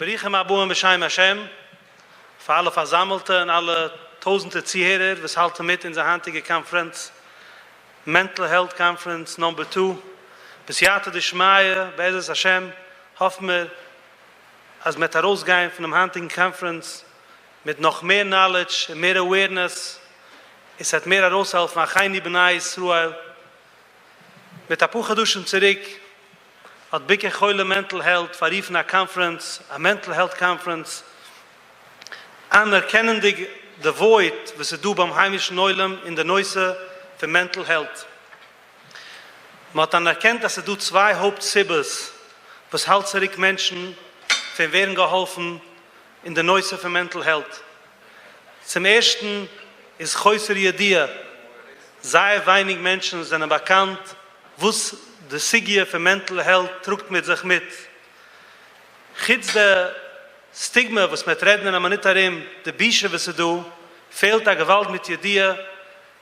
Berichem Abuam B'Shaim Hashem, für alle Versammelte und alle tausende Zuhörer, was halten mit in der heutige Konferenz, Mental Health Conference Number 2. Bis Jahre des Schmaier, Bayis Hashem, hoffen wir, als wir herausgehen von der heutigen Conference, mit noch mehr Knowledge, mehr Awareness, es hat mehr heraushelfen, an Chayni B'nai Yisroel, mit Apucha Duschen zurück, hat Bike Choyle Mental Health verriefen a Conference, a Mental Health Conference, anerkennendig the void, was sie du beim heimischen Neulem in der Neuse für Mental Health. Man hat anerkennt, dass du zwei Hauptsibbes, was halt zurück Menschen für werden geholfen in der Neuse für Mental Health. Zum ersten ist Chäuser Yedia. Sehr wenig Menschen sind bekannt, was die Sigie für Mental Health trugt mit sich mit. Chitz der Stigma, was mit Reden am Anitarim, der Bische, was sie do, fehlt der Gewalt mit Yedia,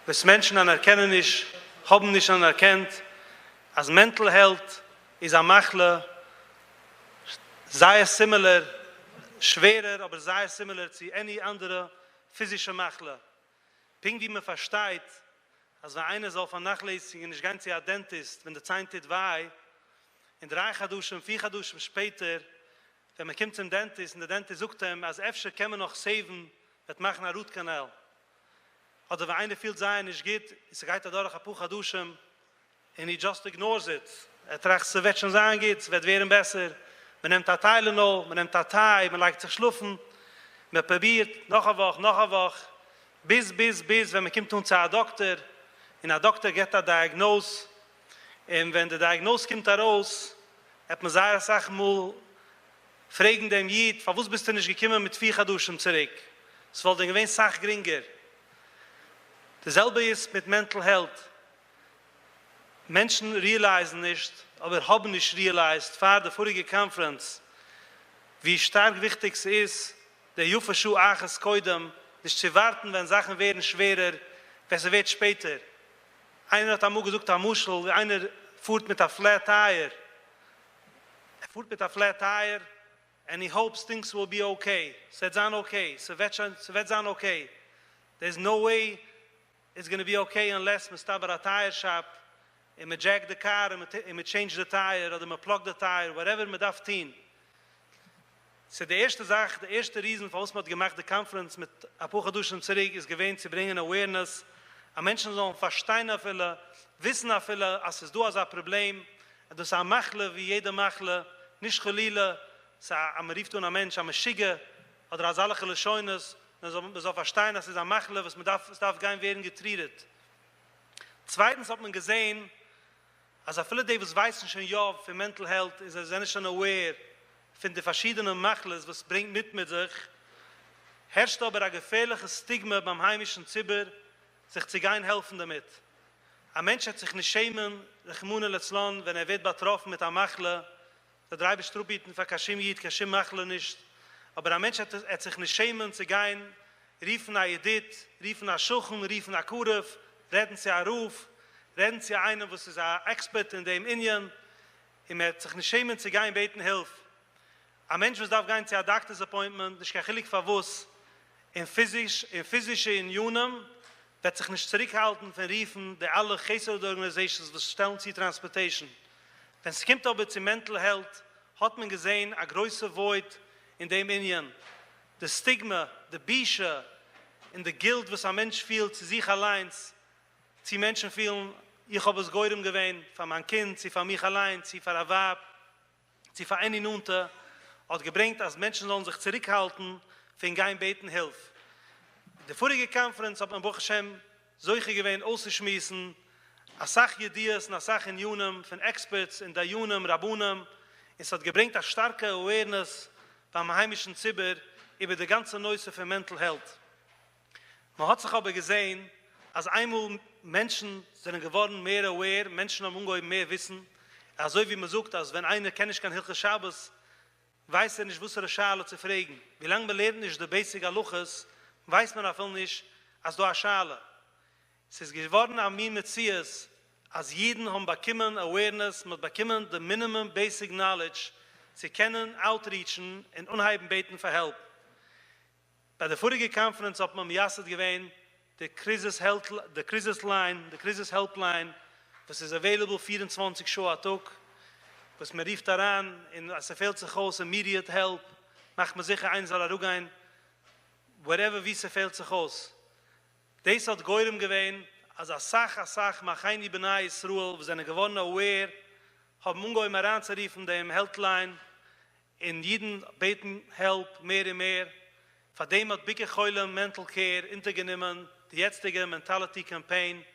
was Menschen anerkennen nicht, haben nicht anerkennt, als Mental Health ist a Machle, sei es similar, schwerer, aber sei es similar zu any andere physische Machle. Ping wie man versteht, als wenn einer soll vernachlässigen, nicht ganz ja Dentist, wenn der Zeit war, in 3 Chadushim, 4 Chadushim später, wenn man kommt zum Dentist, und der Dentist sucht ihm, als öfter kann man noch saven, wird machen ein Rootkanal. Oder wenn einer viel sein, nicht geht, ist er geht durch ein paar Chadushim, and he just ignores it. Trägt sich, wird schon sein geht, es wird werden besser. Man nimmt ein Tylenol, man nimmt ein Thai, man legt sich schlufen, man probiert noch eine Woche, bis, wenn man kommt zu einem Doktor, und der Doktor gibt eine Diagnose, und wenn der Diagnose kommt raus, hat man seine Sachen mal fragen dem Jid, von was bist du nicht gekommen mit 4 Chadushim zurück? Es wollte eine gewisse Sache geringer. Dasselbe ist mit Mental Health. Menschen realisieren nicht, aber haben nicht realised, vor der vorige Conference, wie stark wichtig es ist, der Jufashu Aches Koidem, nicht zu warten, wenn Sachen werden schwerer, besser wird später. Einer hat einmal gesagt, am Muschel, einer fuhrt mit einem Flat Tire. Er fuhrt mit einem Flat Tire, and he hopes things will be okay. So it's okay. So it's okay. There's no way it's going to be okay unless we stop at a tire shop and we jack the car and we change the tire or we plug the tire, whatever we darf tun. So die erste Sache, der erste Riesen, warum man gemacht die Conference mit Apucha Duschen zurück, ist gewähnt, sie bringen Awareness. A Menschen sollen verstehen auf viele, wissen auf viele, als es du als ein Problem, das ist ein Machle, wie jeder Machle, nicht Chalile, es ist ein Rief tun ein Mensch, ein Schige, oder als alle Chalisheunes, man soll verstehen, dass es ein Machle, was man darf gar nicht werden getrieben. Zweitens hat man gesehen, als viele, die wissen schon, ja, für Mental Health, sind schon aware, von den verschiedenen Machles, was bringt mit sich, herrscht aber ein gefährliches Stigma beim heimischen Zibber, sich zu gehen helfen damit. Ein Mensch hat sich nicht schämen, wenn wird betroffen mit einem Machle, der 3 Bestrubiten für Kashim Yid, Kashim Machle nicht, aber ein Mensch hat sich nicht schämen zu gehen, riefen nach Edith, riefen nach Schuchen, riefen nach Kurev, reden sie an Ruf, reden sie einen, was ist ein Expert in dem Indien, und hat sich nicht schämen zu gehen, beten Hilfe. Ein Mensch, was darf gehen zu einem Doctor's Appointment, das ist kein verwusst, in physische in Junam, wird sich nicht zurückhalten von Riefen, der alle Gesellschaftsorganisations, was stellen sie Transportation. Wenn es kommt aber zu Mental Health, hat man gesehen, ein größer Void in dem Indien. Das Stigma, der Bische, in der Guilt, was ein Mensch fühlt, zu sich allein, die Menschen fühlen, ich habe es geübt gewesen, von meinem Kind, sie von mich allein, sie von der Wab, sie von einer Nunte, hat gebringt, als Menschen sollen sich zurückhalten, für kein Beten Hilfe. Die vorige Konferenz hat man Baruch Hashem solche gewähnt auszuschmissen, a Sache Dias, a Sache in Junam, von Experts in der Junam, Rabunem. Es hat gebringt eine starke Awareness beim heimischen Zibber über die ganze Neuße für Mental Health. Man hat sich aber gesehen, als einmal Menschen sind geworden mehr aware, Menschen haben ungeheuer mehr Wissen, also wie man sagt, als wenn einer kenne ich kein Hilche Schabes, weiß er nicht, wusste Schale zu fragen. Wie lange man lernt nicht der Basic Aluches, weiß man auch nicht, als du eine Schale. Es ist geworden an mir mit Zies, als jeden haben bekommen Awareness, mit bekommen the minimum basic knowledge, sie können outreachen und unheiben beten für Help. Bei der vorigen Conference hat man am Yasset gewähnt, the crisis helpline, was is available 24 Stunden am Tag, was man rief daran, als fehlt sich aus, immediate help, macht man sicher ein, soll ein, whatever wie sie fehlt sich aus. Das hat Geurem gewähnt, als Sach, Machaini Benai Yisroel, wir sind gewonnen, aware, haben ungeheuer mal anzuriefen, dem Helpline, in jeden beten help, mehr und mehr. Von dem hat Bicke Geulem Mental Care intergenommen, die jetzige Mentality Campaign,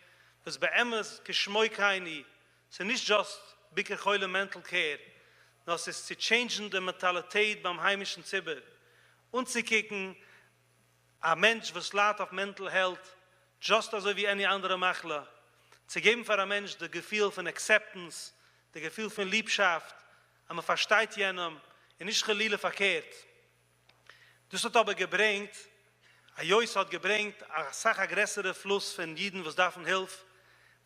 was bei Emmes geschmoikaini, so nicht just Bicke Geulem Mental Care, sondern es ist zu changen die Mentalität beim heimischen Zibber. Und zu kicken, ein Mensch, was lädt auf Mental Health, just also wie eine andere Machler. Zu geben für einen Mensch das Gefühl von Acceptance, das Gefühl von Liebschaft, aber man versteht jenem, und nicht geliehle verkehrt. Das hat aber gebringt, Jois hat gebringt, ein sehr größerer Fluss von Jeden, was davon hilft,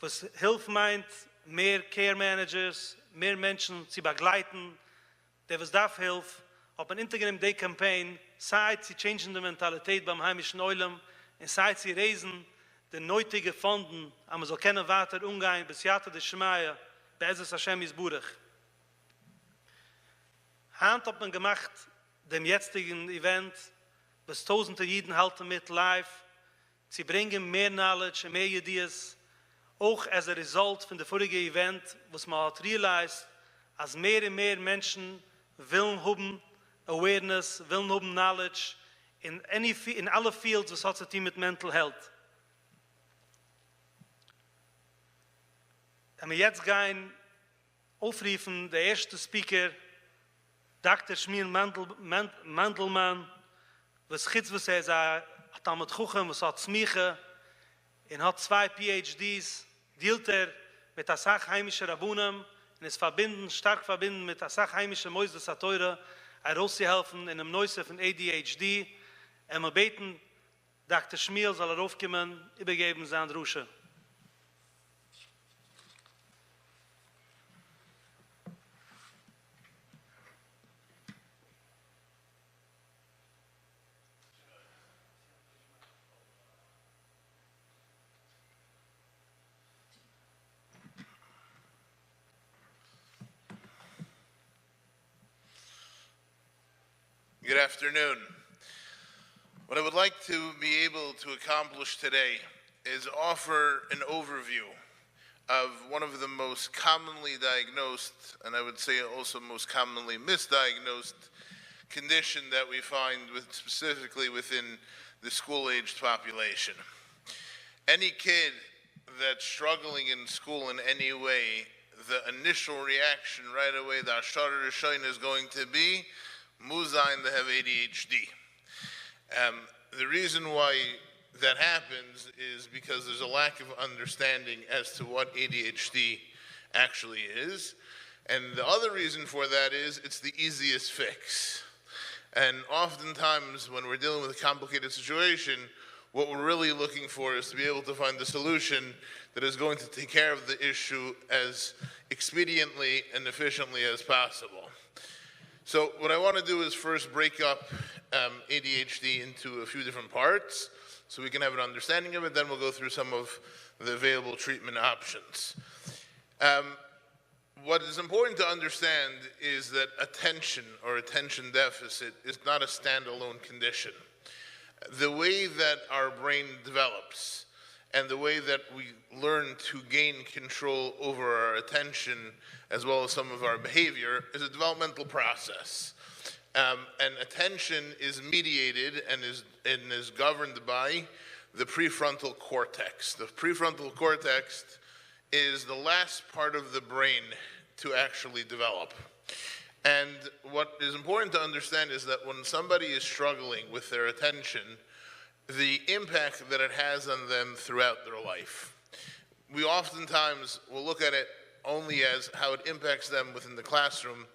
was Hilfe meint, mehr Care Managers, mehr Menschen zu begleiten, der was dafür hilft, auf ein Integrative Day Campaign, seit sie changen die Mentalität beim heimischen Eulam, und seit sie reisen, die nötige Fonden, aber so keine weiter umgehen, bis Jata des Shemaya, bei Jesus Hashem ist Burech. Hand hat man gemacht, dem jetzigen Event, was tausende Jiden halten mit live, sie bringen mehr Knowledge, mehr Ideas, auch as a result von der vorigen Event, was man hat realized, als mehr und mehr Menschen willen haben Awareness, willen haben Knowledge, in alle Fields, was hat zu tun mit Mental Health. Wenn wir jetzt gehen, aufrufen, der erste Speaker, Dr. Shmuel Mandelman, was hat damit Kuchen, was hat Smiche, und hat 2 PhDs, dealt mit der Sache heimischer Rabunem, und es stark verbinden mit der Sache heimischer Mäuse der Torah, herauszuhelfen in einem Neuse von ADHD, und wir beten, Dr. Shmuel soll aufkommen, übergeben sein Rusche. Good afternoon. What I would like to be able to accomplish today is offer an overview of one of the most commonly diagnosed, and I would say also most commonly misdiagnosed, condition that we find specifically within the school-aged population. Any kid that's struggling in school in any way, the initial reaction right away, the Ashar Rishon is going to be, Muzayin, they have ADHD. The reason why that happens is because there's a lack of understanding as to what ADHD actually is. And the other reason for that is it's the easiest fix. And oftentimes when we're dealing with a complicated situation, what we're really looking for is to be able to find the solution that is going to take care of the issue as expediently and efficiently as possible. So what I want to do is first break up ADHD into a few different parts so we can have an understanding of it. Then we'll go through some of the available treatment options. What is important to understand is that attention or attention deficit is not a standalone condition. The way that our brain develops and the way that we learn to gain control over our attention as well as some of our behavior is a developmental process. And attention is mediated and is governed by the prefrontal cortex. The prefrontal cortex is the last part of the brain to actually develop. And what is important to understand is that when somebody is struggling with their attention, the impact that it has on them throughout their life. We oftentimes will look at it only as how it impacts them within the classroom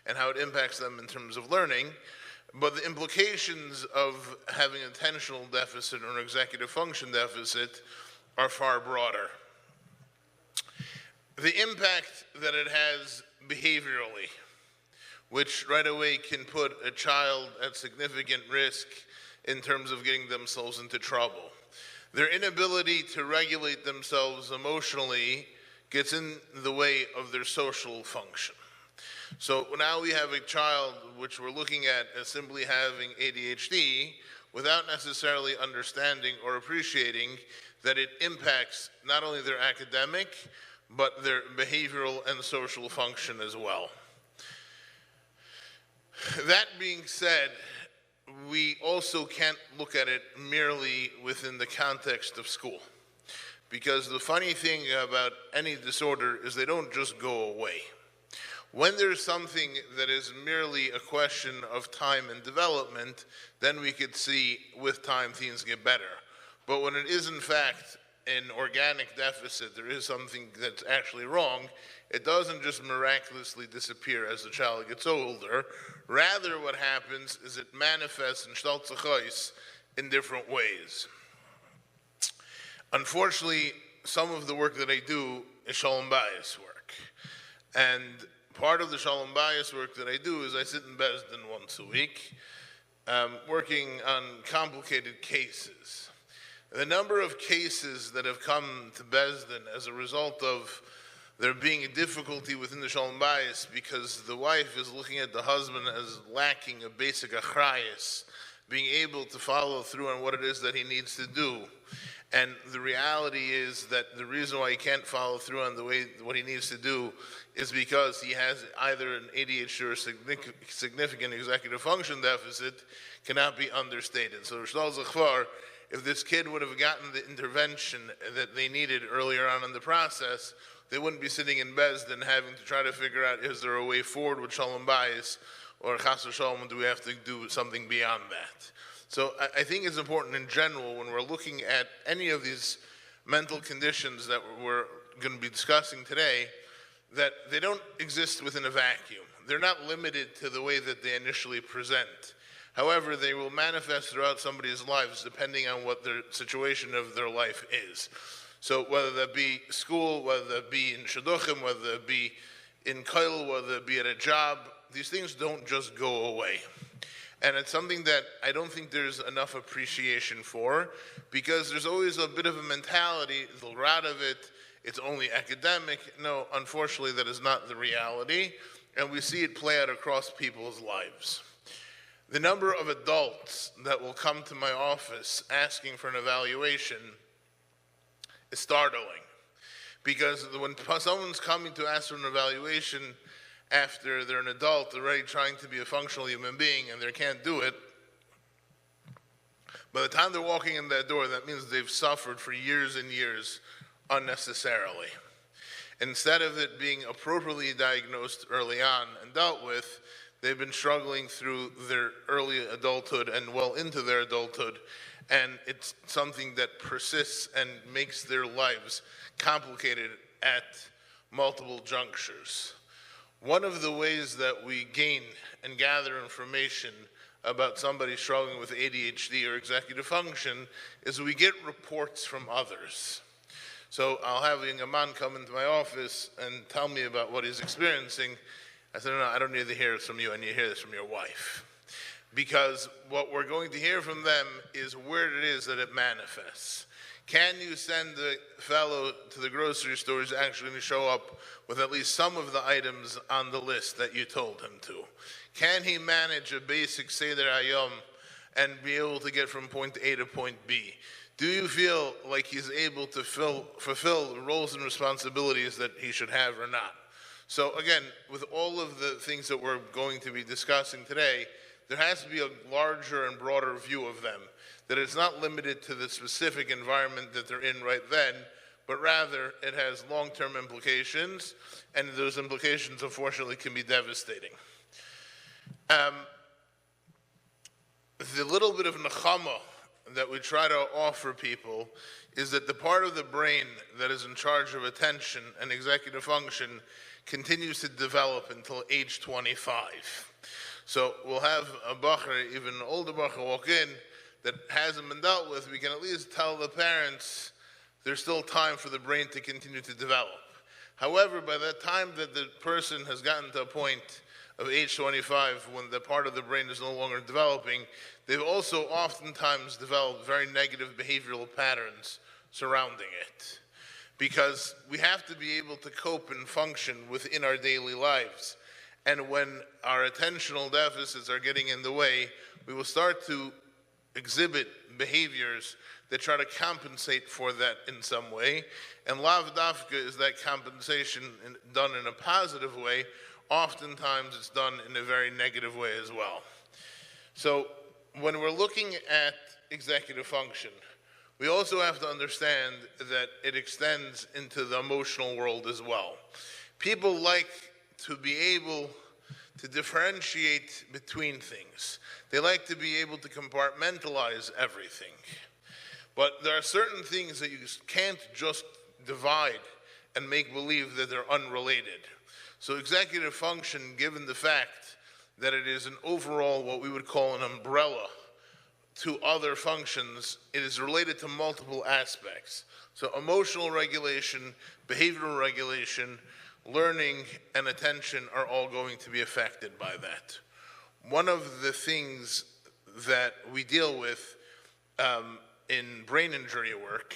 and how it impacts them in terms of learning, but the implications of having an attentional deficit or an executive function deficit are far broader. The impact that it has behaviorally. which right away can put a child at significant risk in terms of getting themselves into trouble. Their inability to regulate themselves emotionally gets in the way of their social function. So now we have a child which we're looking at as simply having ADHD without necessarily understanding or appreciating that it impacts not only their academic, but their behavioral and social function as well. That being said, we also can't look at it merely within the context of school. Because the funny thing about any disorder is they don't just go away. When there's something that is merely a question of time and development, then we could see with time things get better. But when it is in fact an organic deficit, there is something that's actually wrong, it doesn't just miraculously disappear as the child gets older. Rather, what happens is it manifests in shtaltzachos in different ways. Unfortunately, some of the work that I do is Shalom Bayis work. And part of the Shalom Bayis work that I do is I sit in Bezdin once a week, working on complicated cases. The number of cases that have come to Bezdin as a result of there being a difficulty within the Shalom Bayis because the wife is looking at the husband as lacking a basic achrayus, being able to follow through on what it is that he needs to do. And the reality is that the reason why he can't follow through on what he needs to do is because he has either an ADHD or a significant executive function deficit cannot be understated. So if this kid would have gotten the intervention that they needed earlier on in the process, they wouldn't be sitting in Bezdin having to try to figure out, is there a way forward with Shalom Bayis, or Chas v'Shalom, do we have to do something beyond that? So I think it's important in general when we're looking at any of these mental conditions that we're going to be discussing today, that they don't exist within a vacuum. They're not limited to the way that they initially present. However, they will manifest throughout somebody's lives depending on what their situation of their life is. So whether that be school, whether that be in shidduchim, whether that be in koil, whether that be at a job, these things don't just go away. And it's something that I don't think there's enough appreciation for, because there's always a bit of a mentality, the rot of it, it's only academic. No, unfortunately, that is not the reality, and we see it play out across people's lives. The number of adults that will come to my office asking for an evaluation is startling, because when someone's coming to ask for an evaluation after they're an adult, already trying to be a functional human being, and they can't do it, by the time they're walking in that door, that means they've suffered for years and years unnecessarily. Instead of it being appropriately diagnosed early on and dealt with, they've been struggling through their early adulthood and well into their adulthood, and it's something that persists and makes their lives complicated at multiple junctures. One of the ways that we gain and gather information about somebody struggling with ADHD or executive function is we get reports from others. So I'll have a man come into my office and tell me about what he's experiencing. I said, no, I don't need to hear this from you. I need to hear this from your wife. Because what we're going to hear from them is where it is that it manifests. Can you send the fellow to the grocery store who's actually going to show up with at least some of the items on the list that you told him to? Can he manage a basic Seder Hayom and be able to get from point A to point B? Do you feel like he's able to fulfill the roles and responsibilities that he should have or not? So again, with all of the things that we're going to be discussing today, there has to be a larger and broader view of them, that it's not limited to the specific environment that they're in right then, but rather it has long-term implications, and those implications, unfortunately, can be devastating. The little bit of nechama that we try to offer people is that the part of the brain that is in charge of attention and executive function continues to develop until age 25. So we'll have a bacher, even an older bacher, walk in that hasn't been dealt with. We can at least tell the parents there's still time for the brain to continue to develop. However, by the time that the person has gotten to a point of age 25, when the part of the brain is no longer developing, they've also oftentimes developed very negative behavioral patterns surrounding it. Because we have to be able to cope and function within our daily lives. And when our attentional deficits are getting in the way, we will start to exhibit behaviors that try to compensate for that in some way. And lav dafka is that compensation done in a positive way. Oftentimes it's done in a very negative way as well. So when we're looking at executive function, we also have to understand that it extends into the emotional world as well. People like to be able to differentiate between things. They like to be able to compartmentalize everything. But there are certain things that you can't just divide and make believe that they're unrelated. So executive function, given the fact that it is an overall, what we would call an umbrella to other functions, it is related to multiple aspects. So emotional regulation, behavioral regulation, learning, and attention are all going to be affected by that. One of the things that we deal with in brain injury work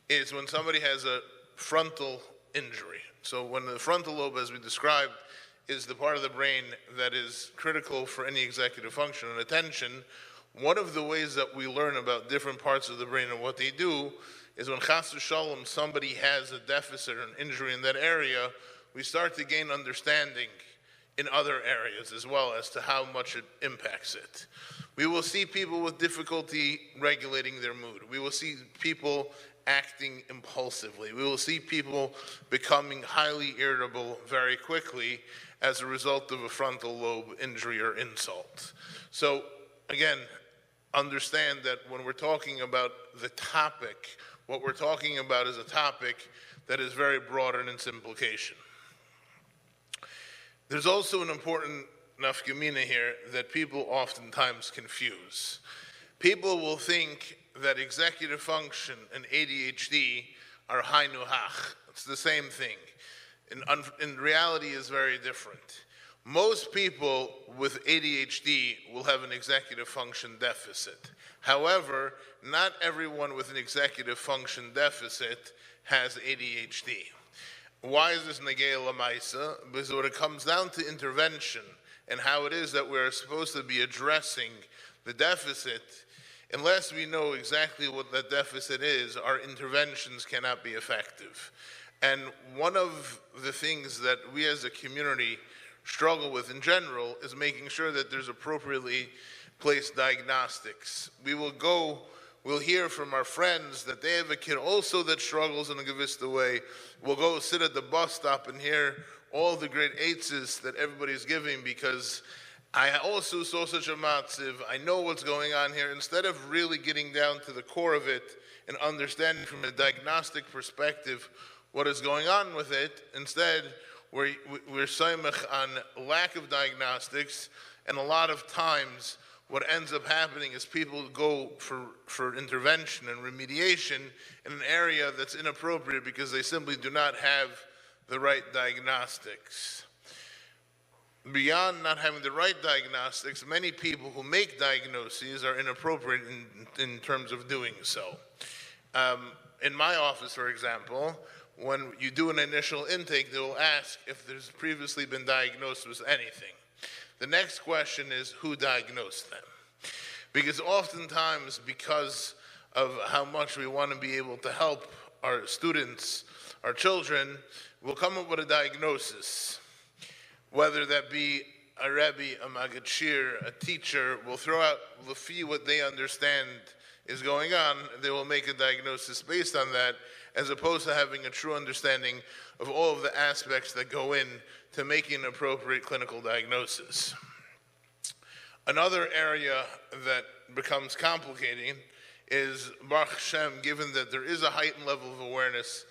is when somebody has a frontal injury. So when the frontal lobe, as we described, is the part of the brain that is critical for any executive function and attention, one of the ways that we learn about different parts of the brain and what they do is when chas v'shalom somebody has a deficit or an injury in that area, we start to gain understanding in other areas as well as to how much it impacts it. We will see people with difficulty regulating their mood. We will see people acting impulsively. We will see people becoming highly irritable very quickly as a result of a frontal lobe injury or insult. So again, understand that when we're talking about the topic, what we're talking about is a topic that is very broad in its implication. There's also an important nafkamina here that people oftentimes confuse. People will think that executive function and ADHD are hainu hach. It's the same thing. In reality, is very different. Most people with ADHD will have an executive function deficit. However, not everyone with an executive function deficit has ADHD. Why is this negei lamaisa? Because when it comes down to intervention and how it is that we're supposed to be addressing the deficit, unless we know exactly what that deficit is, our interventions cannot be effective. And one of the things that we as a community struggle with in general is making sure that there's appropriately placed diagnostics. We'll hear from our friends that they have a kid also that struggles in a Gavista way. We'll go sit at the bus stop and hear all the great eitzes that everybody's giving because I also saw such a matziv, I know what's going on here. Instead of really getting down to the core of it and understanding from a diagnostic perspective what is going on with it, instead we're saimach on lack of diagnostics, and a lot of times what ends up happening is people go for intervention and remediation in an area that's inappropriate because they simply do not have the right diagnostics. Beyond not having the right diagnostics, many people who make diagnoses are inappropriate in terms of doing so. In my office, for example, when you do an initial intake, they will ask if there's previously been diagnosed with anything. The next question is who diagnosed them? Because oftentimes, because of how much we want to be able to help our students, our children, we'll come up with a diagnosis. Whether that be a Rebbe, a Magid Shir, a teacher, will throw out lefi what they understand is going on, they will make a diagnosis based on that, as opposed to having a true understanding of all of the aspects that go in to making an appropriate clinical diagnosis. Another area that becomes complicating is, Baruch Hashem, given that there is a heightened level of awareness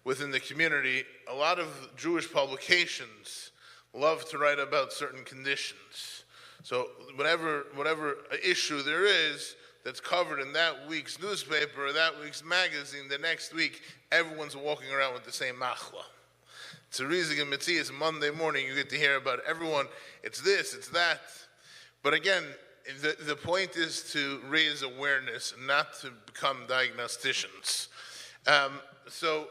within the community, a lot of Jewish publications love to write about certain conditions. So whatever issue there is that's covered in that week's newspaper or that week's magazine, the next week everyone's walking around with the same machla. It's a reason in Metzias Monday morning you get to hear about everyone, it's this, it's that. But again, the point is to raise awareness, not to become diagnosticians. So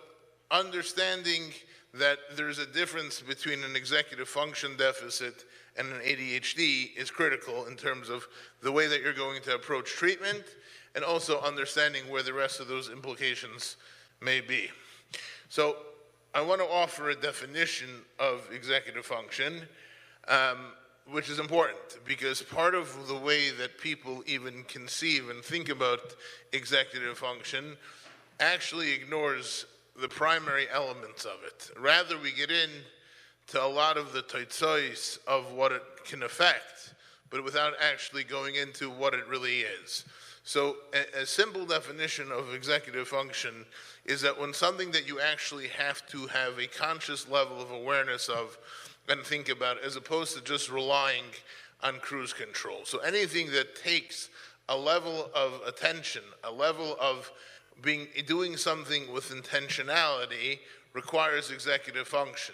understanding that there's a difference between an executive function deficit and an ADHD is critical in terms of the way that you're going to approach treatment, and also understanding where the rest of those implications may be. So I want to offer a definition of executive function, which is important, because part of the way that people even conceive and think about executive function actually ignores the primary elements of it. Rather, we get into a lot of the toitzois of what it can affect, but without actually going into what it really is. So a simple definition of executive function is that when something that you actually have to have a conscious level of awareness of and think about, as opposed to just relying on cruise control. So anything that takes a level of attention, a level of doing something with intentionality requires executive function.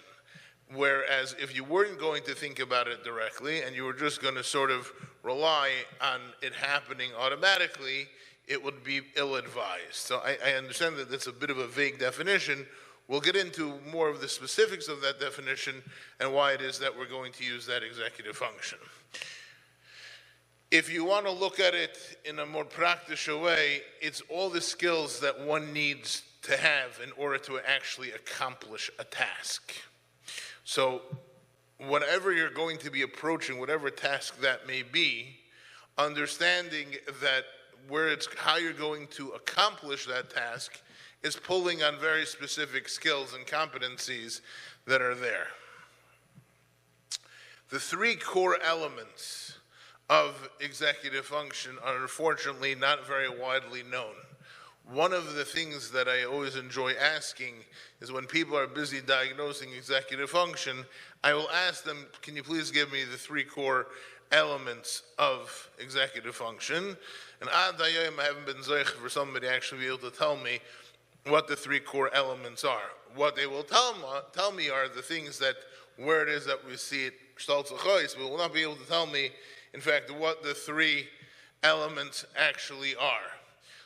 Whereas if you weren't going to think about it directly and you were just going to sort of rely on it happening automatically, it would be ill-advised. So I understand that that's a bit of a vague definition. We'll get into more of the specifics of that definition and why it is that we're going to use that executive function. If you want to look at it in a more practical way, it's all the skills that one needs to have in order to actually accomplish a task. So whenever you're going to be approaching whatever task that may be, understanding that how you're going to accomplish that task is pulling on very specific skills and competencies that are there. The three core elements of executive function are unfortunately not very widely known. One of the things that I always enjoy asking is when people are busy diagnosing executive function, I will ask them, can you please give me the three core elements of executive function? And ad hayom I haven't been zoich for somebody actually be able to tell me what the three core elements are. What they will tell me are the things that, where it is that we see it, but will not be able to tell me, in fact, what the three elements actually are.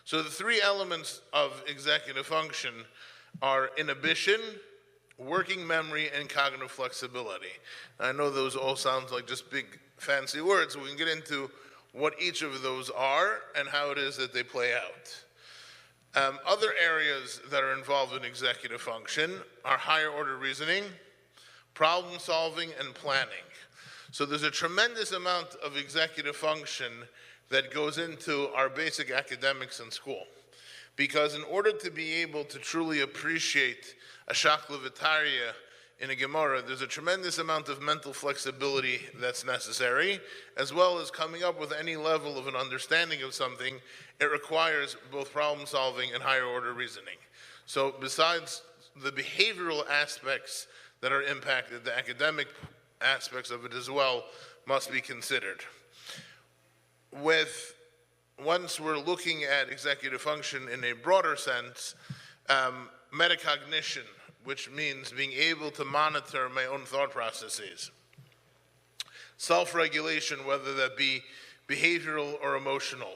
So the three elements of executive function are inhibition, working memory, and cognitive flexibility. I know those all sound like just big fancy words, so we can get into what each of those are and how it is that they play out. Other areas that are involved in executive function are higher order reasoning, problem solving, and planning. So there's a tremendous amount of executive function that goes into our basic academics in school. Because in order to be able to truly appreciate a shakla v'tarya in a Gemara, there's a tremendous amount of mental flexibility that's necessary, as well as coming up with any level of an understanding of something. It requires both problem solving and higher order reasoning. So besides the behavioral aspects that are impacted, the academic aspects of it as well must be considered. Once we're looking at executive function in a broader sense, metacognition, which means being able to monitor my own thought processes. Self-regulation, whether that be behavioral or emotional.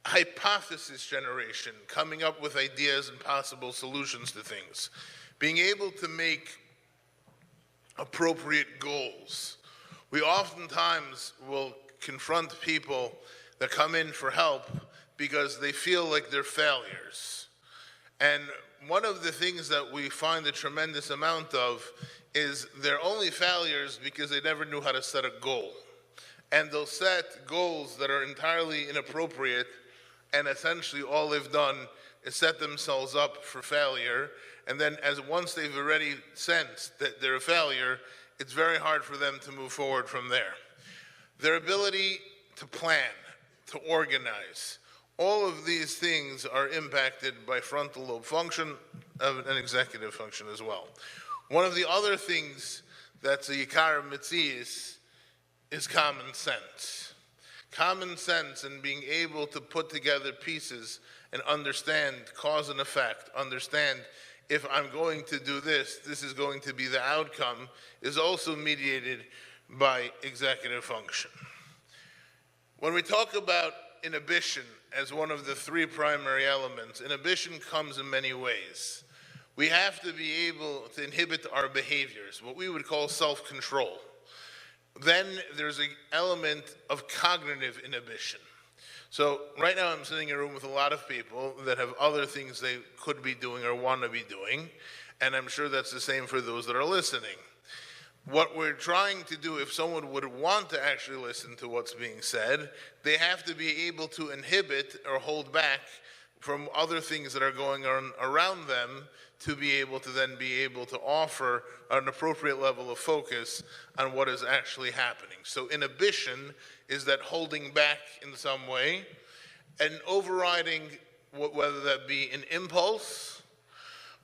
Hypothesis generation, coming up with ideas and possible solutions to things. Being able to make appropriate goals. We oftentimes will confront people that come in for help because they feel like they're failures. And one of the things that we find a tremendous amount of is they're only failures because they never knew how to set a goal. And they'll set goals that are entirely inappropriate, and essentially all they've done is set themselves up for failure. And then once they've already sensed that they're a failure, it's very hard for them to move forward from there. Their ability to plan, to organize, all of these things are impacted by frontal lobe function and executive function as well. One of the other things that's a yikar mitzias is common sense. Common sense and being able to put together pieces and understand cause and effect, understand if I'm going to do this, this is going to be the outcome, is also mediated by executive function. When we talk about inhibition as one of the three primary elements, inhibition comes in many ways. We have to be able to inhibit our behaviors, what we would call self-control. Then there's an element of cognitive inhibition. So right now I'm sitting in a room with a lot of people that have other things they could be doing or want to be doing, and I'm sure that's the same for those that are listening. What we're trying to do, if someone would want to actually listen to what's being said, they have to be able to inhibit or hold back from other things that are going on around them to be able to then be able to offer an appropriate level of focus on what is actually happening. So inhibition is that holding back in some way and overriding whether that be an impulse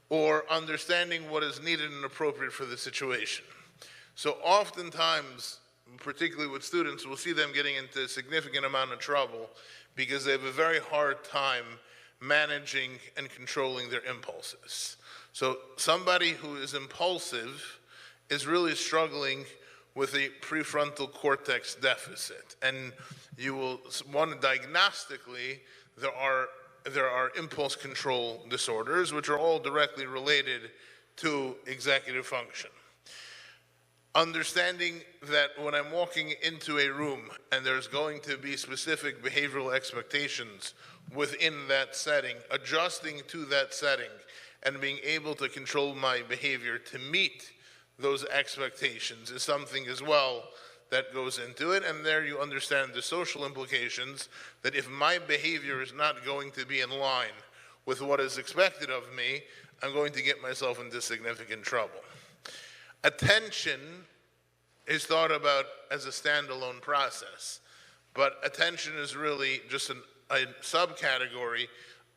or understanding what is needed and appropriate for the situation. So oftentimes, particularly with students, we'll see them getting into a significant amount of trouble because they have a very hard time managing and controlling their impulses. So somebody who is impulsive is really struggling with a prefrontal cortex deficit. And you will want to diagnostically, there are impulse control disorders, which are all directly related to executive function. Understanding that when I'm walking into a room and there's going to be specific behavioral expectations within that setting, adjusting to that setting and being able to control my behavior to meet those expectations is something as well that goes into it. And there you understand the social implications that if my behavior is not going to be in line with what is expected of me, I'm going to get myself into significant trouble. Attention is thought about as a standalone process, but attention is really just a subcategory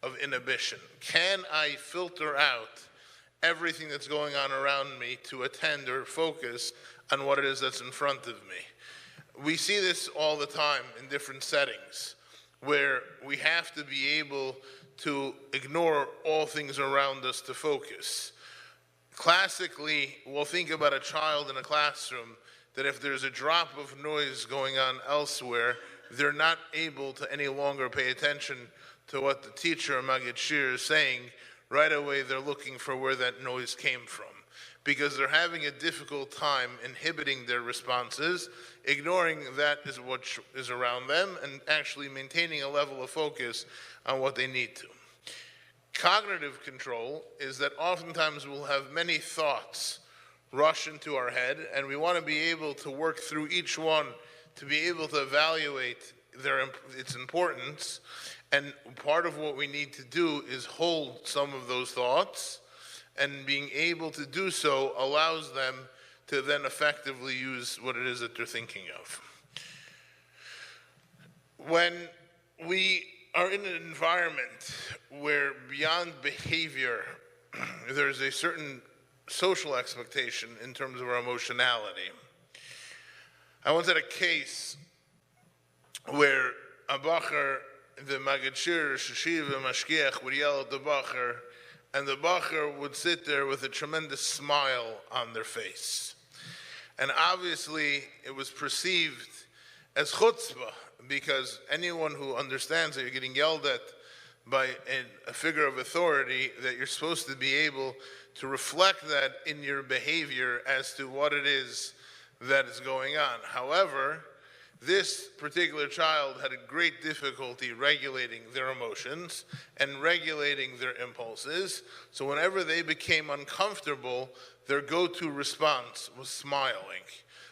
of inhibition. Can I filter out everything that's going on around me to attend or focus on what it is that's in front of me? We see this all the time in different settings where we have to be able to ignore all things around us to focus. Classically, we'll think about a child in a classroom that if there's a drop of noise going on elsewhere, they're not able to any longer pay attention to what the teacher or Magid Shir is saying. Right away, they're looking for where that noise came from because they're having a difficult time inhibiting their responses, ignoring that is what is around them, and actually maintaining a level of focus on what they need to. Cognitive control is that oftentimes we'll have many thoughts rush into our head, and we want to be able to work through each one to be able to evaluate its importance. And part of what we need to do is hold some of those thoughts, and being able to do so allows them to then effectively use what it is that they're thinking of. When we are in an environment where beyond behavior, there's a certain social expectation in terms of our emotionality. I once had a case where a bacher, the Magid Shir, Sheshiv, and Mashgiach would yell at the bacher, and the bacher would sit there with a tremendous smile on their face. And obviously, it was perceived as chutzpah, because anyone who understands that you're getting yelled at by a figure of authority, that you're supposed to be able to reflect that in your behavior as to what it is that is going on. However, this particular child had a great difficulty regulating their emotions and regulating their impulses. So whenever they became uncomfortable, their go-to response was smiling.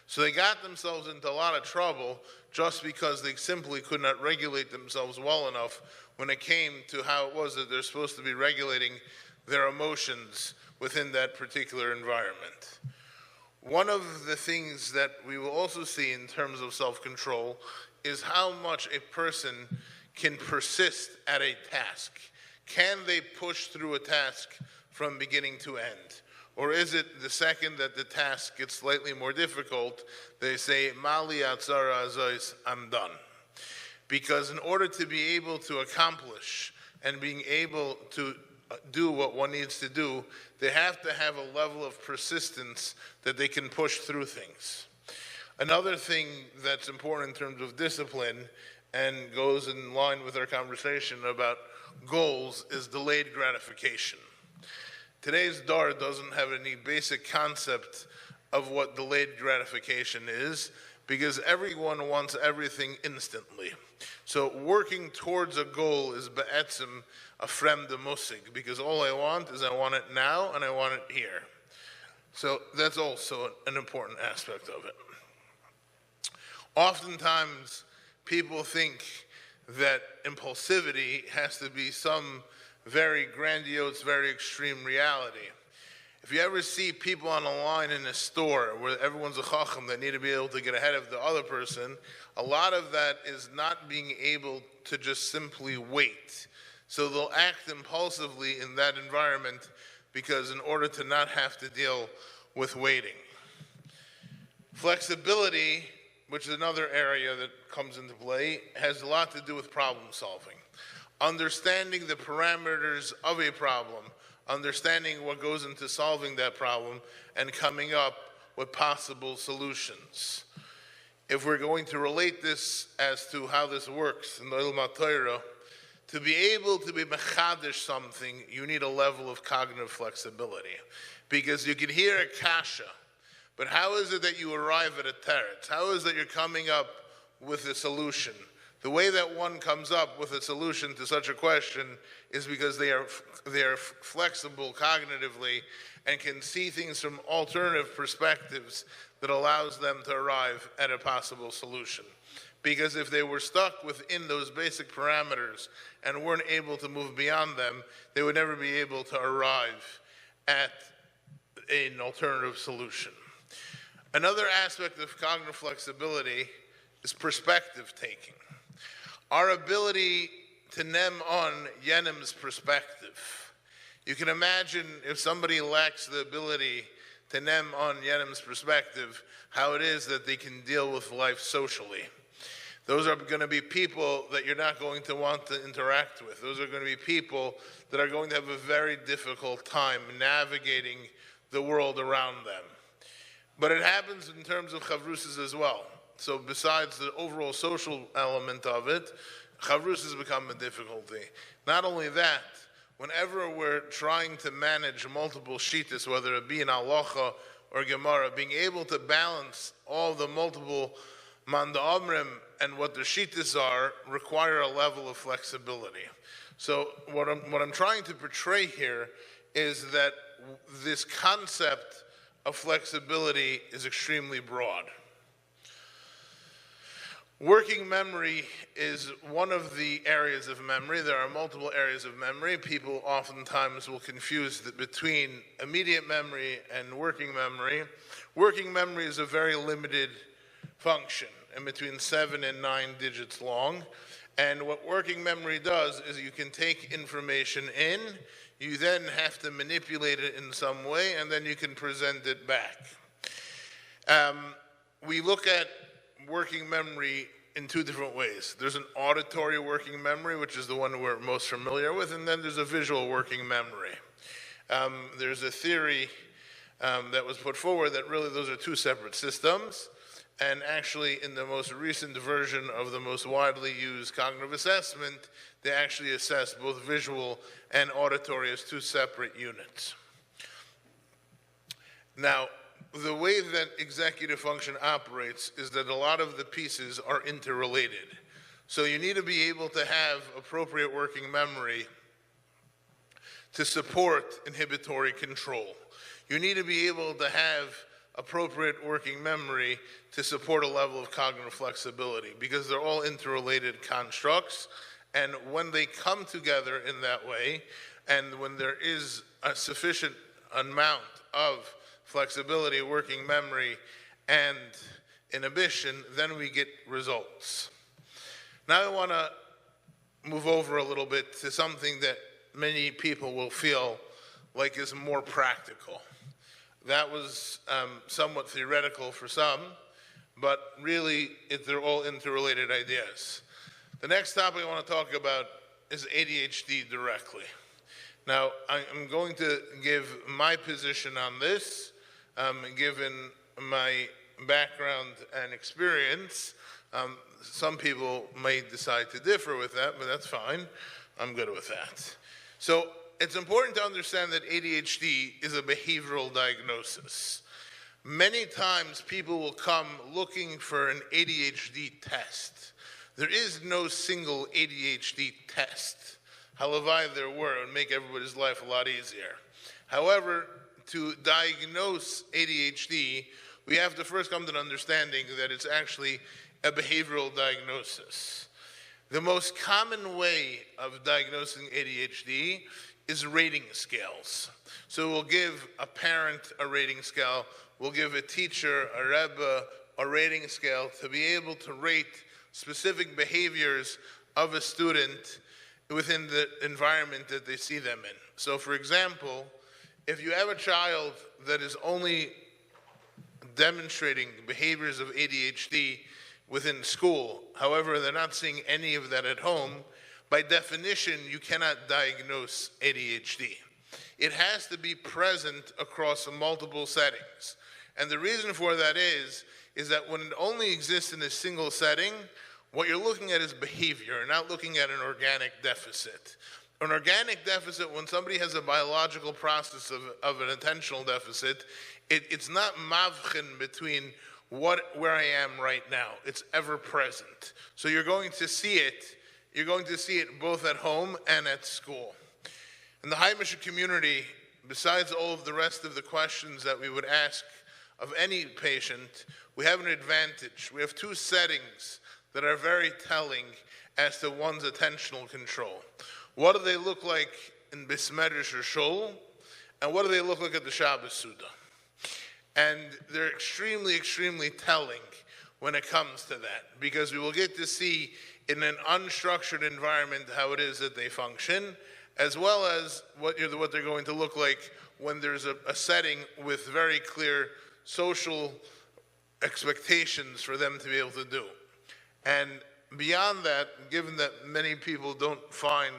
So they got themselves into a lot of trouble just because they simply could not regulate themselves well enough when it came to how it was that they're supposed to be regulating their emotions within that particular environment. One of the things that we will also see in terms of self-control is how much a person can persist at a task. Can they push through a task from beginning to end? Or is it the second that the task gets slightly more difficult, they say, Mali atzara azois, I'm done. Because in order to be able to accomplish and being able to do what one needs to do, they have to have a level of persistence that they can push through things. Another thing that's important in terms of discipline and goes in line with our conversation about goals is delayed gratification. Today's Dor doesn't have any basic concept of what delayed gratification is because everyone wants everything instantly. So working towards a goal is be'etzim a fremde musig, because all I want is I want it now and I want it here. So that's also an important aspect of it. Oftentimes, people think that impulsivity has to be some very grandiose, very extreme reality. If you ever see people on a line in a store where everyone's a chacham that need to be able to get ahead of the other person, a lot of that is not being able to just simply wait. So they'll act impulsively in that environment because in order to not have to deal with waiting. Flexibility, which is another area that comes into play, has a lot to do with problem solving. Understanding the parameters of a problem, understanding what goes into solving that problem, and coming up with possible solutions. If we're going to relate this as to how this works in the Ilma Torah, to be able to be mechadish something, you need a level of cognitive flexibility. Because you can hear a kasha, but how is it that you arrive at a teretz? How is it that you're coming up with a solution? The way that one comes up with a solution to such a question is because they are flexible cognitively and can see things from alternative perspectives that allows them to arrive at a possible solution. Because if they were stuck within those basic parameters and weren't able to move beyond them, they would never be able to arrive at an alternative solution. Another aspect of cognitive flexibility is perspective taking. Our ability to nem on Yenim's perspective. You can imagine if somebody lacks the ability to nem on Yenim's perspective, how it is that they can deal with life socially. Those are going to be people that you're not going to want to interact with. Those are going to be people that are going to have a very difficult time navigating the world around them. But it happens in terms of chavrusas as well. So besides the overall social element of it, chavrusas become a difficulty. Not only that, whenever we're trying to manage multiple shittas, whether it be in halacha or Gemara, being able to balance all the multiple manda amrim and what the shittas are require a level of flexibility. So what I'm trying to portray here is that this concept of flexibility is extremely broad. Working memory is one of the areas of memory. There are multiple areas of memory. People oftentimes will confuse between immediate memory and working memory. Working memory is a very limited function, and between 7 and 9 digits long. And what working memory does is you can take information in, you then have to manipulate it in some way, and then you can present it back. We look at working memory in two different ways. There's an auditory working memory, which is the one we're most familiar with, and then there's a visual working memory. There's a theory that was put forward that really those are two separate systems. And actually, in the most recent version of the most widely used cognitive assessment, they actually assess both visual and auditory as two separate units. Now, the way that executive function operates is that a lot of the pieces are interrelated. So you need to be able to have appropriate working memory to support inhibitory control. You need to be able to have appropriate working memory to support a level of cognitive flexibility, because they're all interrelated constructs, and when they come together in that way, and when there is a sufficient amount of flexibility, working memory, and inhibition, then we get results. Now I want to move over a little bit to something that many people will feel like is more practical. That was somewhat theoretical for some, but really they're all interrelated ideas. The next topic I want to talk about is ADHD directly. Now, I'm going to give my position on this, given my background and experience. Some people may decide to differ with that, but that's fine. I'm good with that. So it's important to understand that ADHD is a behavioral diagnosis. Many times people will come looking for an ADHD test. There is no single ADHD test. Halavai there were, it would make everybody's life a lot easier. However, to diagnose ADHD, we have to first come to an understanding that it's actually a behavioral diagnosis. The most common way of diagnosing ADHD is rating scales. So we'll give a parent a rating scale, we'll give a teacher, a rebbe, a rating scale to be able to rate specific behaviors of a student within the environment that they see them in. So for example, if you have a child that is only demonstrating behaviors of ADHD within school, however, they're not seeing any of that at home, by definition, you cannot diagnose ADHD. It has to be present across multiple settings. And the reason for that is that when it only exists in a single setting, what you're looking at is behavior, you're not looking at an organic deficit. An organic deficit, when somebody has a biological process of an attentional deficit, it's not mavchin between where I am right now. It's ever present. So you're going to see it both at home and at school. In the Haimisha community, besides all of the rest of the questions that we would ask of any patient, we have an advantage. We have two settings that are very telling as to one's attentional control. What do they look like in Bis Medrash or Shul? And what do they look like at the Shabbos Suda? And they're extremely, extremely telling when it comes to that, because we will get to see in an unstructured environment how it is that they function, as well as what they're going to look like when there's a setting with very clear social expectations for them to be able to do. And beyond that, given that many people don't find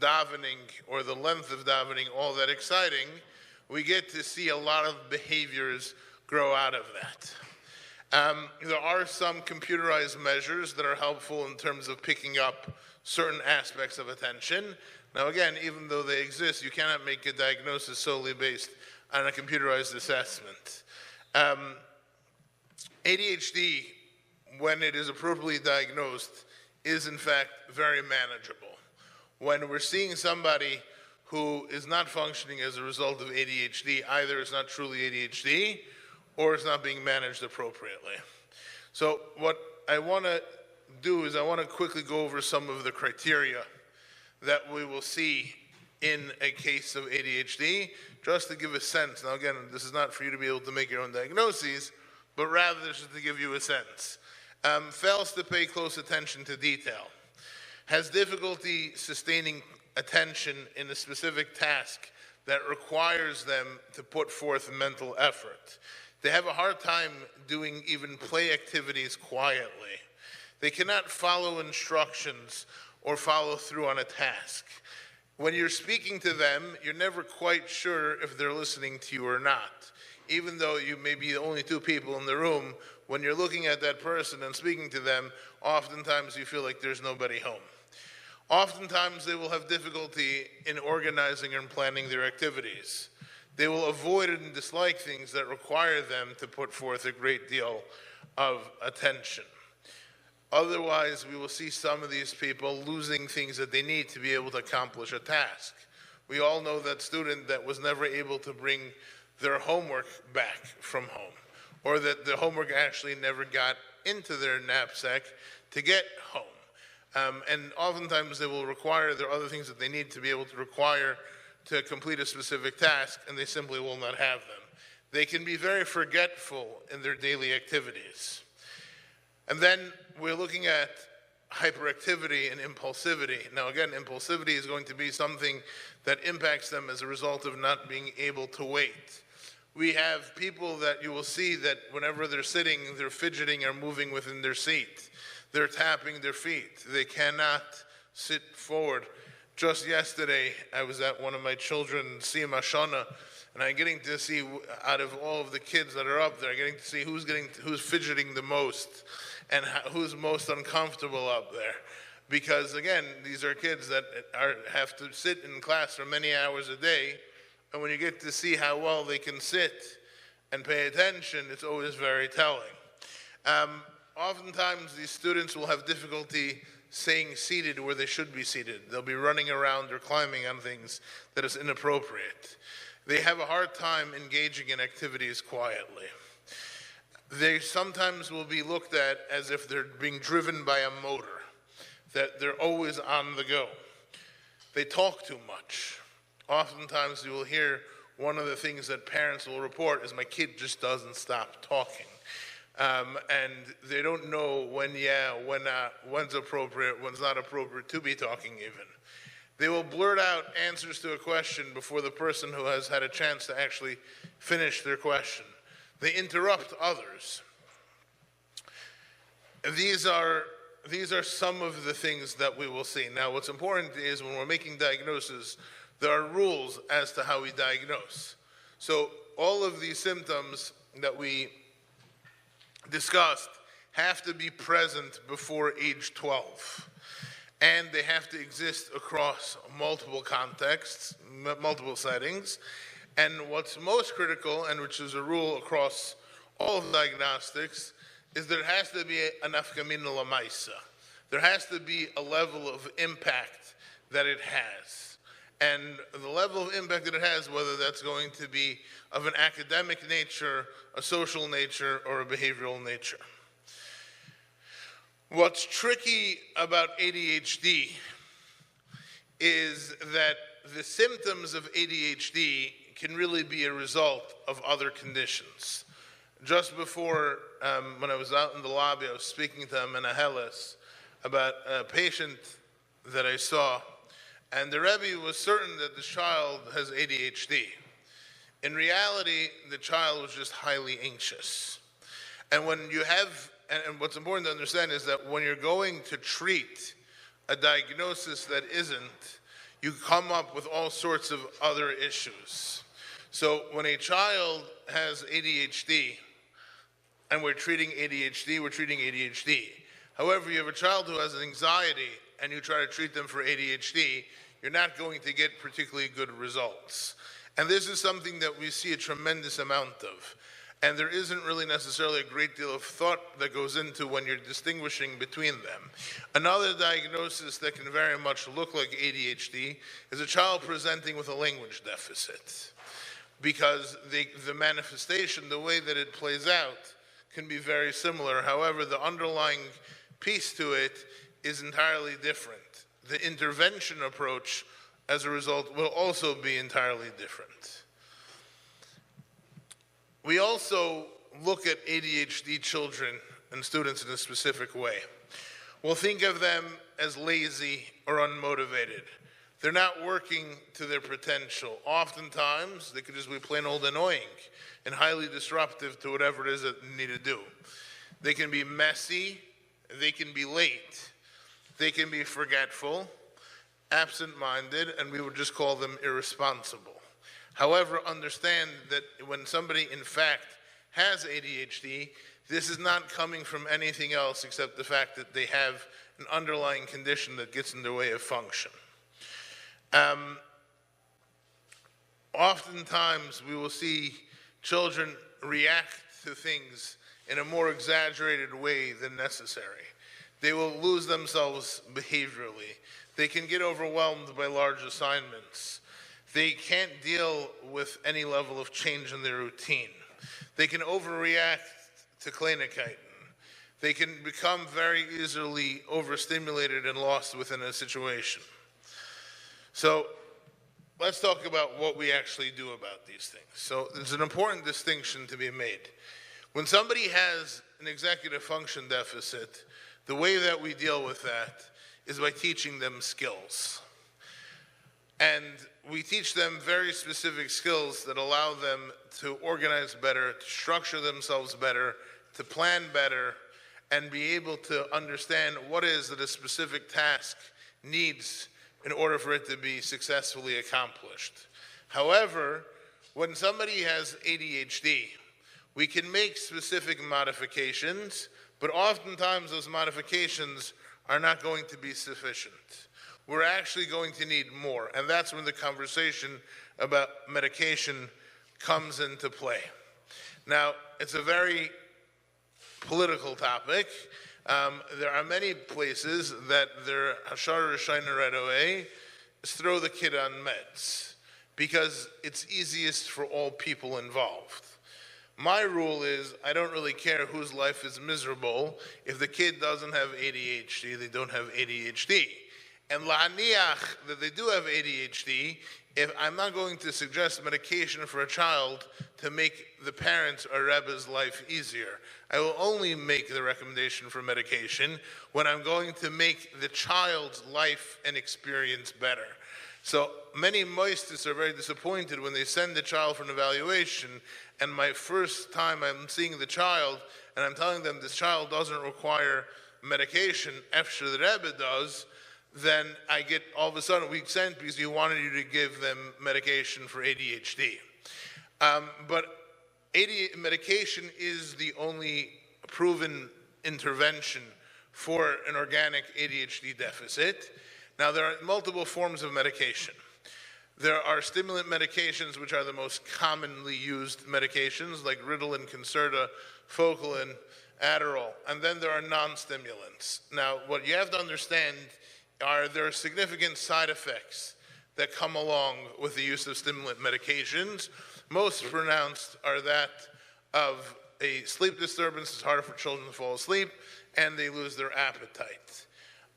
davening or the length of davening all that exciting, we get to see a lot of behaviors grow out of that. There are some computerized measures that are helpful in terms of picking up certain aspects of attention. Now again, even though they exist, you cannot make a diagnosis solely based on a computerized assessment. ADHD, when it is appropriately diagnosed, is in fact very manageable. When we're seeing somebody who is not functioning as a result of ADHD, either it's not truly ADHD or it's not being managed appropriately. So what I want to do is I want to quickly go over some of the criteria that we will see in a case of ADHD, just to give a sense. Now again, this is not for you to be able to make your own diagnoses, but rather just to give you a sense. Fails to pay close attention to detail. Has difficulty sustaining attention in a specific task that requires them to put forth mental effort. They have a hard time doing even play activities quietly. They cannot follow instructions or follow through on a task. When you're speaking to them, you're never quite sure if they're listening to you or not. Even though you may be the only two people in the room, when you're looking at that person and speaking to them, oftentimes you feel like there's nobody home. Oftentimes they will have difficulty in organizing and planning their activities. They will avoid and dislike things that require them to put forth a great deal of attention. Otherwise, we will see some of these people losing things that they need to be able to accomplish a task. We all know that student that was never able to bring their homework back from home, or that the homework actually never got into their knapsack to get home. And oftentimes they will require, there are other things that they need to be able to require to complete a specific task, and they simply will not have them. They can be very forgetful in their daily activities. And then we're looking at hyperactivity and impulsivity. Now again, impulsivity is going to be something that impacts them as a result of not being able to wait. We have people that you will see that whenever they're sitting, they're fidgeting or moving within their seat. They're tapping their feet. They cannot sit forward Just yesterday, I was at one of my children's Siyum Hashana, and I'm getting to see, out of all of the kids that are up there, getting to see who's fidgeting the most and who's most uncomfortable up there. Because again, these are kids that have to sit in class for many hours a day, and when you get to see how well they can sit and pay attention, it's always very telling. Oftentimes, these students will have difficulty staying seated where they should be seated. They'll be running around or climbing on things that is inappropriate. They have a hard time engaging in activities quietly. They sometimes will be looked at as if they're being driven by a motor, that they're always on the go. They talk too much. Oftentimes you will hear one of the things that parents will report is, my kid just doesn't stop talking. And they don't know when not, when's appropriate, when's not appropriate to be talking even. They will blurt out answers to a question before the person who has had a chance to actually finish their question. They interrupt others. These are some of the things that we will see. Now, what's important is when we're making diagnoses, there are rules as to how we diagnose. So all of these symptoms that we discussed have to be present before age 12. And they have to exist across multiple contexts, multiple settings. And what's most critical, and which is a rule across all of diagnostics, is there has to be an nafka l'maisa. There has to be a level of impact that it has. And the level of impact that it has, whether that's going to be of an academic nature, a social nature, or a behavioral nature. What's tricky about ADHD is that the symptoms of ADHD can really be a result of other conditions. Just before, when I was out in the lobby, I was speaking to Menahelis about a patient that I saw, and the Rebbe was certain that the child has ADHD. In reality, the child was just highly anxious. And when you have, and what's important to understand is that when you're going to treat a diagnosis that isn't, you come up with all sorts of other issues. So when a child has ADHD, and we're treating ADHD, we're treating ADHD. However, you have a child who has anxiety, and you try to treat them for ADHD, you're not going to get particularly good results. And this is something that we see a tremendous amount of. And there isn't really necessarily a great deal of thought that goes into when you're distinguishing between them. Another diagnosis that can very much look like ADHD is a child presenting with a language deficit. Because the manifestation, the way that it plays out, can be very similar. However, the underlying piece to it is entirely different. The intervention approach, as a result, will also be entirely different. We also look at ADHD children and students in a specific way. We'll think of them as lazy or unmotivated. They're not working to their potential. Oftentimes, they could just be plain old annoying and highly disruptive to whatever it is that they need to do. They can be messy, they can be late, they can be forgetful, absent-minded, and we would just call them irresponsible. However, understand that when somebody in fact has ADHD, this is not coming from anything else except the fact that they have an underlying condition that gets in their way of function. Oftentimes we will see children react to things in a more exaggerated way than necessary. They will lose themselves behaviorally. They can get overwhelmed by large assignments. They can't deal with any level of change in their routine. They can overreact to kleinigkeiten. They can become very easily overstimulated and lost within a situation. So let's talk about what we actually do about these things. So there's an important distinction to be made. When somebody has an executive function deficit, the way that we deal with that is by teaching them skills. And we teach them very specific skills that allow them to organize better, to structure themselves better, to plan better, and be able to understand what is that a specific task needs in order for it to be successfully accomplished. However, when somebody has ADHD, we can make specific modifications, but oftentimes those modifications are not going to be sufficient. We're actually going to need more, and that's when the conversation about medication comes into play. Now, it's a very political topic. There are many places that their hashar rishayna right away is throw the kid on meds because it's easiest for all people involved. My rule is I don't really care whose life is miserable. If the kid doesn't have ADHD, they don't have ADHD. And la'aniach that they do have ADHD, if I'm not going to suggest medication for a child to make the parents or Rebbe's life easier. I will only make the recommendation for medication when I'm going to make the child's life and experience better. So many moistus are very disappointed when they send the child for an evaluation, and my first time I'm seeing the child, and I'm telling them this child doesn't require medication, after the Rebbe does, then I get all of a sudden week sent because you wanted you to give them medication for ADHD. But medication is the only proven intervention for an organic ADHD deficit. Now, there are multiple forms of medication. There are stimulant medications, which are the most commonly used medications, like Ritalin, Concerta, Focalin, Adderall. And then there are non-stimulants. Now, what you have to understand are there are significant side effects that come along with the use of stimulant medications. Most pronounced are that of a sleep disturbance. It's harder for children to fall asleep, and they lose their appetite.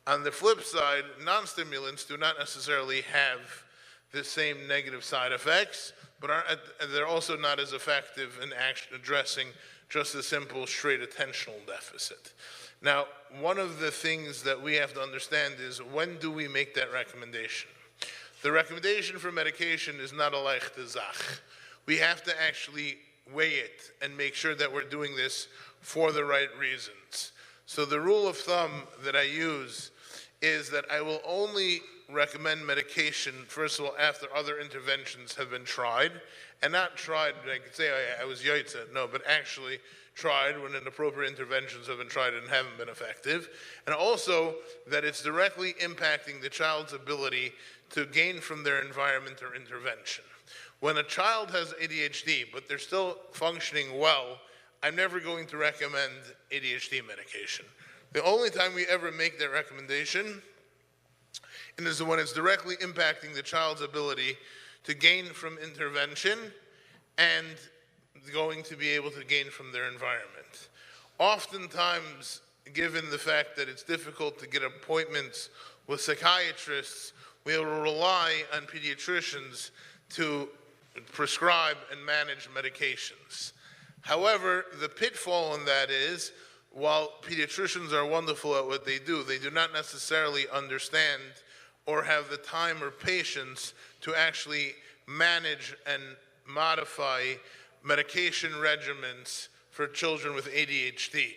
On the flip side, non-stimulants do not necessarily have the same negative side effects, but they're also not as effective in addressing just a simple straight attentional deficit. Now, one of the things that we have to understand is when do we make that recommendation? The recommendation for medication is not a leichte Zach. We have to actually weigh it and make sure that we're doing this for the right reasons. So the rule of thumb that I use is that I will only recommend medication, first of all, after other interventions have been tried, and not tried, I could say I was yaitza, no, but actually tried when inappropriate interventions have been tried and haven't been effective, and also that it's directly impacting the child's ability to gain from their environment or intervention. When a child has ADHD, but they're still functioning well, I'm never going to recommend ADHD medication. The only time we ever make that recommendation is when it's directly impacting the child's ability to gain from intervention and going to be able to gain from their environment. Oftentimes, given the fact that it's difficult to get appointments with psychiatrists, we will rely on pediatricians to prescribe and manage medications. However, the pitfall in that is, while pediatricians are wonderful at what they do not necessarily understand or have the time or patience to actually manage and modify medication regimens for children with ADHD.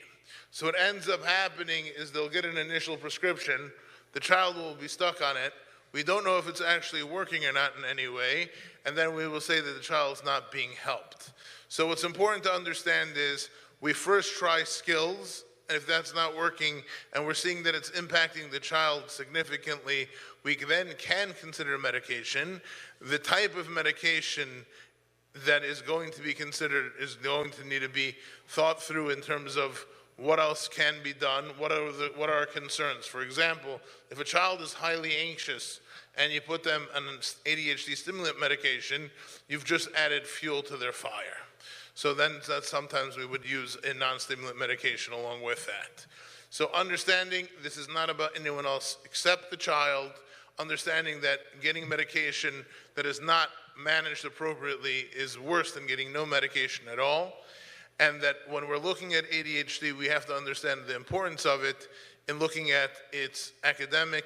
So what ends up happening is they'll get an initial prescription, the child will be stuck on it, we don't know if it's actually working or not in any way, and then we will say that the child's not being helped. So what's important to understand is we first try skills, and if that's not working and we're seeing that it's impacting the child significantly, we then can consider medication. The type of medication that is going to be considered is going to need to be thought through in terms of what else can be done, what are our concerns. For example, if a child is highly anxious and you put them on an ADHD stimulant medication, you've just added fuel to their fire. So then sometimes we would use a non-stimulant medication along with that. So understanding this is not about anyone else except the child, understanding that getting medication that is not managed appropriately is worse than getting no medication at all, and that when we're looking at ADHD, we have to understand the importance of it in looking at its academic,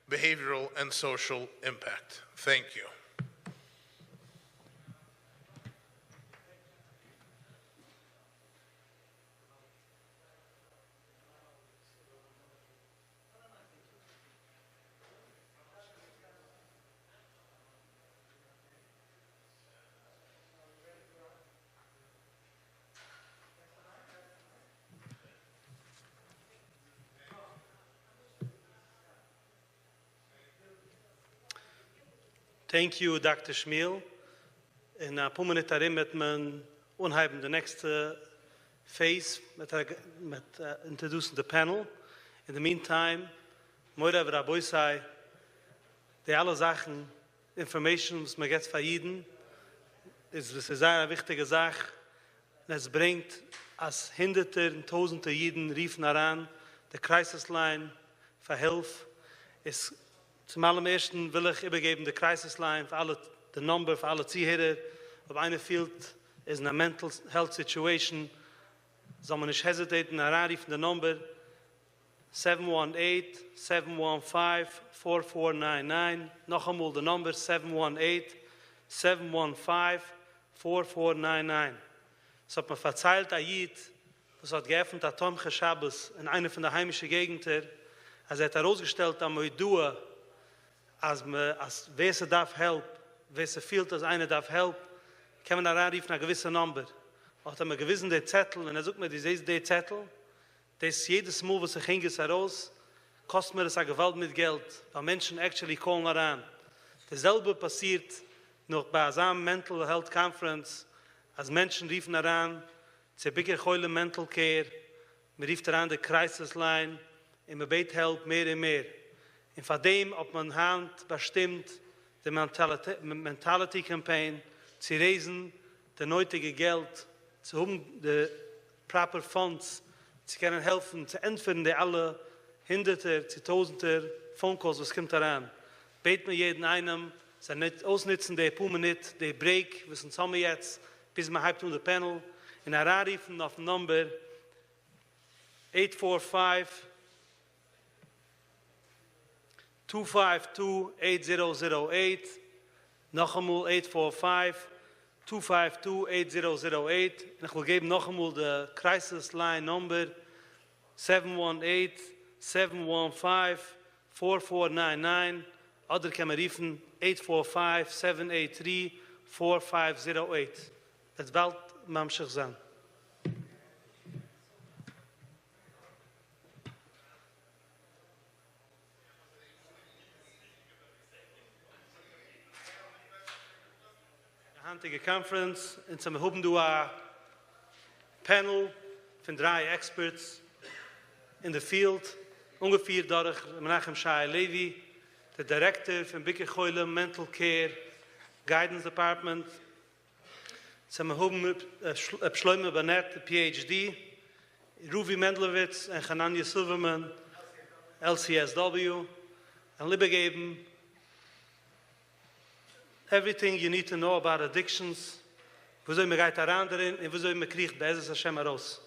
behavioral, and social impact. Thank you. Thank you, Dr. Shmuel. In a paar Minuten mit man unheimlich the next phase mit introducing the panel. In the meantime, Moira Rabbi Zisha, die alle Sachen, Information, was man jetzt verjeden, ist eine wichtige Sache. Es bringt, als Hinderte und Tausende Jiden riefen heran, der Crisisline für Hilfe. Zum allerersten will ich übergeben die Crisisline für alle, the number für alle Ziehherren. Ob einer fehlt, ist eine mental health situation, soll man nicht hesitaten, heranriefen die Number 718-715-4499. Noch einmal die Nummer 718-715-4499. So hat man verzeilt Ayid, was hat geöffnet Atomche Shabbos in einer von der heimischen Gegenden, als hat herausgestellt, dass man Dua, als wer sie darf help, wer sie fühlt, dass einer darf help, kann man heranriefen eine gewisse Nummer. Hat man gewissen den Zettel, und sucht mir den Zettel, das jedes Mal, was sich hingeht heraus, kostet mir das eine Gewalt mit Geld, weil Menschen actually callen heran. Dasselbe passiert noch bei einer Mental Health Conference, als Menschen riefen heran, sie bigger Keule Mental Care, man rief heran die Crisisline, und man bet help mehr und mehr. Und von dem, ob man Hand bestimmt, die Mentality Campaign, zu raisen, das nötige Geld, zu haben die proper Funds, sie können helfen, zu entfernen die alle Hinderte, zu Tausender Phone Calls, was kommt daran. Bet mir jeden einem, sie nicht ausnutzen, die Pume nicht, die Break, wir sind zusammen jetzt, bis wir halb tun der Panel, in Arariefen auf Number 845-252-8008, noch einmal 845-252-8008. Und ich will geben noch einmal die Crisis Line Number 718-715-4499. Oder kann man riefen 845-783-4508. Das bald mamschig sein. Handige Conference, in some haben du a panel von 3 experts in the field, ungefähr durch Menachem Shai Levi, der Director von Biker Keule Mental Care Guidance Department, some haben Shlomo Bineth PhD, Reuven Mendlovic und Chananya Silberman LCSW, und übergeben everything you need to know about addictions, wieso immer geht daran darin, und wieso immer kriegt Bayis Hashem heraus.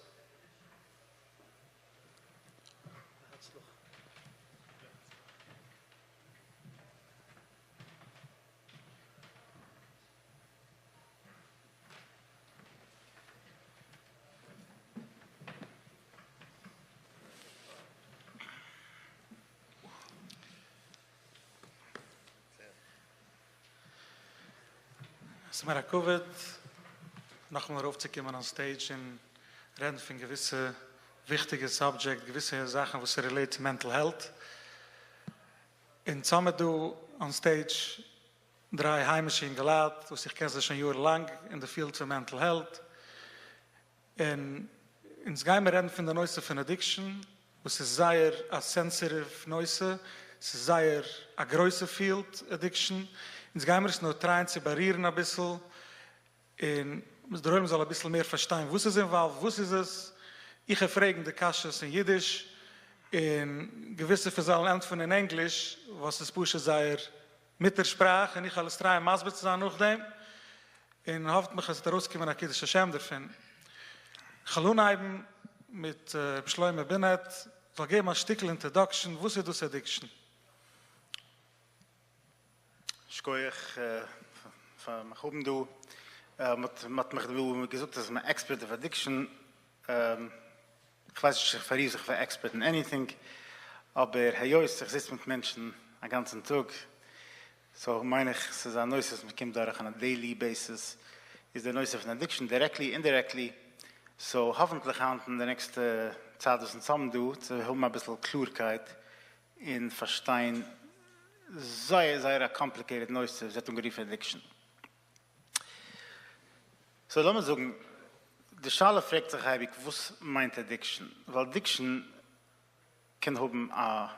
Es ist mir Covid, noch mal raufzukommen on stage und reden von gewisse wichtige Subject, gewisse Sachen, was relate to mental health. In Summe du on stage 3 heimische ingeladen, was ich kenne schon jahrelang in the field of mental health. Und ins Geheimen reden von der Neueste von Addiction, was ist sehr a sensitive Neueste, es ist sehr a größer Field Addiction. Ins Geheimer ist nur trying zu barrieren ein bisschen. Und der Reuven soll ein bisschen mehr verstehen, was ist involved, was ist es. Ich frage die Kasches in Jiddisch, in gewisse Versammlungen von in Englisch, was das Pusche sei mit der Sprache, und ich alles 3 Masbet zu sein noch dem. Und hofft mich, dass der rauskommen nach Kiddush Hashem davon. Chalun haben mit Shlomo Bineth, soll geben ein Stückchen Introduction, was ist das Addiction? Schkoich von Machubndu mit mich gesagt, dass man expert of addiction, ich weiß nicht, ich verrief sich für expert in anything, aber ich sitze mit Menschen den ganzen Tag, so meine ich, es ist ein Neues, dass man kommt dadurch on a daily basis, ist der Neues von addiction, directly, indirectly, so hoffentlich haben wir in der nächsten Zeit, das zusammen tun, zu haben ein bisschen Klarheit in Verstehen, sehr complicated noise, das ungerief addiction. So, lass mal sagen, die Schale fragt sich, was meint addiction? Weil addiction can haben a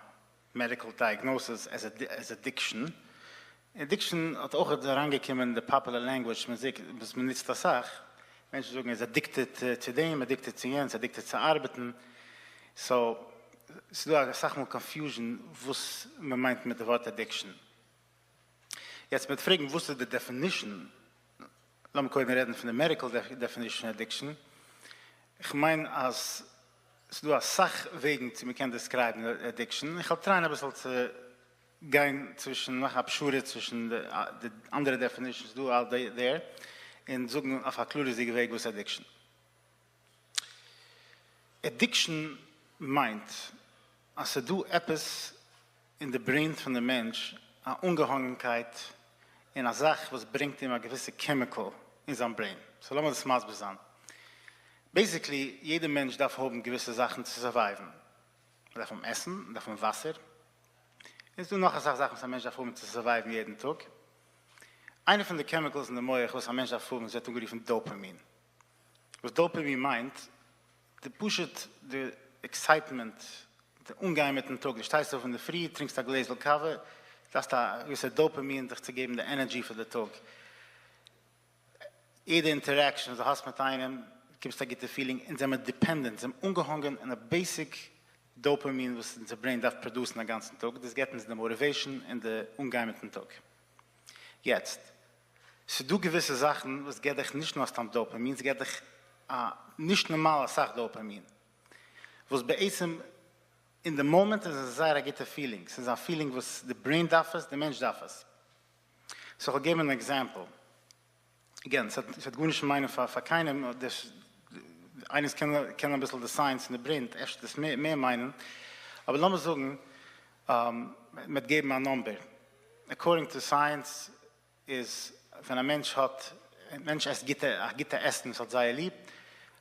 medical diagnosis as addiction. Addiction hat auch herangekommen in the popular language, man sagt, was man nicht das sagt. Menschen sagen, is addicted to them, addicted to jens, addicted zu arbeiten. So, es ist eine Sache mal Confusion, was man meint mit dem Wort addiction. Jetzt mit fragen, was ist die Definition? Lass mich kurz reden von der medical definition addiction. Ich meine, als es du als Sachwegen zu mir kann describen addiction. Ich habe trainiert ein bisschen zu gehen zwischen, nach Abschure zwischen die andere definitions, du all there, und suchen auf eine klurige Weg, was addiction. Addiction meint, als du etwas in der Brain von dem Mensch, eine Ungehangenheit in einer Sache, was bringt ihm eine gewisse Chemical in seinem Brain. So lassen wir das mal besagen. Basically, jeder Mensch darf haben gewisse Sachen zu surviven. Er darf Essen, er darf Wasser. Jetzt du noch eine Sache, was ein Mensch darf haben zu surviven jeden Tag. Eine von den Chemicals in der Moich, was ein Mensch darf haben, ist ungeriefen Dopamin. Was Dopamin meint, der pusht the excitement, der Umgang mit dem Tag. Du stehst auf in der Früh, trinkst ein Gläschen Kaffee, das da ist ein Dopamin, dich zu geben, die Energy für den Tag. Jede Interaction, also hast mit einem, gibst da gute Feeling, in seinem Dependent, sind ungehangen in a basic Dopamin, was in der Brain darf produzieren den ganzen Tag. Das geht in der Motivation in der Umgang mit dem Tag. Jetzt, so du gewisse Sachen, was geht dich nicht nur aus dem Dopamin, es geht dich nicht normale Sache Dopamin. Was bei diesem, in the moment, ist es sehr gute Feeling. Es ist ein Feeling, was the Brain darf es, der Mensch darf es. So, ich gebe ein Example. Again, es hat gut nicht meine für keinem, eines kennen ein bisschen die Science in der Brain, echt das mehr meinen. Aber lass mal sagen, mit geben ein Number. According to science, ist, wenn ein Mensch isst gute Essen, so sei lieb,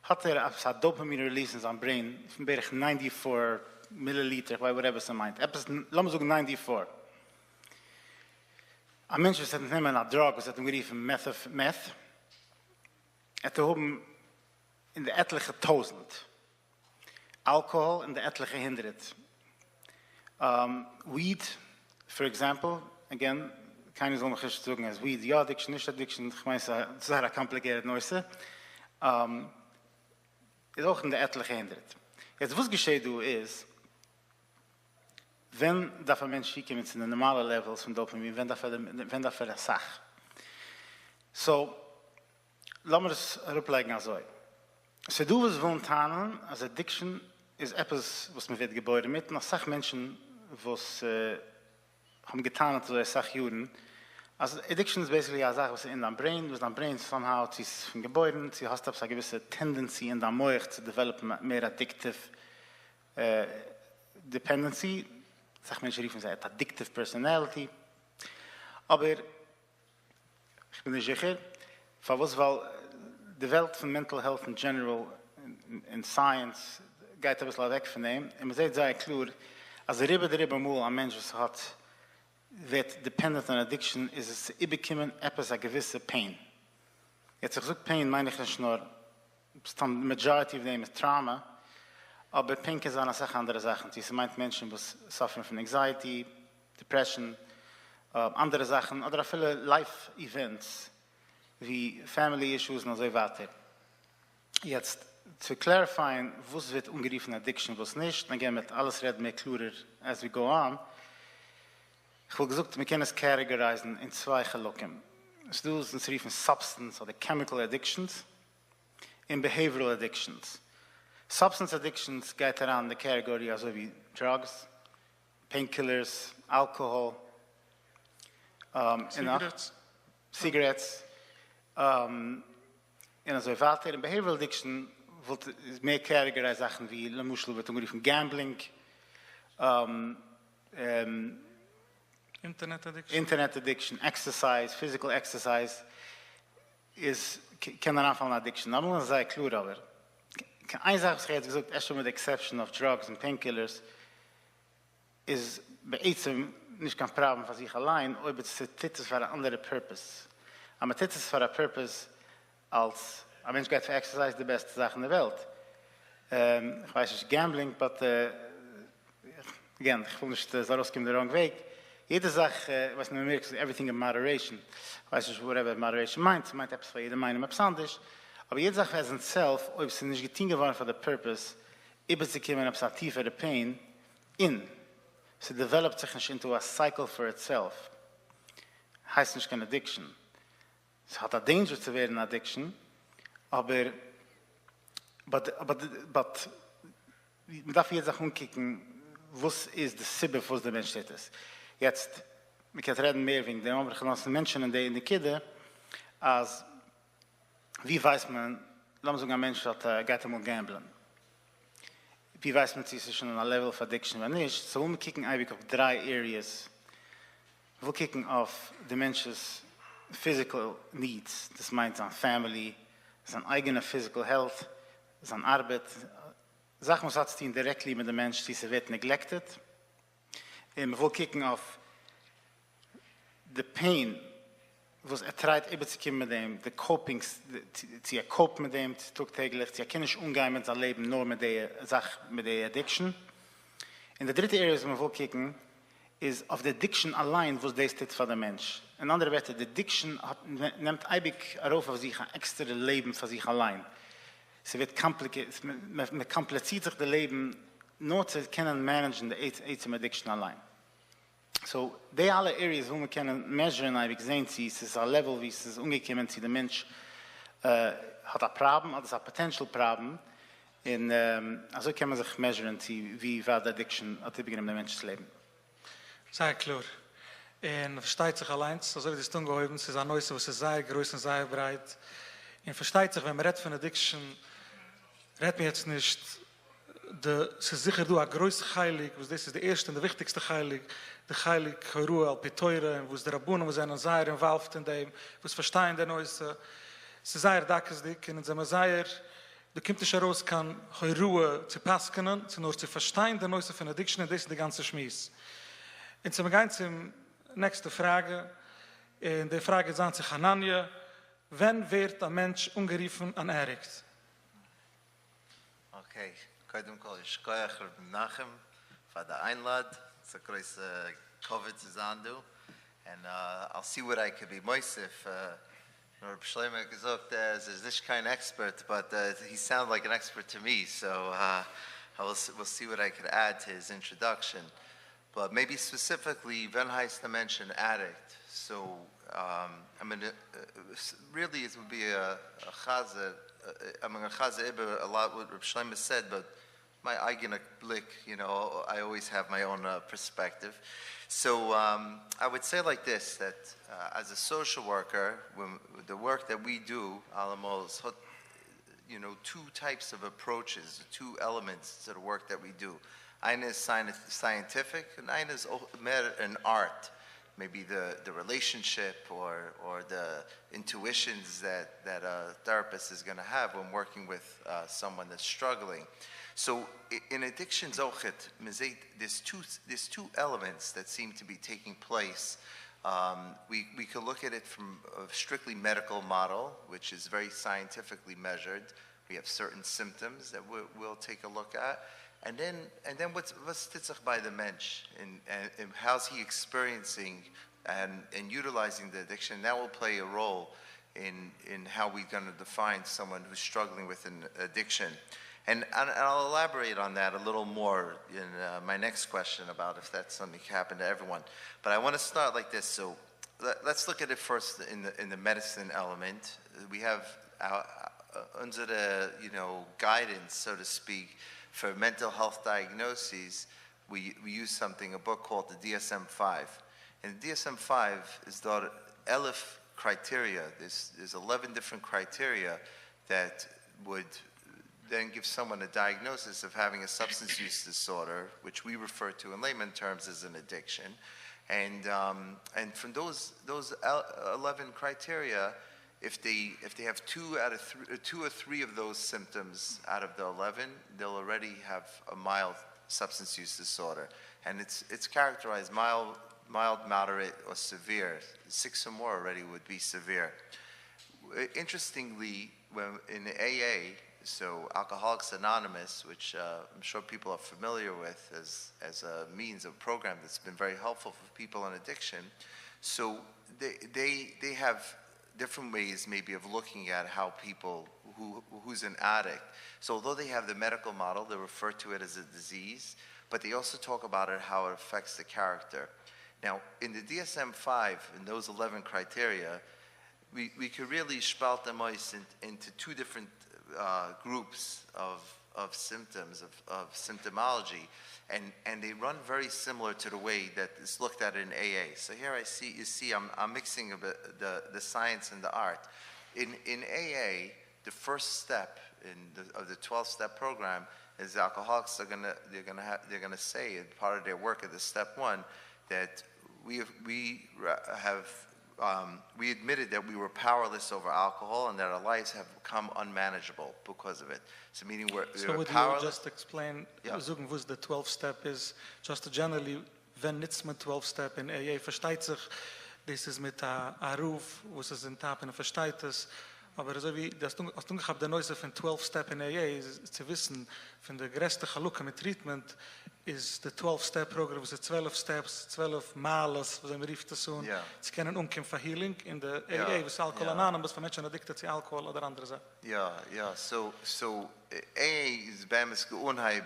hat ein Dopamin release in seinem Brain von 94 Milliliter, whatever es meint. Lass mal sagen 94. Ein Mensch, was hat nicht mehr eine Drug, was hat geriefen Meth, hat oben in der etliche 1000. Alkohol in der etliche 100. Weed, for example, again, keine so noch ist zu sagen als Weed, ja, Addiction, nicht Addiction, ich meine, es ist sehr kompliziert, Neueste. Ist auch in der etliche 100. Jetzt, was geschieht du ist, wenn darf ein Mensch kommen zu den normalen Levels von Dopamin, wenn darf das Sache. So, lassen wir das rücklegen also. So du was wollen tun, als Addiction ist etwas, was man wird geboren mit, nach Sachmenschen, was haben getan, so Sachjuden. Also Addiction ist basically eine Sache, was in deinem Brain, was dein Brain somehow, sie ist von Gebäuden, sie hast eine gewisse Tendency in deinem Moich zu developen mehr addictive dependency. Sag Menschen riefen, sie hat addictive personality. Aber ich bin nicht sicher, weil die Welt von mental health in general, in science, geht ein bisschen weg von dem. Und man sieht sehr klar, als Ribbe mal ein Mensch hat, wird dependent on addiction, ist es überkommen etwas, eine gewisse Pain. Jetzt, ich sage Pain, meine ich nicht nur, the majority of them ist Trauma, aber Pain ist eine Sache, andere Sachen. Sie meint Menschen, die suffern von Anxiety, Depression, andere Sachen, oder viele Life-Events, wie Family Issues und so weiter. Jetzt, zu clarifieren, was wird ungeriefen Addiction, was nicht, dann gehen wir mit alles reden mehr klarer, as we go on. Ich will gesagt, wir können es categorisieren in zwei Gelocken. Es sind riefen Substance oder Chemical Addictions und Behavioral Addictions. Substance Addictions geht daran die Kategorie also wie Drugs, Painkillers, Alcohol, Cigarettes, und so weiter. In Behavioral Addiction wird mehr Kategorie Sachen wie La Muschel wird umgeriefen Gambling, Internet Addiction, Exercise, Physical Exercise, kann anfangen Addiction. Aber man sagt klar, aber eine Sache, was ich jetzt gesagt, erst schon mit Exception of Drugs and Painkillers, ist bei Ärzten nicht kein Problem für sich allein, ob es titelt für eine andere Purpose. Aber titelt für eine Purpose, als ein Mensch geht für Exercise die beste Sache in der Welt. Ich weiß nicht, Gambling, but again, ich will nicht so rausgehen den wrong Weg. Jede Sache, was in Amerika ist, everything in moderation. Ich weiß nicht, whatever moderation meint etwas für jede Meinung, etwas anderes. Aber jede Sache as in self, ob sie nicht getan geworden für the purpose, eben sie kommen etwas aktiv für the pain, sie developt sich nicht into a cycle for itself. Heißt nicht keine Addiction. Es hat a danger zu werden, Addiction, aber man darf jetzt auch umkicken, was ist der Sibbe, was der Mensch ist. Jetzt, wir können reden mehr wegen den anderen Menschen in der Kinder, als wie weiß man, lassen wir sagen, ein Mensch hat geht um gamblen. Wie weiß man, sie ist schon ein Level of Addiction oder nicht? So wir kicken eigentlich auf 3 Areas. Wir kicken auf die Mensch's physical needs. Das meint seine Family, seine eigene physical health, seine Arbeit. Sachen, was hat sie directly mit dem Mensch, die wird neglected. Und wir kicken auf the pain, was treibt eben zu kommen mit dem, the coping, sie cope mit dem tagtäglich, sie kann nicht umgehen mit seinem Leben nur mit der Sache, mit der Addiction. Und der dritte Area, was wir kicken, ist auf der Addiction allein, was das steht für den Mensch. In anderen Worten, die Addiction nimmt eigentlich auf sich ein extra Leben für sich allein. Sie wird kompliziert, man kompliziert sich das Leben nur zu können managen, die Addiction allein. So, die alle Areas, wo wir können measuren, habe ich gesehen, es ist ein Level, wie es ist umgekommen, der Mensch hat ein Problem, hat ein Potential Problem, und also kann man sich measuren, wie war die Addiction at the beginning of the Mensch's Leben. Sehr klar. Und versteht sich allein, also wie das tun gehoben, es ist ein Neues, was ist sehr groß und sehr breit. Und versteht sich, wenn man redet von Addiction, redet man jetzt nicht, es ist sicher du ein größter Heilig, was das ist der erste und der wichtigste Heilig, der Heilig Reuven Al-Pitoire, wo es der Rabunen, wo sind sehr involved in dem, wo es verstehen der Neueste, es ist sehr dackesdick, und es ist sehr, du kommst nicht heraus, kann Reuven zu passen, sondern zu verstehen der Neueste von Addiction, und das ist der ganze Schmiss. Und zum gehen zum nächste Frage, und die Frage ist an sich Chananya, wann wird ein Mensch ungeriefen an erregt? Okay, koidem kol ishkoyach Rabbi Nachem for the Einlad. It's a great COVID to Zandu, and I'll see what I could be moisif. Rabbi Shlomo gesagt is this kind of expert, but he sounded like an expert to me, so we'll see what I could add to his introduction. But maybe specifically, when heißt mention addict. So I mean, really, it would be a chazah. I mean, a chazah a lot what Rabbi Shlomo said, but my eigene blick, you know, I always have my own perspective. So I would say like this, that as a social worker, the work that we do, Alamos, you know, 2 types of approaches, 2 elements to the work that we do. Eine is scientific, and eine is more an art. Maybe the relationship or the intuitions that a therapist is going to have when working with someone that's struggling. So in addiction zochet, there's two elements that seem to be taking place. We could look at it from a strictly medical model, which is very scientifically measured. We have certain symptoms that we'll take a look at. And then what's titzach by the mensch, and how's he experiencing and utilizing the addiction? That will play a role in how we're going to define someone who's struggling with an addiction. And I'll elaborate on that a little more in my next question about if that's something that can happen to everyone. But I want to start like this. So let's look at it first in the medicine element. We have unsere, guidance, so to speak, for mental health diagnoses. We use a book called the DSM-5. And the DSM-5 is the 11 criteria. There's 11 different criteria that would then give someone a diagnosis of having a substance use disorder, which we refer to in layman terms as an addiction. And from those 11 criteria, if they have 2 or 3 of those symptoms out of the 11, they'll already have a mild substance use disorder. And it's characterized mild mild, moderate, or severe. 6 or more already would be severe. Interestingly, when in the AA, so Alcoholics Anonymous, which I'm sure people are familiar with as a means of program that's been very helpful for people in addiction, so they have different ways maybe of looking at how people who's an addict. So although they have the medical model, they refer to it as a disease, but they also talk about it, how it affects the character. Now, in the DSM-5, in those 11 criteria, we could really spalt them into 2 different groups of symptoms, of symptomology, and they run very similar to the way that it's looked at in AA. So here you see I'm mixing a bit the science and the art. In AA, the first step of the 12-step program is the alcoholics they're gonna say in part of their work at the step 1 that we admitted that we were powerless over alcohol and that our lives have become unmanageable because of it. So meaning we're would powerless. you just explain, Yeah. was the 12-step is, just generally, wenn nits mit 12-step in AA versteht sich, das ist mit a Ruf, wo es in Tapen versteht es, aber so wie, als du gehabt der Neuse von 12-step in AA, ist zu wissen, von der größte Chalukke mit Treatment, is the 12-step-program, was 12 steps, 12 malas, was rief das so. Ja. Sie kennen umkommen für Healing in der Ja, AA, was Alkohol ja. Anonymous, für Menschen addicted zu Alkohol oder andere Sachen. Yeah. So AA is Bamisk Unheib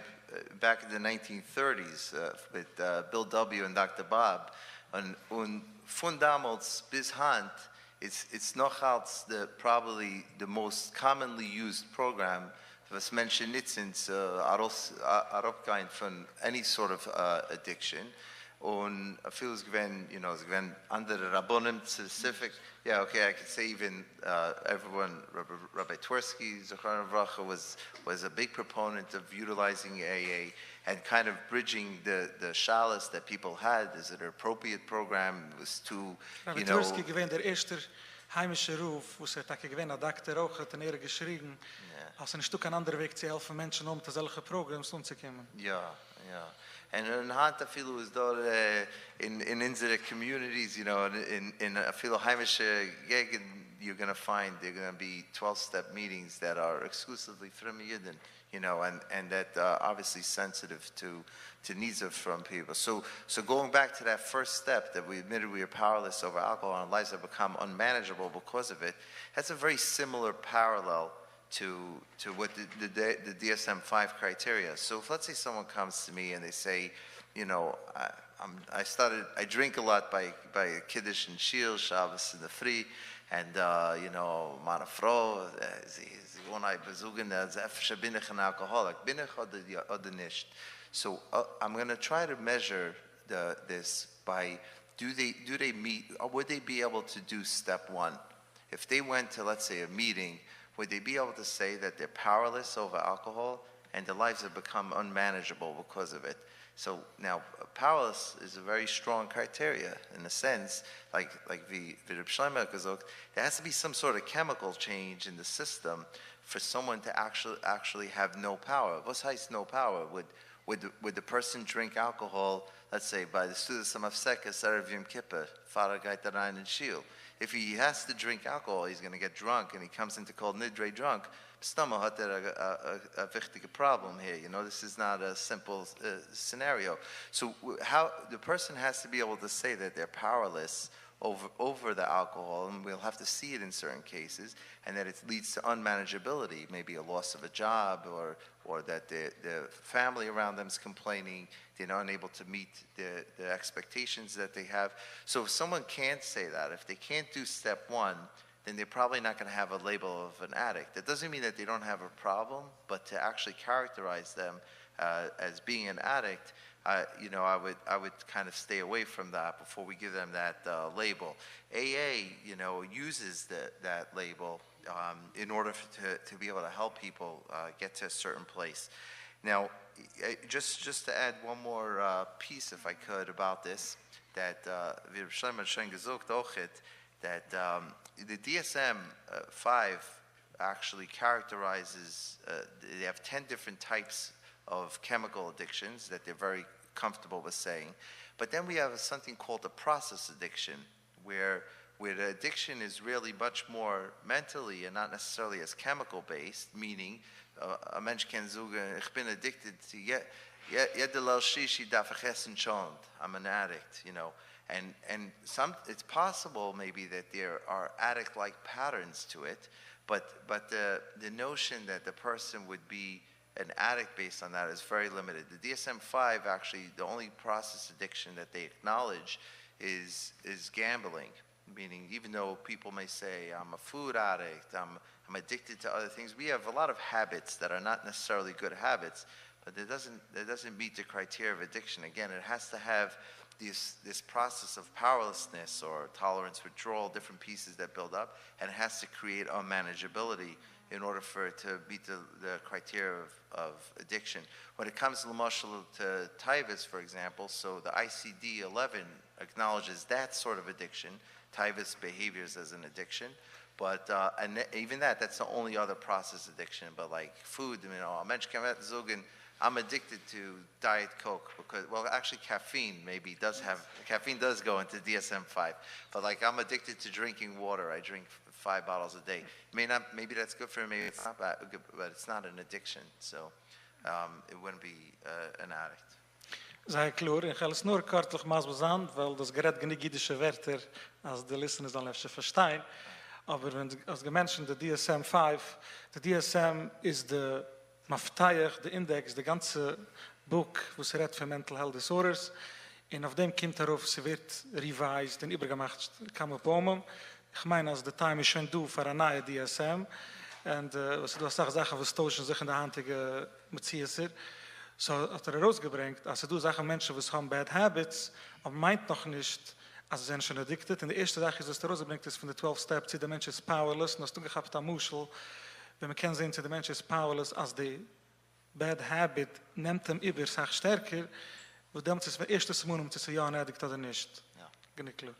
back in the 1930s with Bill W. and Dr. Bob. And von damals bis Hand, it's noch als probably the most commonly used program was Menschen nicht sind Arabgein von any sort of addiction. Und viel es gewesen, es gewesen andere Rabbonim specific. Yeah, okay, I could say even everyone, Rabbi Twersky, Zechron Avracha, was a big proponent of utilizing AA and kind of bridging the shalas that people had. Is it an appropriate program? It was too, Rabbi Twersky gewesen der erste heimische Ruf, wo er gewesen hat, Dr. auch hat geschrieben, als ein Stück an anderer Weg zu helfen Menschen zu solche Programms umzukommen. Yeah. And in Hanta Filu is there in unsere communities, in a Filu heimische Gegend, you're going to find there are going to be 12-step meetings that are exclusively from Yidden, and that obviously sensitive to needs from people. So going back to that first step that we admitted we are powerless over alcohol and lives have become unmanageable because of it, that's a very similar parallel to what the DSM-5 criteria. So if let's say someone comes to me and they say, I drink a lot by Kiddush and Shil, Shabbos and the Free, and meine Frau, sie wohnt besuchen, sie bin ich ein Alkoholic, bin ich oder nicht. So I'm going to try to measure this by do they meet, or would they be able to do step 1? If they went to, let's say, a meeting, would they be able to say that they're powerless over alcohol and their lives have become unmanageable because of it? So now, powerless is a very strong criteria in a sense, like the Shlomo gesagt, there has to be some sort of chemical change in the system for someone to actually have no power. Was heißt no power? Would the person drink alcohol, let's say, by the Sudas Samafseka, Erev Yom Kippur, Father Gaitaran and Shil? If he has to drink alcohol, he's going to get drunk, and he comes into called Nidre drunk. Stama had a wichtige problem here. This is not a simple scenario. So how the person has to be able to say that they're powerless over the alcohol, and we'll have to see it in certain cases, and that it leads to unmanageability, maybe a loss of a job, or that the family around them is complaining, they're unable to meet the expectations that they have. So if someone can't say that, if they can't do step 1, then they're probably not going to have a label of an addict. That doesn't mean that they don't have a problem, but to actually characterize them as being an addict, I would kind of stay away from that before we give them that label. AA, uses that label in order to be able to help people get to a certain place. Now, just to add one more piece, if I could, about this, that wir Shlomo schon gesagt auch that the DSM-5 actually characterizes, they have 10 different types of chemical addictions that they're very comfortable with saying. But then we have something called a process addiction, where the addiction is really much more mentally and not necessarily as chemical-based, meaning a mensch kann sagen, ich bin addicted to jede Lel Shishi darf ich essen schon. I'm an addict, you know. And it's possible maybe that there are addict-like patterns to it, but the notion that the person would be an addict based on that is very limited. The DSM-5 actually, the only process addiction that they acknowledge is gambling, meaning even though people may say, I'm a food addict, I'm addicted to other things, we have a lot of habits that are not necessarily good habits, but it doesn't meet the criteria of addiction. Again, it has to have this process of powerlessness or tolerance, withdrawal, different pieces that build up, and it has to create unmanageability in order for it to meet the criteria of addiction. When it comes to Taivas, for example, so the ICD-11 acknowledges that sort of addiction, Taivas behaviors as an addiction, but and even that's the only other process addiction. But like food, you know, I'm addicted to Diet Coke because, well, actually caffeine caffeine does go into DSM-5, but like I'm addicted to drinking water. I drink 5 bottles a day. Maybe that's good for me, maybe it's not bad, but it's not an addiction, so it wouldn't be an addict. Sei klar, ich will es nur kurz mal sagen, weil das gerät genug jüdische Wörter, als die Listeners dann öfter verstehen. Aber wenn als gemenschen der DSM-5, der DSM ist der Maftayach, der Index, der ganze Buch, wo es redt für Mental Health Disorders, und auf dem kommt darauf, sie wird revised und übergemacht, kann man pomen. Ich meine, als der Time ist schon du für eine neue DSM, und du hast auch Sachen, was tauschen sich in der handige Metziesser, so hat herausgebracht, als du Sachen Menschen, was haben bad habits, aber meint noch nicht, als sie sind schon addicted. Und die erste Sache ist, was herausgebracht ist von den 12 Steps, der Mensch ist powerless, und hast du gehabt am Muschel, wenn man kann sehen, der Mensch ist powerless, als die bad habit nimmt ihm über, sag stärker, wo damit ist der erste Simon, zu sagen, ja, ein Addict oder nicht. Ja. Genau klar.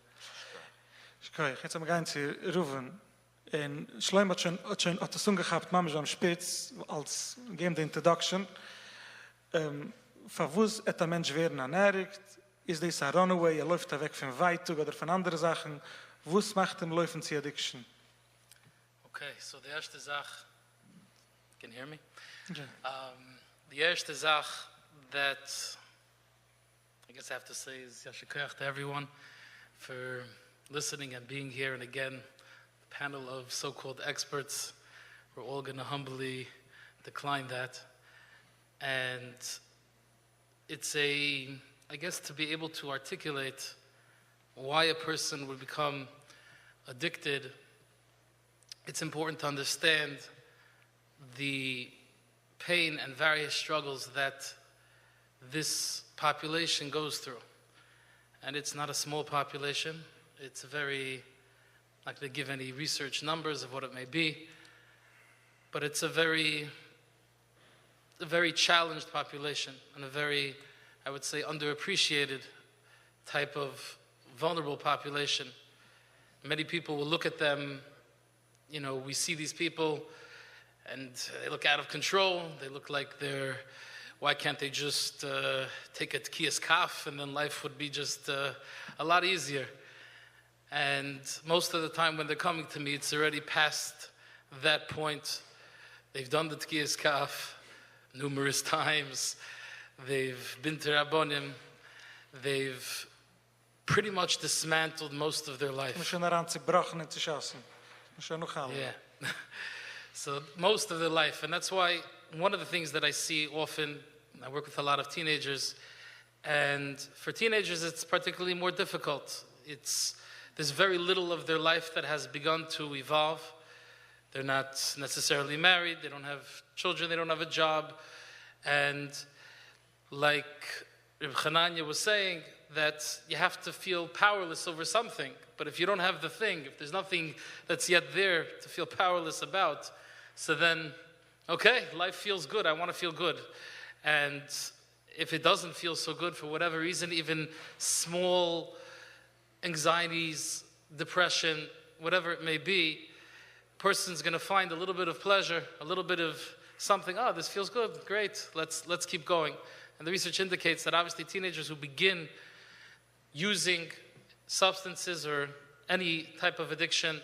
Okay, jetzt haben wir gehen zu Reuven. Und Shalom hat das gehabt, Mama am Spitz, als game the introduction. Verwus et der Mensch werden an Addict, ist das ein Runaway, läuft weg von Weitug oder von anderen Sachen. Was macht ihm laufen zu Addiction? Okay, so die erste Sache, can you hear me? Okay. The erste Sache that I guess I have to say is Yashikoyach to everyone for listening and being here. And again, the panel of so-called experts, we're all going to humbly decline that. And it's I guess to be able to articulate why a person would become addicted, it's important to understand the pain and various struggles that this population goes through. And it's not a small population. It's a very, not going to give any research numbers of what it may be, but it's a very challenged population and a very, I would say, underappreciated type of vulnerable population. Many people will look at them, you know, we see these people and they look out of control. They look like why can't they just take a tkiyas kaf and then life would be just a lot easier. And most of the time when they're coming to me, it's already past that point. They've done the tkiyas kaf numerous times. They've been to Rabbonim. They've pretty much dismantled most of their life. Yeah. So most of their life. And that's why one of the things that I see often, I work with a lot of teenagers, and for teenagers it's particularly more difficult. There's very little of their life that has begun to evolve. They're not necessarily married, they don't have children, they don't have a job. And like Chananya was saying, that you have to feel powerless over something. But if you don't have the thing, if there's nothing that's yet there to feel powerless about, so then, okay, life feels good, I want to feel good. And if it doesn't feel so good for whatever reason, even small anxieties, depression, whatever it may be, person's going to find a little bit of pleasure, a little bit of something, this feels good, great, let's keep going. And the research indicates that obviously teenagers who begin using substances or any type of addiction,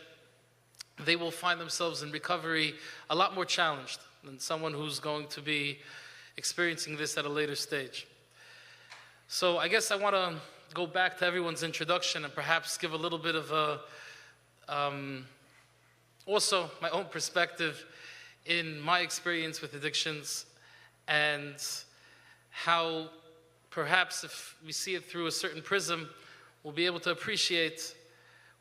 they will find themselves in recovery a lot more challenged than someone who's going to be experiencing this at a later stage. So I guess I want to go back to everyone's introduction and perhaps give a little bit of a, also my own perspective in my experience with addictions, and how perhaps if we see it through a certain prism, we'll be able to appreciate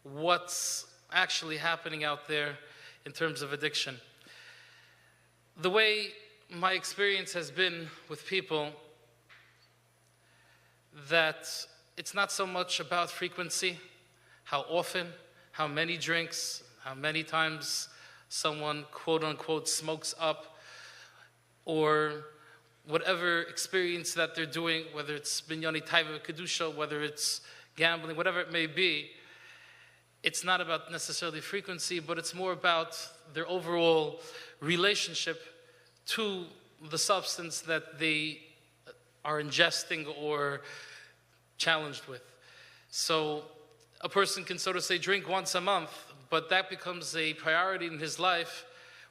what's actually happening out there in terms of addiction. The way my experience has been with people, that it's not so much about frequency, how often, how many drinks, how many times someone quote-unquote smokes up, or whatever experience that they're doing, whether it's binyani taiva kedusha, whether it's gambling, whatever it may be. It's not about necessarily frequency, but it's more about their overall relationship to the substance that they are ingesting or challenged with. So a person can, so to say, drink once a month, but that becomes a priority in his life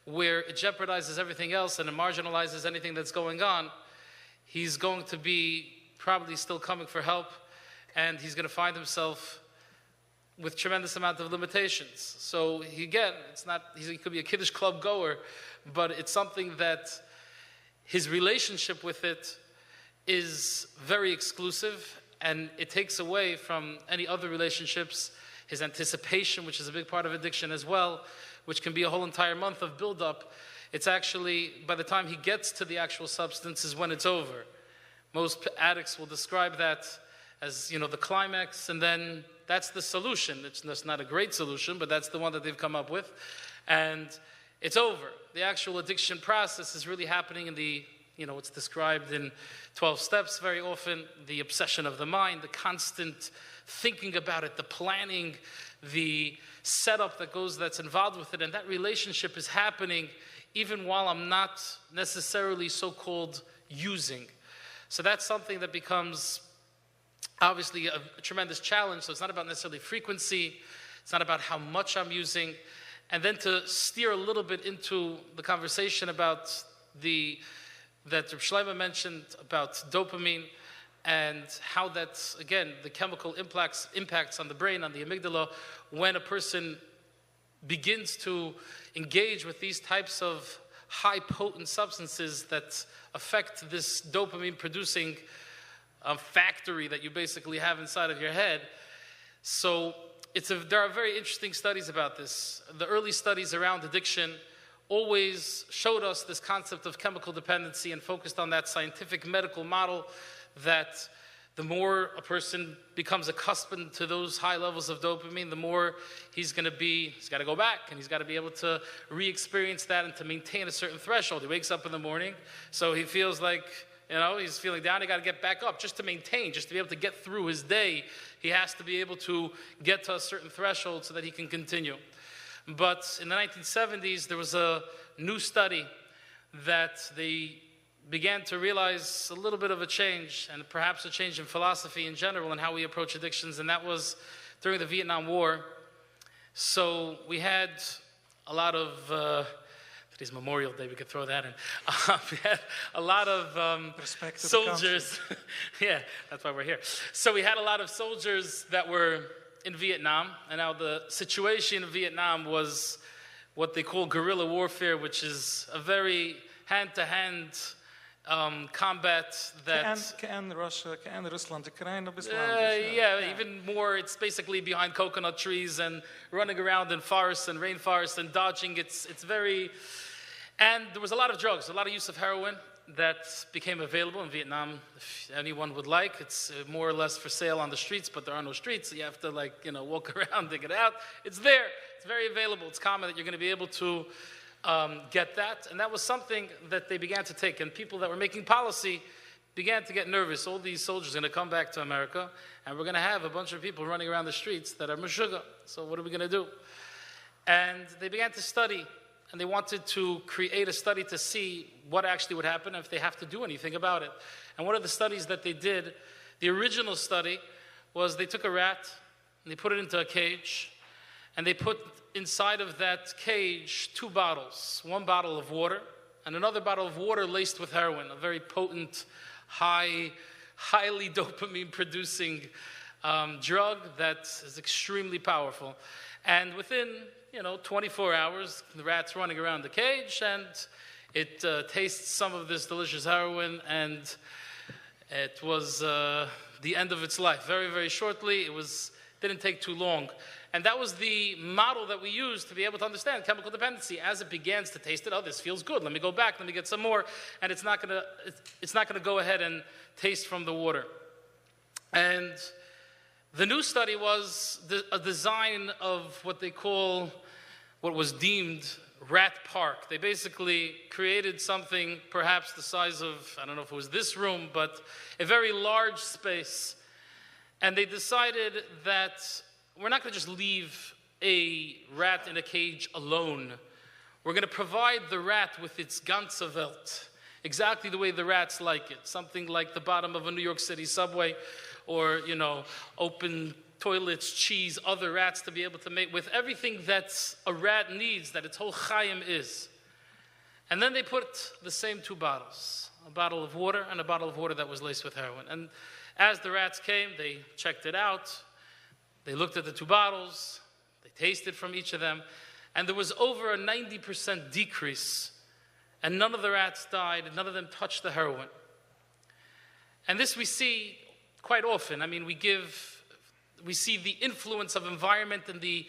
where it jeopardizes everything else and it marginalizes anything that's going on. He's going to be probably still coming for help, and he's going to find himself with tremendous amount of limitations. So he could be a kiddush club goer, but it's something that his relationship with it is very exclusive, and it takes away from any other relationships, his anticipation, which is a big part of addiction as well, which can be a whole entire month of buildup. It's actually, by the time he gets to the actual substance, is when it's over. Most addicts will describe that as, the climax, and then that's the solution. It's not a great solution, but that's the one that they've come up with. And it's over. The actual addiction process is really happening in the, it's described in 12 steps very often, the obsession of the mind, the constant thinking about it, the planning, the setup that's involved with it, and that relationship is happening even while I'm not necessarily so-called using. So that's something that becomes obviously a tremendous challenge. So it's not about necessarily frequency, it's not about how much I'm using. And then to steer a little bit into the conversation about that Shlomo mentioned about dopamine, and how that's, again, the chemical impacts on the brain, on the amygdala, when a person begins to engage with these types of high potent substances that affect this dopamine producing factory that you basically have inside of your head. So there are very interesting studies about this. The early studies around addiction always showed us this concept of chemical dependency and focused on that scientific medical model that the more a person becomes accustomed to those high levels of dopamine, the more he's got to go back, and he's got to be able to re-experience that and to maintain a certain threshold. He wakes up in the morning, so he feels like, he's feeling down, he got to get back up just to maintain, just to be able to get through his day. He has to be able to get to a certain threshold so that he can continue. But in the 1970s, there was a new study that they began to realize a little bit of a change, and perhaps a change in philosophy in general and how we approach addictions, and that was during the Vietnam War. So we had a lot of, today's Memorial Day, we could throw that in. We had a lot of soldiers. Yeah, that's why we're here. So we had a lot of soldiers that were in Vietnam, and now the situation in Vietnam was what they call guerrilla warfare, which is a very hand-to-hand combat that... Ke'en Russia, Ke'en Rusland, Ukraine, even more. It's basically behind coconut trees and running around in forests and rainforests and dodging. It's very... And there was a lot of drugs, a lot of use of heroin that became available in Vietnam. If anyone would like, it's more or less for sale on the streets, but there are no streets, so you have to walk around, dig it out. It's there. It's very available. It's common that you're going to be able to get that. And that was something that they began to take. And people that were making policy began to get nervous. All these soldiers are going to come back to America, and we're going to have a bunch of people running around the streets that are meshuggah. So what are we going to do? And they began to study and they wanted to create a study to see what actually would happen if they have to do anything about it. And one of the studies that they did, the original study, was they took a rat and they put it into a cage, and they put inside of that cage 2 bottles, 1 bottle of water and another bottle of water laced with heroin, a very potent, highly dopamine producing drug that is extremely powerful. And within 24 hours, the rat's running around the cage, and it tastes some of this delicious heroin, and it was the end of its life. Very, very shortly, didn't take too long. And that was the model that we used to be able to understand chemical dependency. As it begins to taste it, oh, this feels good, let me go back, let me get some more, and it's not gonna go ahead and taste from the water. And the new study was a design of what was deemed rat park. They basically created something perhaps the size of, I don't know if it was this room, but a very large space. And they decided that we're not going to just leave a rat in a cage alone. We're going to provide the rat with its ganze Welt, exactly the way the rats like it. Something like the bottom of a New York City subway, or, open toilets, cheese, other rats to be able to make with everything that a rat needs, that its whole chayim is. And then they put the same 2 bottles, a bottle of water and a bottle of water that was laced with heroin. And as the rats came, they checked it out. They looked at the 2 bottles. They tasted from each of them. And there was over a 90% decrease. And none of the rats died, and none of them touched the heroin. And this we see quite often. I mean, we see the influence of environment and the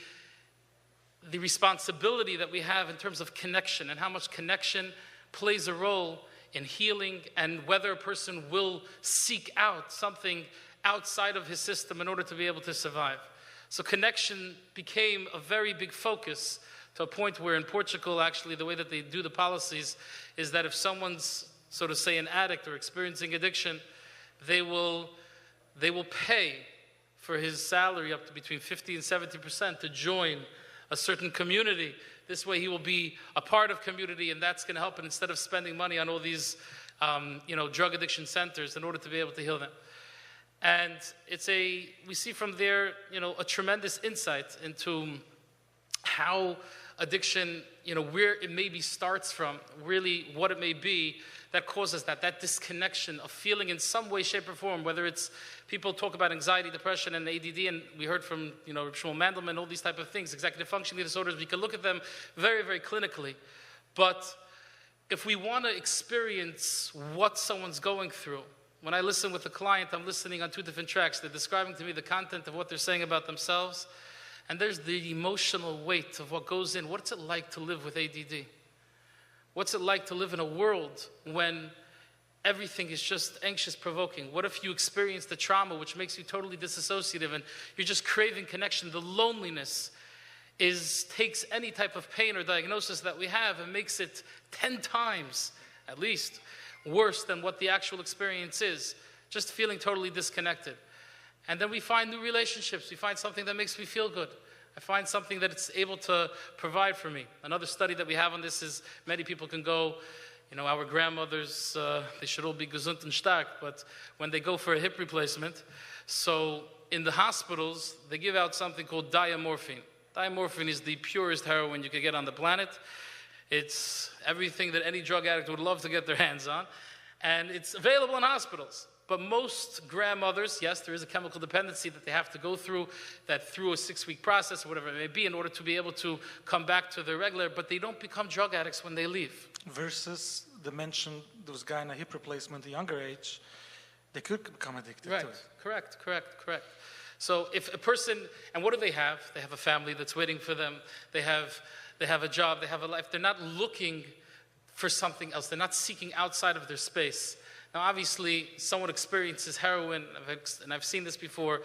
responsibility that we have in terms of connection, and how much connection plays a role in healing, and whether a person will seek out something outside of his system in order to be able to survive. So connection became a very big focus, to a point where in Portugal, actually, the way that they do the policies is that if someone's, so to say, an addict or experiencing addiction, they will pay for his salary up to between 50 and 70% to join a certain community. This way he will be a part of community, and that's going to help him instead of spending money on all these drug addiction centers in order to be able to heal them. And we see from there, a tremendous insight into how addiction, where it maybe starts from, really what it may be that causes that disconnection of feeling in some way, shape, or form, whether it's people talk about anxiety, depression, and ADD, and we heard from, Shmuel Mandelman, all these type of things, executive functioning disorders. We can look at them very, very clinically. But if we want to experience what someone's going through, when I listen with a client, I'm listening on 2 different tracks. They're describing to me the content of what they're saying about themselves, and there's the emotional weight of what goes in. What's it like to live with ADD? What's it like to live in a world when everything is just anxious provoking? What if you experience the trauma, which makes you totally disassociative, and you're just craving connection? The loneliness takes any type of pain or diagnosis that we have and makes it 10 times, at least, worse than what the actual experience is. Just feeling totally disconnected. And then we find new relationships. We find something that makes me feel good. I find something that it's able to provide for me. Another study that we have on this is many people can go, our grandmothers, they should all be gesund and stark, but when they go for a hip replacement, so in the hospitals, they give out something called diamorphine. Diamorphine is the purest heroin you could get on the planet. It's everything that any drug addict would love to get their hands on, and it's available in hospitals. But most grandmothers, yes, there is a chemical dependency that they have to go through, that through a 6-week process or whatever it may be, in order to be able to come back to their regular, but they don't become drug addicts when they leave. Versus the mention, there was a guy in a hip replacement at a younger age, they could become addicted right. to it. Correct. So if a person, and what do they have? They have a family that's waiting for them. They have a job, they have a life. They're not looking for something else. They're not seeking outside of their space. Now, obviously, someone experiences heroin, and I've seen this before.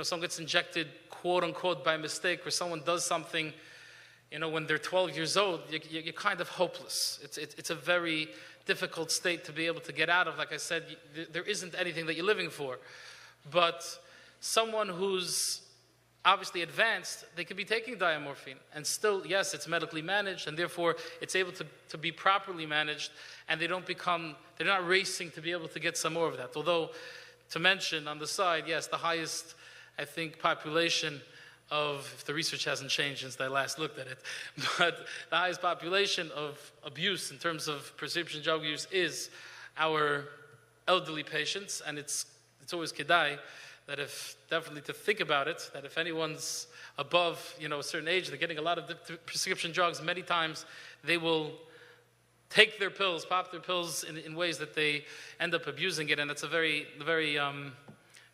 Someone gets injected, quote unquote, by mistake, or someone does something, when they're 12 years old. You're kind of hopeless. It's a very difficult state to be able to get out of. Like I said, there isn't anything that you're living for. But someone who's obviously advanced, they could be taking diamorphine. And still, yes, it's medically managed, and therefore it's able to be properly managed, and they're not racing to be able to get some more of that. Although, to mention on the side, yes, the highest, I think, population of, if the research hasn't changed since I last looked at it, but the highest population of abuse in terms of prescription drug use is our elderly patients, and it's always kedai that definitely to think about it, that if anyone's above, a certain age, they're getting a lot of prescription drugs, many times they will take their pills, pop their pills in ways that they end up abusing it, and it's a very, very,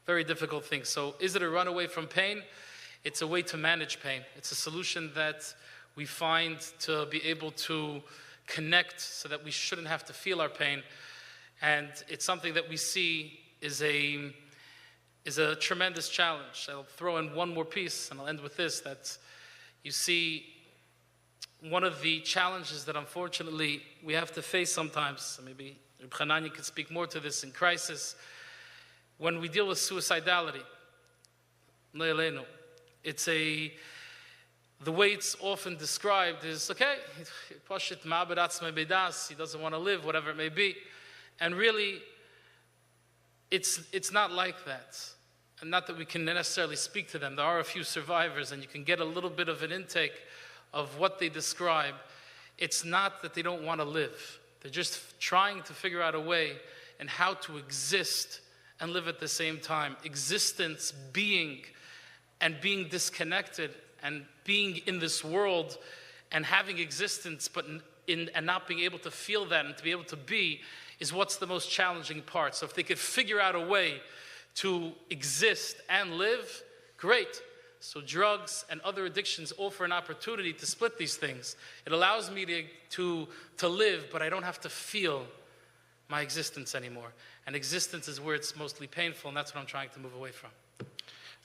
very difficult thing. So is it a runaway from pain? It's a way to manage pain. It's a solution that we find to be able to connect so that we shouldn't have to feel our pain. And it's something that we see is a tremendous challenge. I'll throw in one more piece, and I'll end with this, that you see one of the challenges that unfortunately we have to face sometimes, maybe Chananya could speak more to this in crisis, when we deal with suicidality. It's the way it's often described is, okay, he doesn't want to live, whatever it may be. And really, it's not like that. And not that we can necessarily speak to them. There are a few survivors, and you can get a little bit of an intake of what they describe. It's not that they don't want to live. They're just trying to figure out a way and how to exist and live at the same time. Existence, being disconnected and being in this world and having existence and not being able to feel that and to be able to be is what's the most challenging part. So if they could figure out a way to exist and live, great. So drugs and other addictions offer an opportunity to split these things. It allows me to live, but I don't have to feel my existence anymore. And existence is where it's mostly painful, and that's what I'm trying to move away from.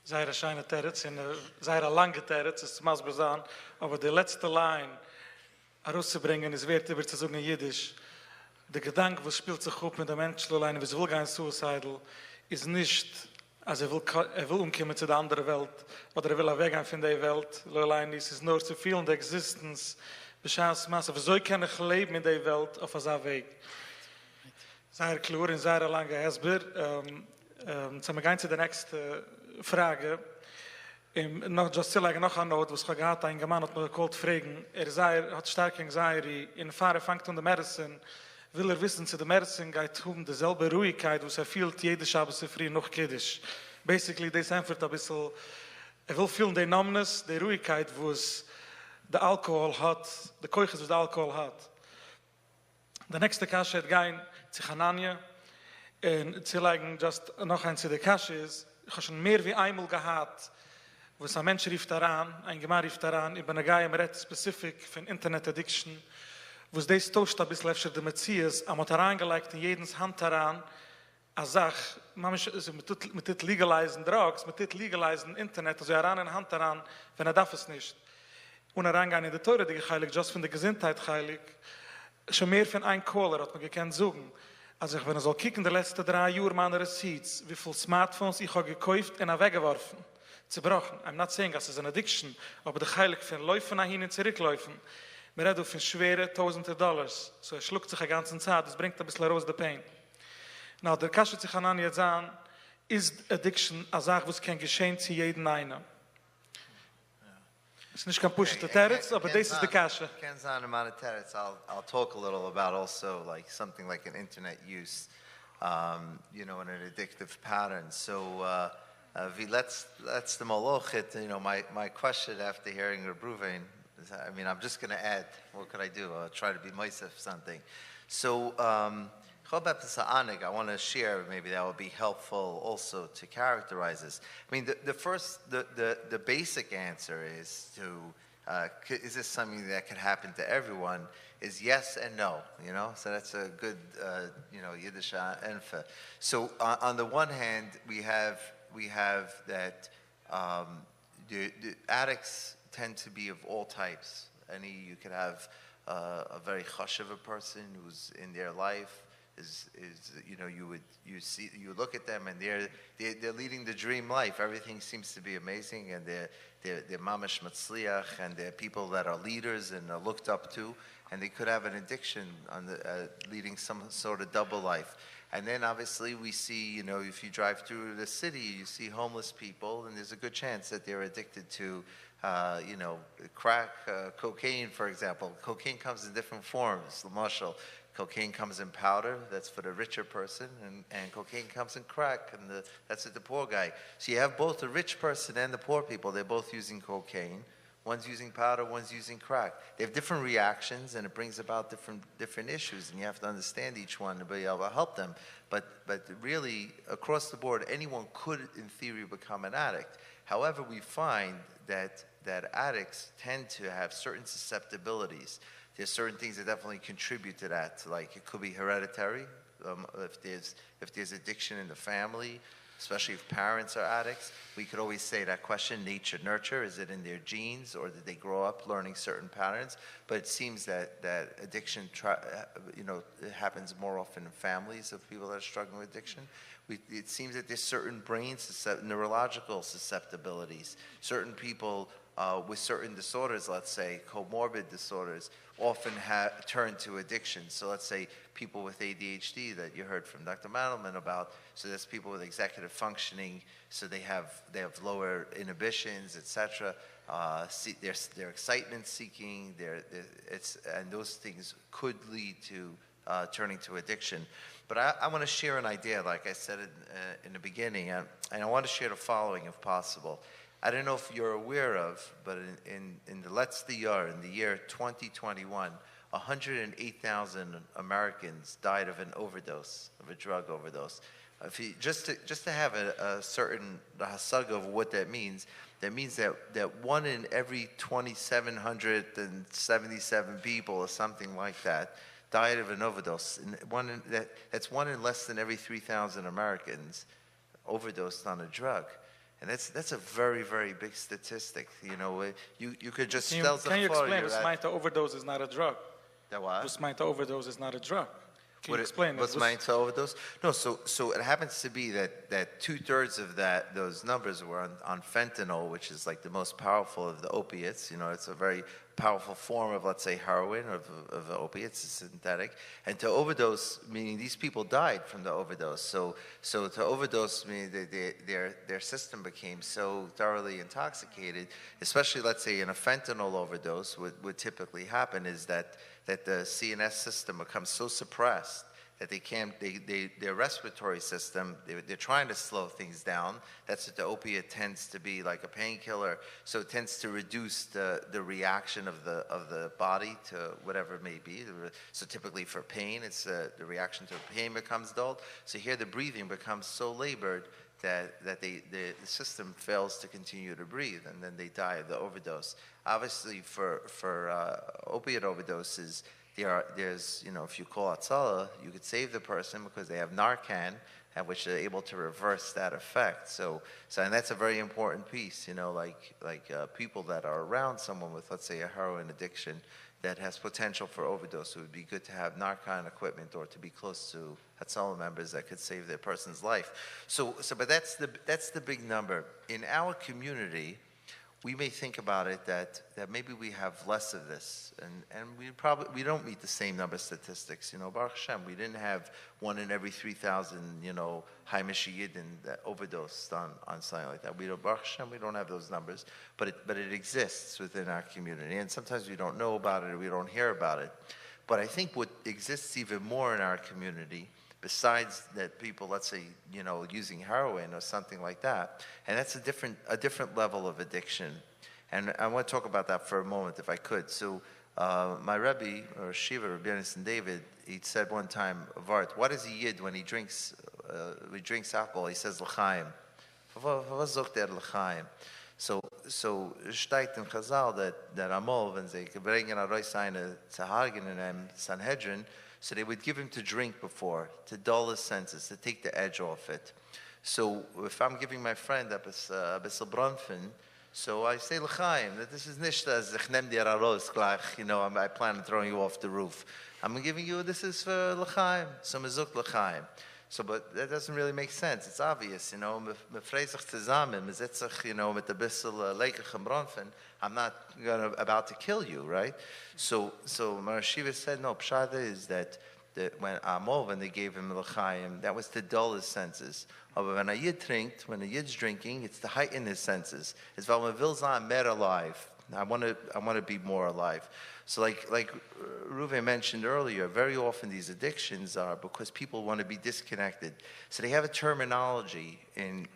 Zeer scheine terrets en zeer lange terrets, is mas bezaan, aber die letzte line herauszubringen ist wert über zu sagen in Jiddisch. Der Gedanke, was spielt sich auf mit der Mensch alleine, was will gehen suicidal, ist nicht, als will umkommen zu der anderen Welt, oder will weggehen von der Welt, alleine, es ist nur zu viel in der Existenz, beschaß Masse, wieso kann ich leben in der Welt auf dieser Weg? Sehr klar und sehr lange Hesber. Jetzt haben wir gehen zu der nächsten Frage. Noch just still like noch anot was gehat ein Mann hat mir gekolt fragen hat starke anxiety in Fahre fängt der Medicine will wissen zu der Medicine geht dieselbe Ruhigkeit was fühlt jede Schabes frei noch kiddisch basically they einfach ein bisschen will fühlen der numbness der Ruhigkeit was der Alkohol hat der Keuches was der Alkohol hat der nächste Kasche hat gein zu Chananya und zu legen just noch ein zu der Kasche ist ich habe schon mehr wie einmal gehabt, wo es ein Mensch rief daran, ein Gemar rief daran, ich bin ein Geheim redt specific von Internet Addiction, wo es das tauscht ein bisschen öfter der Metzies, aber hat herangelegt in jedens Hand daran, als sag, mit dit legalisen Drugs, mit dit legalisen Internet, also heran in Hand daran, wenn darf es nicht. Und herangehen in der Torah, die heilig, just von der Gesundheit heilig, schon mehr von ein Caller hat man gekannt suchen. Also wenn soll kicken die letzten 3 Jahre meine Receipts, wie viele Smartphones ich habe gekauft und weggeworfen, zerbrochen. I'm not saying das ist eine Addiction, aber der Heilig von Läufen nach hinten zurückläufen. Wir reden von schwere Tausende Dollars. So schluckt sich die ganze Zeit, das bringt ein bisschen raus der Pain. Now, der Kasche sich an jetzt an, ist Addiction eine Sache, was kann geschehen zu jedem einen. Es ist nicht kein Push to terrets, aber das ist die Kasche. I'll talk a little about also like something like an internet use, and an addictive pattern. So, let's the molochet. My question after hearing Reuven is, I'm just going to add. What could I do? I'll try to be myself something. So, I want to share, maybe that would be helpful also to characterize this. The basic answer is is this something that could happen to everyone, is yes and no, so that's a good, Yiddish enfa. So on the one hand, we have that the addicts tend to be of all types. You could have a very chashuv person who's in their life, you look at them and they're leading the dream life. Everything seems to be amazing, and they're mamash matzliach, and they're people that are leaders and are looked up to, and they could have an addiction on leading some sort of double life. And then obviously we see, if you drive through the city, you see homeless people, and there's a good chance that they're addicted to crack, cocaine, for example. Cocaine comes in different forms. Marshall, cocaine comes in powder, that's for the richer person, and cocaine comes in crack, and that's for the poor guy. So you have both the rich person and the poor people. They're both using cocaine. One's using powder, one's using crack. They have different reactions, and it brings about different issues, and you have to understand each one to be able to help them. But really, across the board, anyone could, in theory, become an addict. However, we find that addicts tend to have certain susceptibilities. There's certain things that definitely contribute to that. Like, it could be hereditary, if there's addiction in the family, especially if parents are addicts. We could always say that question, nature, nurture, is it in their genes, or did they grow up learning certain patterns? But it seems that addiction, it happens more often in families of people that are struggling with addiction. It seems that there's certain neurological susceptibilities. Certain people with certain disorders, let's say comorbid disorders, often turn to addiction. So let's say people with ADHD that you heard from Dr. Mandelman about. So there's people with executive functioning. So they have lower inhibitions, etc. They're excitement seeking. And those things could lead to turning to addiction. But I want to share an idea, like I said in the beginning, and I want to share the following, if possible. I don't know if you're aware of, but in the letzte Jahr, in the year 2021, 108,000 Americans died of an overdose, of a drug overdose. Just to have a certain hasag of what that means that 1 in every 2,777 people, or something like that, died of an overdose. That's 1 in less than every 3,000 Americans overdosed on a drug. And that's a very, very big statistic. You could just Can you explain? What's overdose is not a drug. That what? What's overdose is not a drug. Can you explain? What's overdose? No, so it happens to be that 2/3 of those numbers were on fentanyl, which is like the most powerful of the opiates. It's a very powerful form of, let's say, heroin, of opiates, it's synthetic. And to overdose, meaning these people died from the overdose. So to overdose, meaning their system became so thoroughly intoxicated, especially, let's say, in a fentanyl overdose, what would typically happen is that the CNS system becomes so suppressed that their respiratory system, they're trying to slow things down. That's what the opiate tends to be, like a painkiller. So it tends to reduce the reaction of the body to whatever it may be. So typically for pain, it's the reaction to pain becomes dulled. So here the breathing becomes so labored that the system fails to continue to breathe, and then they die of the overdose. Obviously, for opiate overdoses, there's, if you call Atzala, you could save the person because they have Narcan, at which they're able to reverse that effect. So and that's a very important piece, like people that are around someone with, let's say, a heroin addiction that has potential for overdose. It would be good to have Narcan equipment or to be close to Hatzala members that could save their person's life. But that's the big number. In our community, we may think about it that maybe we have less of this, and we don't meet the same number of statistics. Baruch Hashem, we didn't have 1 in every 3,000, Haimish Yidden that overdosed on something like that. Baruch Hashem, we don't have those numbers, but it exists within our community, and sometimes we don't know about it or we don't hear about it. But I think what exists even more in our community, besides that people, let's say, using heroin or something like that, and that's a different level of addiction. And I want to talk about that for a moment, if I could. So my Rebbe, or Shiva, Rabbi Zisha David, he said one time, Vart, what is a Yid when he drinks alcohol? He says, L'chaim. Was sagt L'chaim? So steht in Chazal that Amol, wenn sie bringen Arois eine Zahargen in einem Sanhedrin, so they would give him to drink before, to dull his senses, to take the edge off it. So if I'm giving my friend a bissel brunfen, So I say l'chaim, that this is nicht as ich nehm dir aros gleich, I plan on throwing you off the roof. I'm giving you, this is for l'chaim, so mezuk l'chaim. So, but that doesn't really make sense. It's obvious, me freut sich zusammen, me setzt sich, mit ein bisschen leikachem Bronfen. I'm not about to kill you, right? So Marashiva said, no, pshada is that when they gave him l'chaim, that was to dull his senses. But when a Yid's drinking, it's to heighten his senses. It's weil man will sein mehr alive. I want to be more alive. So like Reuven mentioned earlier, very often these addictions are because people want to be disconnected. So they have a terminology in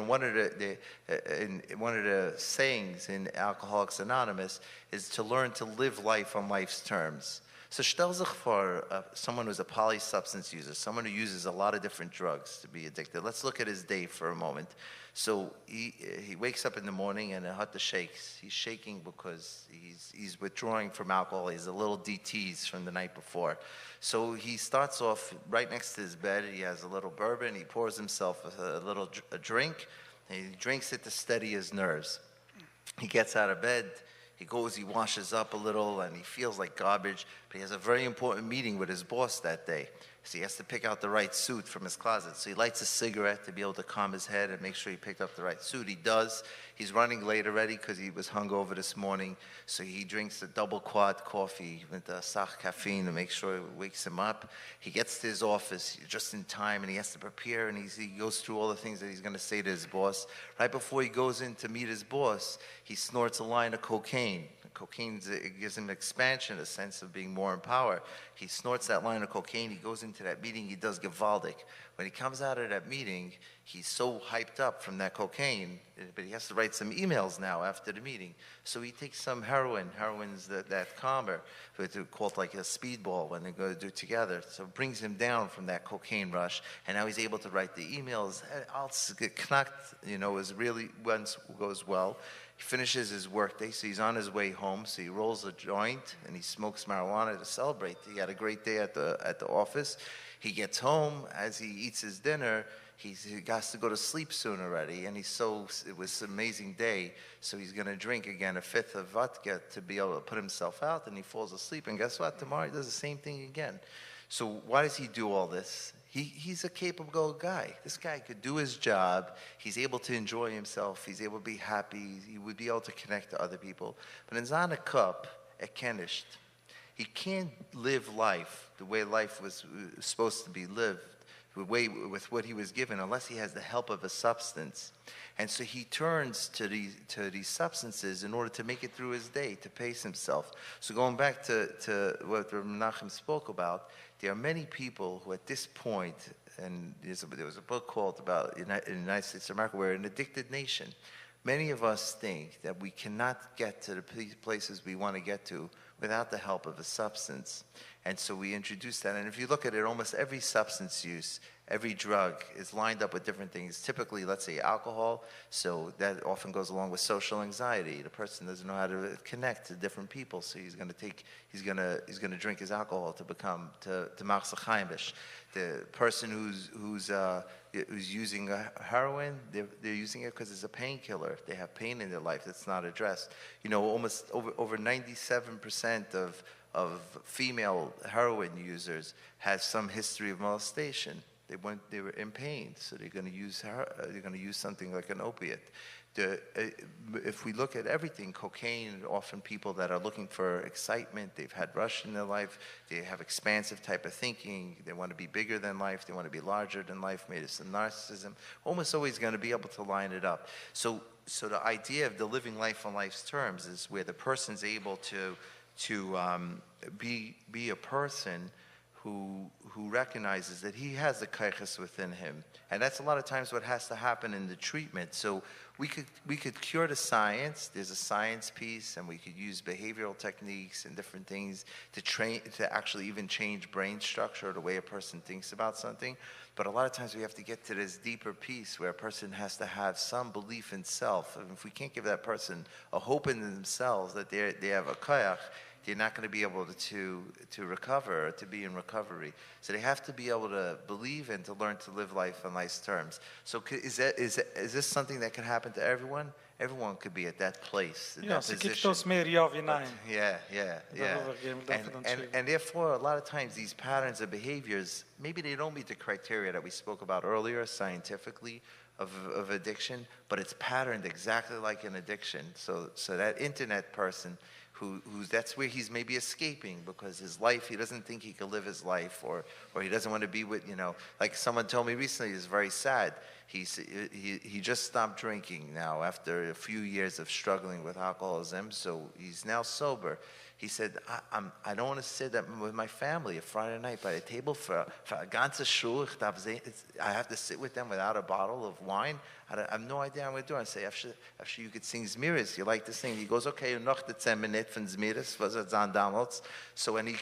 one of the sayings in Alcoholics Anonymous is to learn to live life on life's terms. So stell sich vor someone who's a polysubstance user, someone who uses a lot of different drugs to be addicted. Let's look at his day for a moment. So he wakes up in the morning and the shakes. He's shaking because he's withdrawing from alcohol. He's a little DTs from the night before. So he starts off right next to his bed. He has a little bourbon. He pours himself a drink. And he drinks it to steady his nerves. He gets out of bed. He goes, he washes up a little, and he feels like garbage. But he has a very important meeting with his boss that day. So he has to pick out the right suit from his closet. So he lights a cigarette to be able to calm his head and make sure he picked up the right suit. He does. He's running late already because he was hungover this morning. So he drinks a double quad coffee with sach caffeine to make sure it wakes him up. He gets to his office just in time, and he has to prepare, and he goes through all the things that he's going to say to his boss. Right before he goes in to meet his boss, he snorts a line of cocaine. Cocaine gives him expansion, a sense of being more in power. He snorts that line of cocaine. He goes into that meeting. He does gewaldig. When he comes out of that meeting, he's so hyped up from that cocaine, but he has to write some emails now after the meeting. So he takes some heroin. Heroin's that calmer, called like a speedball when they go to do it together. So it brings him down from that cocaine rush, and now he's able to write the emails. Alles geknackt, is really once goes well. He finishes his workday, so he's on his way home. So he rolls a joint and he smokes marijuana to celebrate. He had a great day at the office. He gets home. As he eats his dinner, he has to go to sleep soon already. And it was an amazing day. So he's going to drink again a fifth of vodka to be able to put himself out. And he falls asleep. And guess what? Tomorrow he does the same thing again. So why does he do all this? He's a capable guy. This guy could do his job. He's able to enjoy himself. He's able to be happy. He would be able to connect to other people. But in Zana Cup, Kenisht, he can't live life the way life was supposed to be lived, with what he was given, unless he has the help of a substance. And so he turns to these substances in order to make it through his day, to pace himself. So going back to what Menachem spoke about, there are many people who at this point, and there was a book called about in the United States of America, we're an addicted nation. Many of us think that we cannot get to the places we want to get to without the help of a substance. And so we introduced that. And if you look at it, almost every substance use, every drug is lined up with different things. Typically, let's say alcohol, so that often goes along with social anxiety. The person doesn't know how to connect to different people, so he's going to drink his alcohol to become to machzachayimish. The person who's using heroin, they're using it because it's a painkiller. They have pain in their life that's not addressed. Almost over 97% of female heroin users has some history of molestation. They were in pain, so they're going to use something like an opiate. If we look at everything, cocaine, often people that are looking for excitement, they've had rush in their life, they have expansive type of thinking, they want to be bigger than life, they want to be larger than life, maybe some narcissism, almost always going to be able to line it up. So the idea of the living life on life's terms is where the person's able to be a person who recognizes that he has the kaiches within him. And that's a lot of times what has to happen in the treatment. So we could cure the science. There's a science piece, and we could use behavioral techniques and different things to actually even change brain structure, the way a person thinks about something. But a lot of times we have to get to this deeper piece where a person has to have some belief in self. And if we can't give that person a hope in themselves that they have a koyach, they're not going to be able to recover or to be in recovery. So they have to be able to believe and to learn to live life on life's terms. So is this something that can happen to everyone? everyone could be at that place, in Ja, that sie gibt position. uns mehr Ja wie Nein. Yeah. overgeben, And therefore, a lot of times, these patterns of behaviors, maybe they don't meet the criteria that we spoke about earlier scientifically of addiction, but it's patterned exactly like an addiction. So that internet person who's that's where he's maybe escaping because his life, he doesn't think he can live his life, or he doesn't want to be with, like someone told me recently, is very sad. He just stopped drinking now after a few years of struggling with alcoholism, so he's now sober. He said, I don't want to sit with my family a Friday night by a table for a ganze Schuh. I have to sit with them without a bottle of wine. I have no idea what I'm going to do. I say, after you could sing Zmiris, you like to sing. He goes, okay, noch the 10 minutes from Zmiris, was it on downloads? So when he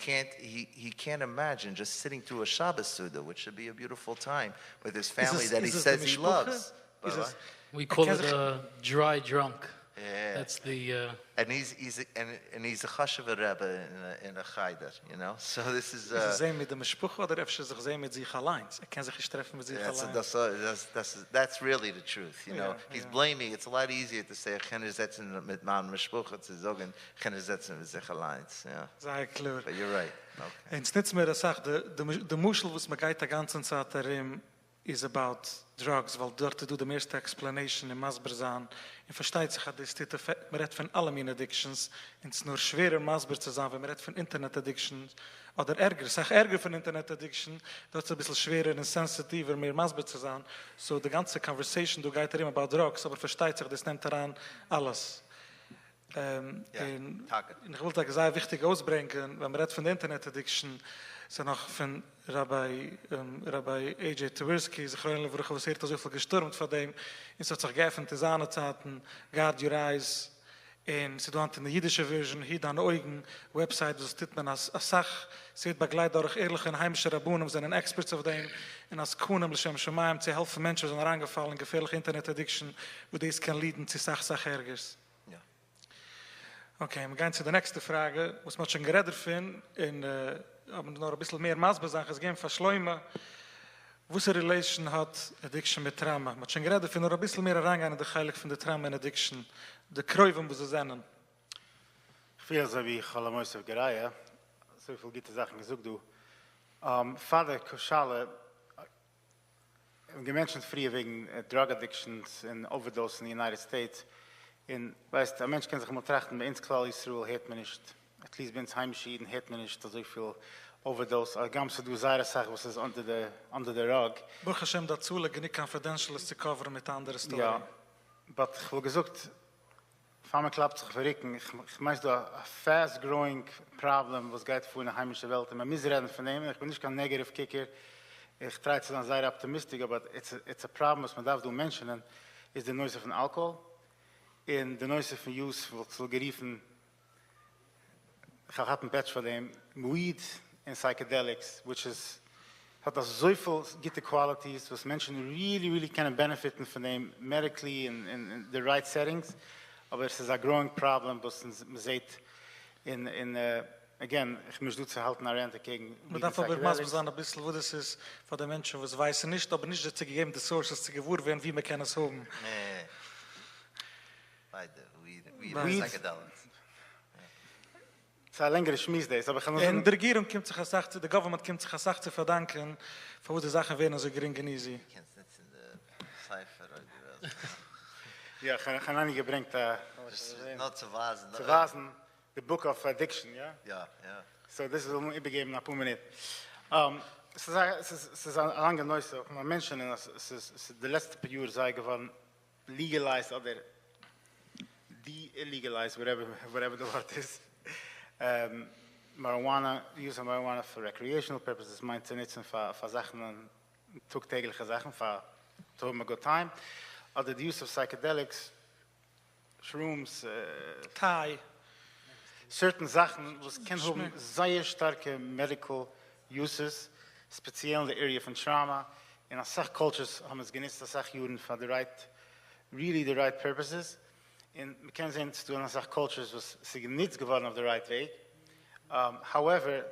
can't imagine just sitting through a Shabbos Suda, which should be a beautiful time with his family that he says he loves. We call it a dry drunk. Yeah. That's the... And he's a chashuv Rebbe in a chayder, So this is... Ist es sehen mit dem Spruch oder öfter sich sehen mit sich allein? Kann sich nicht treffen mit sich allein. That's really the truth, He's blaming. It's a lot easier to say, "Chen setzen mit man Mishpucha," zu sagen, "Chen setzen mit sich allein." Yeah. Sei klar. But you're right. Okay. Und nicht mehr das sagt, der Muschel, was man geht die ganze Zeit darin, is about drugs, weil dort du die meiste explanation in Masberzahn. Und versteht sich, dass man redet von allen addictions, und es ist nur schwerer Masber zu sein, wenn man redet von Internet addictions, oder ärger, sag ärger von Internet addiction, dort ist es ein bisschen schwerer und sensitiver, mehr Masber zu sein. So die ganze conversation, du geht darin about drugs, aber versteht sich, das nimmt daran alles. Und ich wollte sehr wichtig ausbringen, wenn man redet von Internet addiction, so noch von Rabbi A.J. Tversky, sich rein wurde was so viel gestürmt von dem, ist hat sich geöffnet in seine Zeiten, Guard Your Eyes, in sie doant in der jüdische Version, hier dann Eugen, Website, das tut man als Sach, sie wird begleitet durch ehrliche und heimische Rabunen, sind Experts auf dem, und als Kuhnem, L'Shem Shemaim, sie helfen Menschen, die sind reingefallen in gefährliche Internet-Addiction, wo dies kann leiden zu Sach-Ärgers. Okay, wir gehen zu der nächsten Frage, was man schon geredet finden, aber noch ein bisschen mehr Maßbesachen, es gehen verschleumen, wo es eine Relation hat, Addiction mit Trauma. Man hat schon geredet finden, noch ein bisschen mehr reingehen in der Heilig von der Trauma und Addiction, die Kräuven, wo sie sind. Ich fühle so wie ich alle Mäuse auf Gereihe, so viele gute Sachen gesucht, du. Vater Koschale, gementioned früher wegen Drug Addictions and Overdose in the United States. In, weißt, ein Mensch kann sich mal trachten, bei uns klar Yisroel hört man nicht, at least bei uns heimische Iden hört man nicht so viel Overdose. Gamse du seine Sache, was ist under the rug. Baruch Hashem dazu, nicht confidential zu coveren mit anderen Story. Ja, aber ich will gesagt, Fama klappt sich verrücken. Ich meine, du ein fast-growing Problem, was geht vor in der heimischen Welt. Man muss reden von dem, ich bin nicht kein negative Kicker. Ich try zu sein sehr optimistisch, aber it's a problem, was man darf du mentionen, ist der Noise von Alkohol. In the noise of use, wird so geriefen, ich habe ein Batch von dem, Weed and Psychedelics, which is, hat das so viel gute Qualities, was Menschen really können benefiten von dem, medically in the right settings, aber es ist ein growing problem, was man sieht again, ich muss du zu halten, Arente gegen man darf aber mal sagen, ein bisschen, wo das ist, von den Menschen, was weiß nicht, aber nicht, dass sie gegeben, die Sources zu gewohnt werden, wie man kann es haben. Nee. Weed psychedelics. Es ist ein längerer Schmiss, das, aber ich kann nur sagen... Und die Regierung kommt sich gesagt, der Government kommt sich gesagt zu verdanken, für wo die Sachen werden so gering und easy. Ich kann es nicht in der Cipher oder die Welt. Ja, ich habe nicht gebringt, not zu wasen. Zu wasen, the book of addiction, ja? Ja. So, das ist übergeben nach ein Minute. Es ist ein langer Neues, man Menschen, es ist die letzte paar Jahre sei geworden, legalized oder de-illegalized, whatever the word is. Use of marijuana for recreational purposes, meint zu nutzen für Sachen, tagtägliche Sachen, to have a good time. Oder the use of psychedelics, shrooms, Thai. Certain Sachen, was can have sehr starke medical uses, speziell in the area von trauma. In a Sach cultures haben es genutzt, a Sach Juden for the right purposes. In we can say to a Sach cultures was sig nicht geworden auf the right way. However,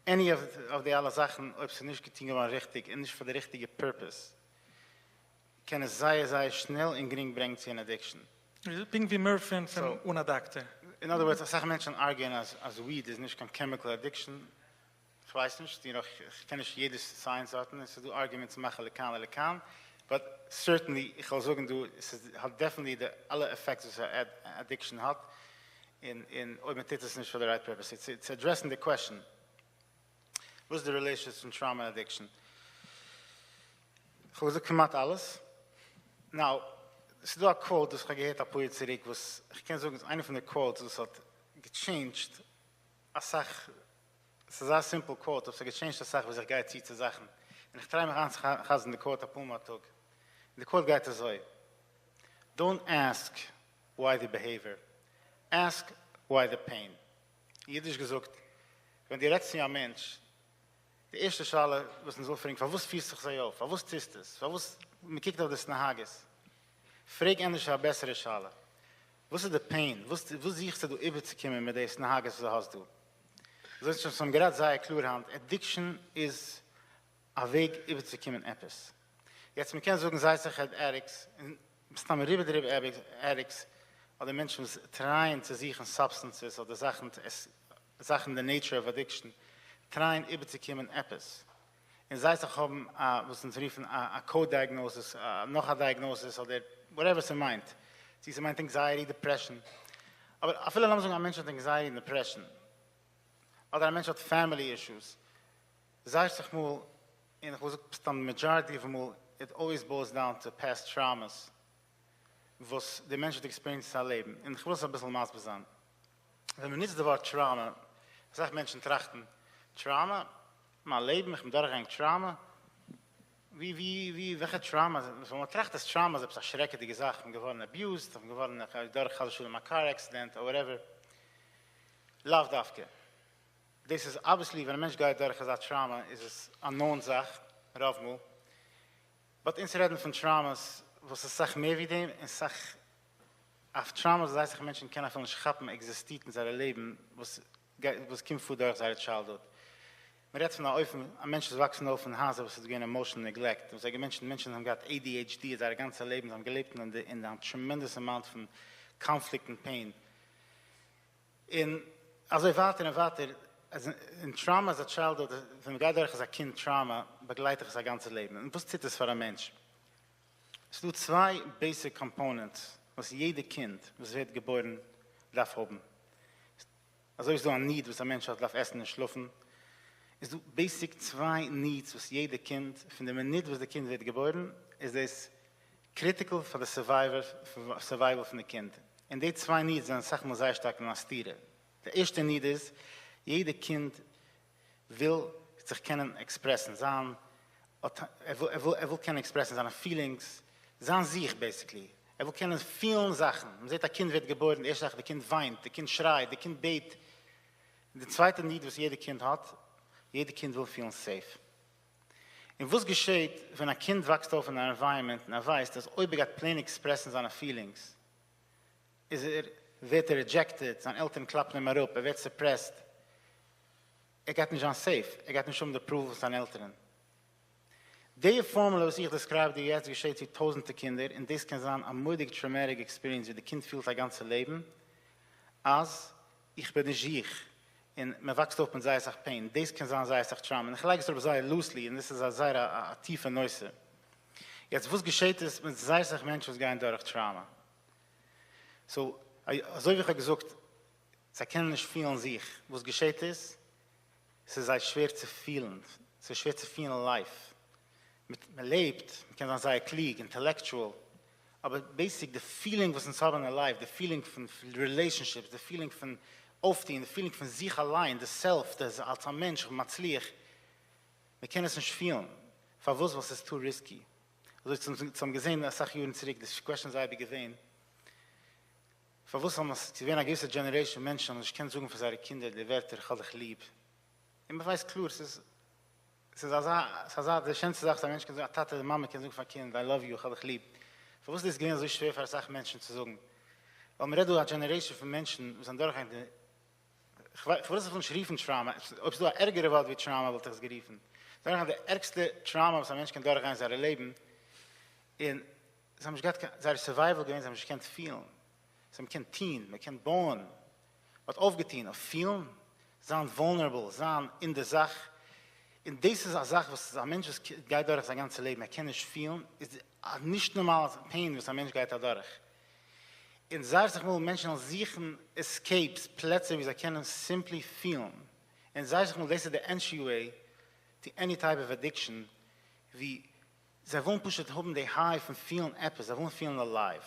any of the alle Sachen, ob sie nicht getan waren richtig, und nicht für the richtige purpose, kann es sehr schnell in gering bringen zu an addiction. Ping wie Murphy von Unadakte. In other words, as Menschen argue as weed is nicht kein chemical addiction. Ich weiß nicht, ich kenne nicht jedes Science-Arten, es do arguments machen lekan, but certainly, ich will sagen, es hat definitely alle effects that addiction hat, in Oimetitis nicht for the right purpose. It's addressing the question, what's the relationship between trauma and addiction? Ich will sagen, alles. Now, es ist ein Quote, das ich gehört habe, was ich kann sagen, es ist eine von den Quotes, das hat gechanged, als es ist ein simple Quote, es hat gechanged, als was ich gehe ziehe zu Sachen. Und ich drehe mich an, ich habe in der Quote, the quote geht so: don't ask why the behavior, ask why the pain. Jiddisch gesagt, wenn die letzte Jahr Mensch, die erste Schale, was man so fragt, was fiesst sich so auf, was ist das, man kijkt auf das Nahages. Frag endlich eine bessere Schale. Was ist der Pain? Was siehst du überzukommen mit des Nahages, was hast du? So ist schon gerade sehr klar, Addiction ist ein Weg überzukommen etwas. Jetzt, man kann sagen, sei sich Addicts, es ist rüber Addicts, oder Menschen, die trying zu sich Substances oder Sachen the nature of addiction, trying überzukommen etwas. Und sei sich haben, was uns riefen, a Co-Diagnosis, noch a Diagnosis, oder whatever sie meint. Sie meint Anxiety, Depression. Aber viele Leute sagen, ein Mensch hat Anxiety und Depression. Oder ein Mensch hat Family Issues. Sei sich mal, in the majority of them, it always boils down to past traumas, was die Menschen experience in Leben. Und ich will es ein bisschen maß besagen. Wenn man nicht das Wort Trauma, sagt Menschen trachten, Trauma, mein Leben, ich bin durchgegangen Trauma, welche Trauma? Wenn man trachtet das Trauma, das ist eine schreckliche Sache, ich bin geworden abused, ich bin geworden durch ein car accident, or whatever. Love Dafke. This is obviously, when a Mensch geht durch das Trauma, is es eine unknown Sache, Ravmu. But instead von Traumas, was es sagt mehr wie dem, es sagt, auf Traumas, das heißt, Menschen können von Schappen existiert in seinem Leben, was kommt vor durch seine Childhood. Man redt von ein Mensch ist wachsen auf in Hase, was ist gegen emotional neglect. Was Menschen haben gehabt ADHD, sein ganzes Leben haben gelebt in einem tremendous amount von conflict and pain. Also weiter, in Trauma as a childhood, wenn man geht durch als ein Kind Trauma, begleitet es sein ganzes Leben. Und was ist das für ein Mensch? Es gibt zwei basic components, was jeder Kind, was wird geboren, darf haben. Also ist so ein Need, was ein Mensch hat, darf essen und schlafen. Es gibt basic zwei Needs, was jeder Kind, von dem Need, was der Kind wird geboren, ist das critical for the survival von dem Kind. Und die zwei Needs sind, sag mal, sehr stark in Stiere. Der erste Need ist, jeder Kind will sich können expressen, will können expressen seine Feelings, sein sich, basically. Will können vielen Sachen. Man sieht, ein Kind wird geboren, die erste Sache, das Kind weint, das Kind schreit, das Kind bet. Der zweite Need, was jeder Kind hat, jeder Kind will feel safe. Und was geschieht, wenn ein Kind wächst auf in einem Environment und weiß, dass ob plain expressen seine Feelings, wird rejected, seine Eltern klappen ihm ab, wird suppressed. Geht nicht safe, geht nicht the approval von seinen Eltern. Die Formel, was ich describe, die jetzt geschieht zu tausende Kinder, und das kann sein eine moeilige, traumatic experience, wie das Kind fühlt sein ganzes Leben, als ich bin nicht ich. Und man wächst auf und sei sich Pain. Das kann sein, sei sich Trauma. Und ich lege es darüber sehr loosely, und das ist eine sehr tiefe Neuße. Jetzt, was geschieht ist, wenn sei sich Menschen gehen durch Trauma. So wie ich gesagt, sie können nicht fühlen sich. Was geschieht ist, es ist schwer zu fühlen. Es ist schwer zu fühlen life. Man lebt, man kann dann sagen, Krieg, intellectual. Aber basic, the feeling, was uns haben in life, the feeling von relationships, the feeling von Aufstehen, the feeling von sich allein, the self, das als ein Mensch, matzlich, wir können es nicht fühlen. Verwusst, was ist too risky. Also zum gesehen, als ich Jahren zurück, das Question sei gesehen. Verwusst, sie werden eine gewisse Generation Menschen, und ich kann sagen für seine Kinder, die Werte, ich habe dich lieb. Und man weiß klar, es ist die schönste Sache, der Mensch kann sagen, Tate, Mama kann sagen für ein Kind, I love you, ich habe dich lieb. Verwusst, ist es so schwer für solche Menschen zu sagen. Weil man redet eine Generation von Menschen, die sind durchgehend, ich weiß von schriefen Trauma, ob es da ärgere Welt wie Trauma, wollte ich es geriefen. Das ist der ärgste Trauma, was ein Mensch kann durchgehen in seinem Leben. Und sie haben sich gerade, seine Survival gewinnt, sie haben sich gekannt fühlen. So man kann teen, man kann bauen, was aufgeteen, auf vielen, sind vulnerable, sind in der Sache. Und das ist eine Sache, was ein Mensch geht durch sein ganzes Leben, kann nicht fühlen, ist nicht normal Pain, was ein Mensch geht dadurch. In sich mal Menschen suchen Escapes, Plätze, wie sie können simply fühlen. Und sich mal, das ist the entryway to any type of addiction, wie sie wollen pushen, haben die High von vielen etwas, sie wollen feeling alive.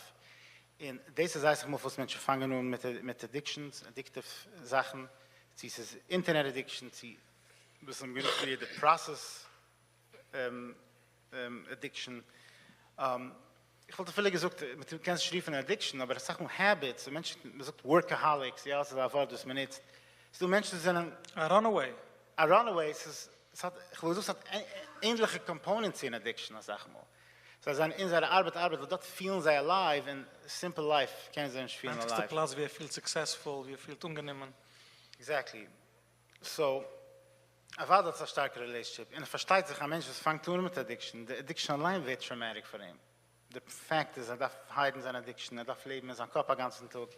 Und das ist sich mal, was Menschen fangen nun mit Addictions, addictive Sachen, sie ist Internet Addiction, sie müssen the process addiction. Ich wollte vielleicht gesagt, man kann schreiben von Addiction, aber das sagt nur Habits, Menschen, man sagt Workaholics, ja, also da war das man nicht. So Menschen sind A runaway. A runaway, es hat, ich will sagen, es hat ähnliche Components in Addiction, sag mal. So sind in seiner Arbeit, und dort fühlen sie alive, in simple life, können sie nicht fühlen alive. Platz, wie viel successful, wie viel ungenehmen. Exactly. So, war das eine starke Relationship. Und versteht sich ein Mensch, was fängt an mit Addiction. Die Addiction allein wird traumatic für ihn. The fact is, darf heiden seine Addiction, darf leben in seinem Körper den ganzen Tag.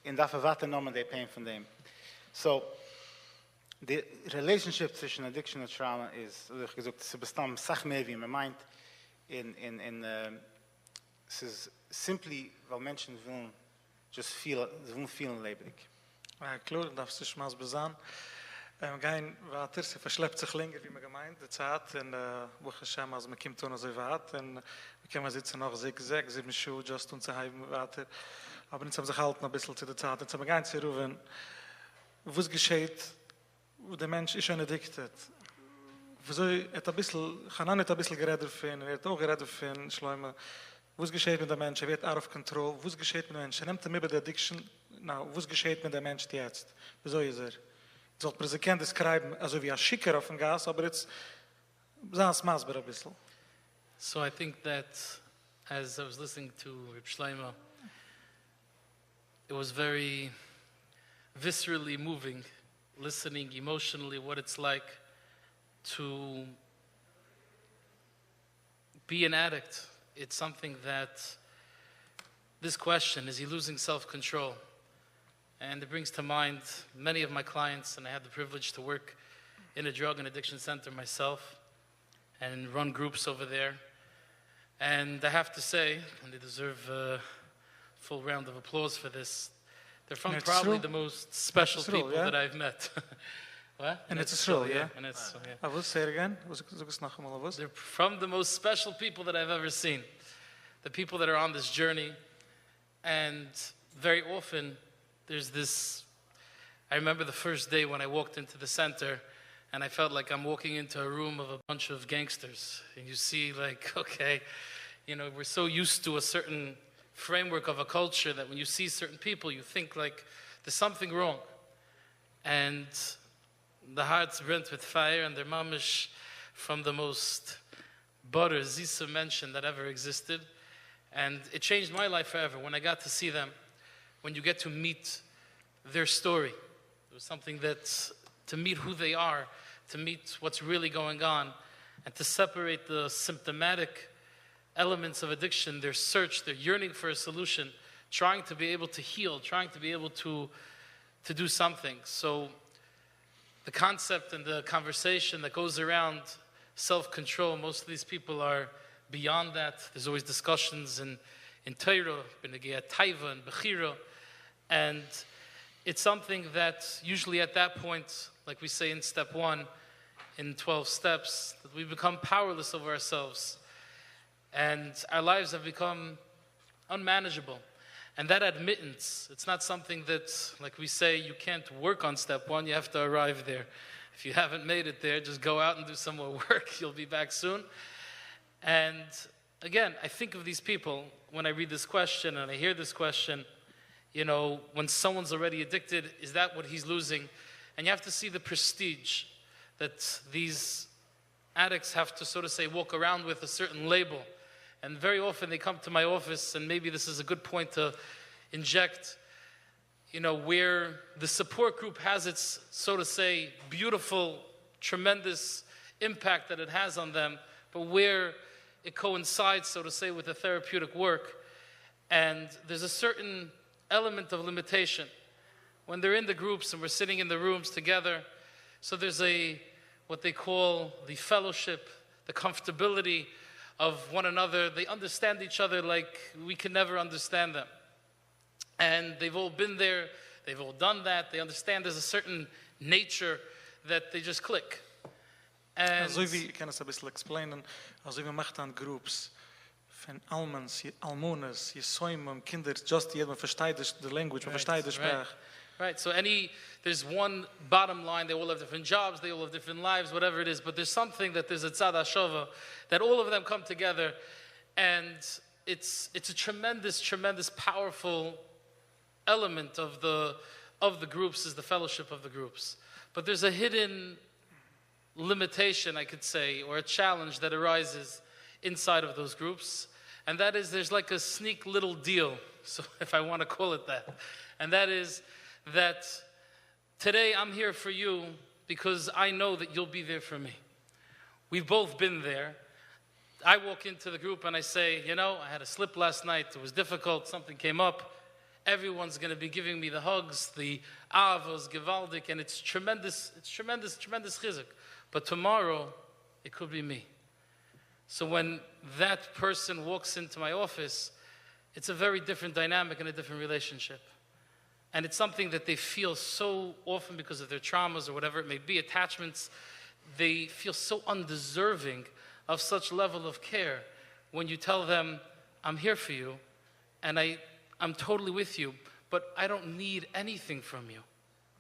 Und darf erwarten nochmal die Pain von dem. So, the relationship zwischen Addiction und Trauma ist, wie ich gesagt, es bestimmt sach mehr wie man meint. Es ist simply, weil Menschen wollen just feel, sie wollen fühlen lebendig. Ja, klar, darf sich mal besagen. Gein weiter, sie verschleppt sich länger, wie man gemeint, die Zeit, und wo Hashem, also man kommt tun so weit, und wir können sitzen noch 6, 7 Schuhe, just und zu heim weiter. Aber jetzt haben sich halt noch ein bisschen zu der Zeit. Jetzt haben wir gar nicht zu rufen, was geschieht, wo der Mensch ist schon addicted. Wieso hat ein bisschen, Chananya hat ein bisschen geredet von, hat auch geredet von Shlomo, was geschieht mit dem Mensch, wird out of control, was geschieht mit dem Mensch, nimmt mit der Addiction, was geschieht mit dem Mensch jetzt, wieso ist sollte man sich kennen, describen, also wie ein Schicker auf dem Gas, aber jetzt sagen es maßbar ein bisschen. So I think that as I was listening to Reb Shlomo, it was very viscerally moving, listening emotionally what it's like to be an addict. It's something that this question, is he losing self-control? And it brings to mind many of my clients, and I had the privilege to work in a drug and addiction center myself and run groups over there. And I have to say, and they deserve a full round of applause for this, they're from probably the most special people that I've met. What? And it's Yisroel, yeah? And it's, yeah. I will say it again. They're from the most special people that I've ever seen. The people that are on this journey. And very often, there's this, I remember the first day when I walked into the center and I felt like I'm walking into a room of a bunch of gangsters. And you see like, okay, you know, we're so used to a certain framework of a culture that when you see certain people, you think like there's something wrong. And the heart's burnt with fire and they're mamish from the most butter, Zisha mentioned that ever existed. And it changed my life forever when I got to see them. When you get to meet their story. It was something that, to meet who they are, to meet what's really going on, and to separate the symptomatic elements of addiction, their search, their yearning for a solution, trying to be able to heal, trying to be able to do something. So the concept and the conversation that goes around self-control, most of these people are beyond that. There's always discussions in Torah, B'negei Taiva and Bechira. And it's something that usually at that point, like we say in step 1, in 12 steps, that we become powerless over ourselves. And our lives have become unmanageable. And that admittance, it's not something that, like we say, you can't work on step 1, you have to arrive there. If you haven't made it there, just go out and do some more work, you'll be back soon. And again, I think of these people, when I read this question and I hear this question, you know, when someone's already addicted, is that what he's losing? And you have to see the prestige that these addicts have to, so to say, walk around with a certain label. And very often they come to my office, and maybe this is a good point to inject, you know, where the support group has its, so to say, beautiful, tremendous impact that it has on them, but where it coincides, so to say, with the therapeutic work. And there's a certain element of limitation. When they're in the groups and we're sitting in the rooms together, so there's what they call the fellowship, the comfortability of one another. They understand each other like we can never understand them. And they've all been there, they've all done that, they understand there's a certain nature that they just click. And Also wie, ich kann es ein bisschen explainen, also wie macht dann Groups von Almans, Almones, Jesoimem, Kinder, just jeder versteht the language, man versteht die Sprache. Right, so there's one bottom line, they all have different jobs, they all have different lives, whatever it is, but there's something that there's a tzad hashava, that all of them come together, and it's a tremendous, tremendous, powerful element of the groups is the fellowship of the groups. But there's a hidden limitation, I could say, or a challenge that arises inside of those groups, and that is there's like a sneak little deal, so if I want to call it that, and that is that today I'm here for you because I know that you'll be there for me. We've both been there. I walk into the group and I say, you know, I had a slip last night, it was difficult, something came up. Everyone's going to be giving me the hugs, the avos, gewaldik, and it's tremendous chizuk. But tomorrow, it could be me. So when that person walks into my office, it's a very different dynamic and a different relationship. And it's something that they feel so often because of their traumas or whatever it may be, attachments, they feel so undeserving of such level of care when you tell them, I'm here for you, and I'm totally with you, but I don't need anything from you.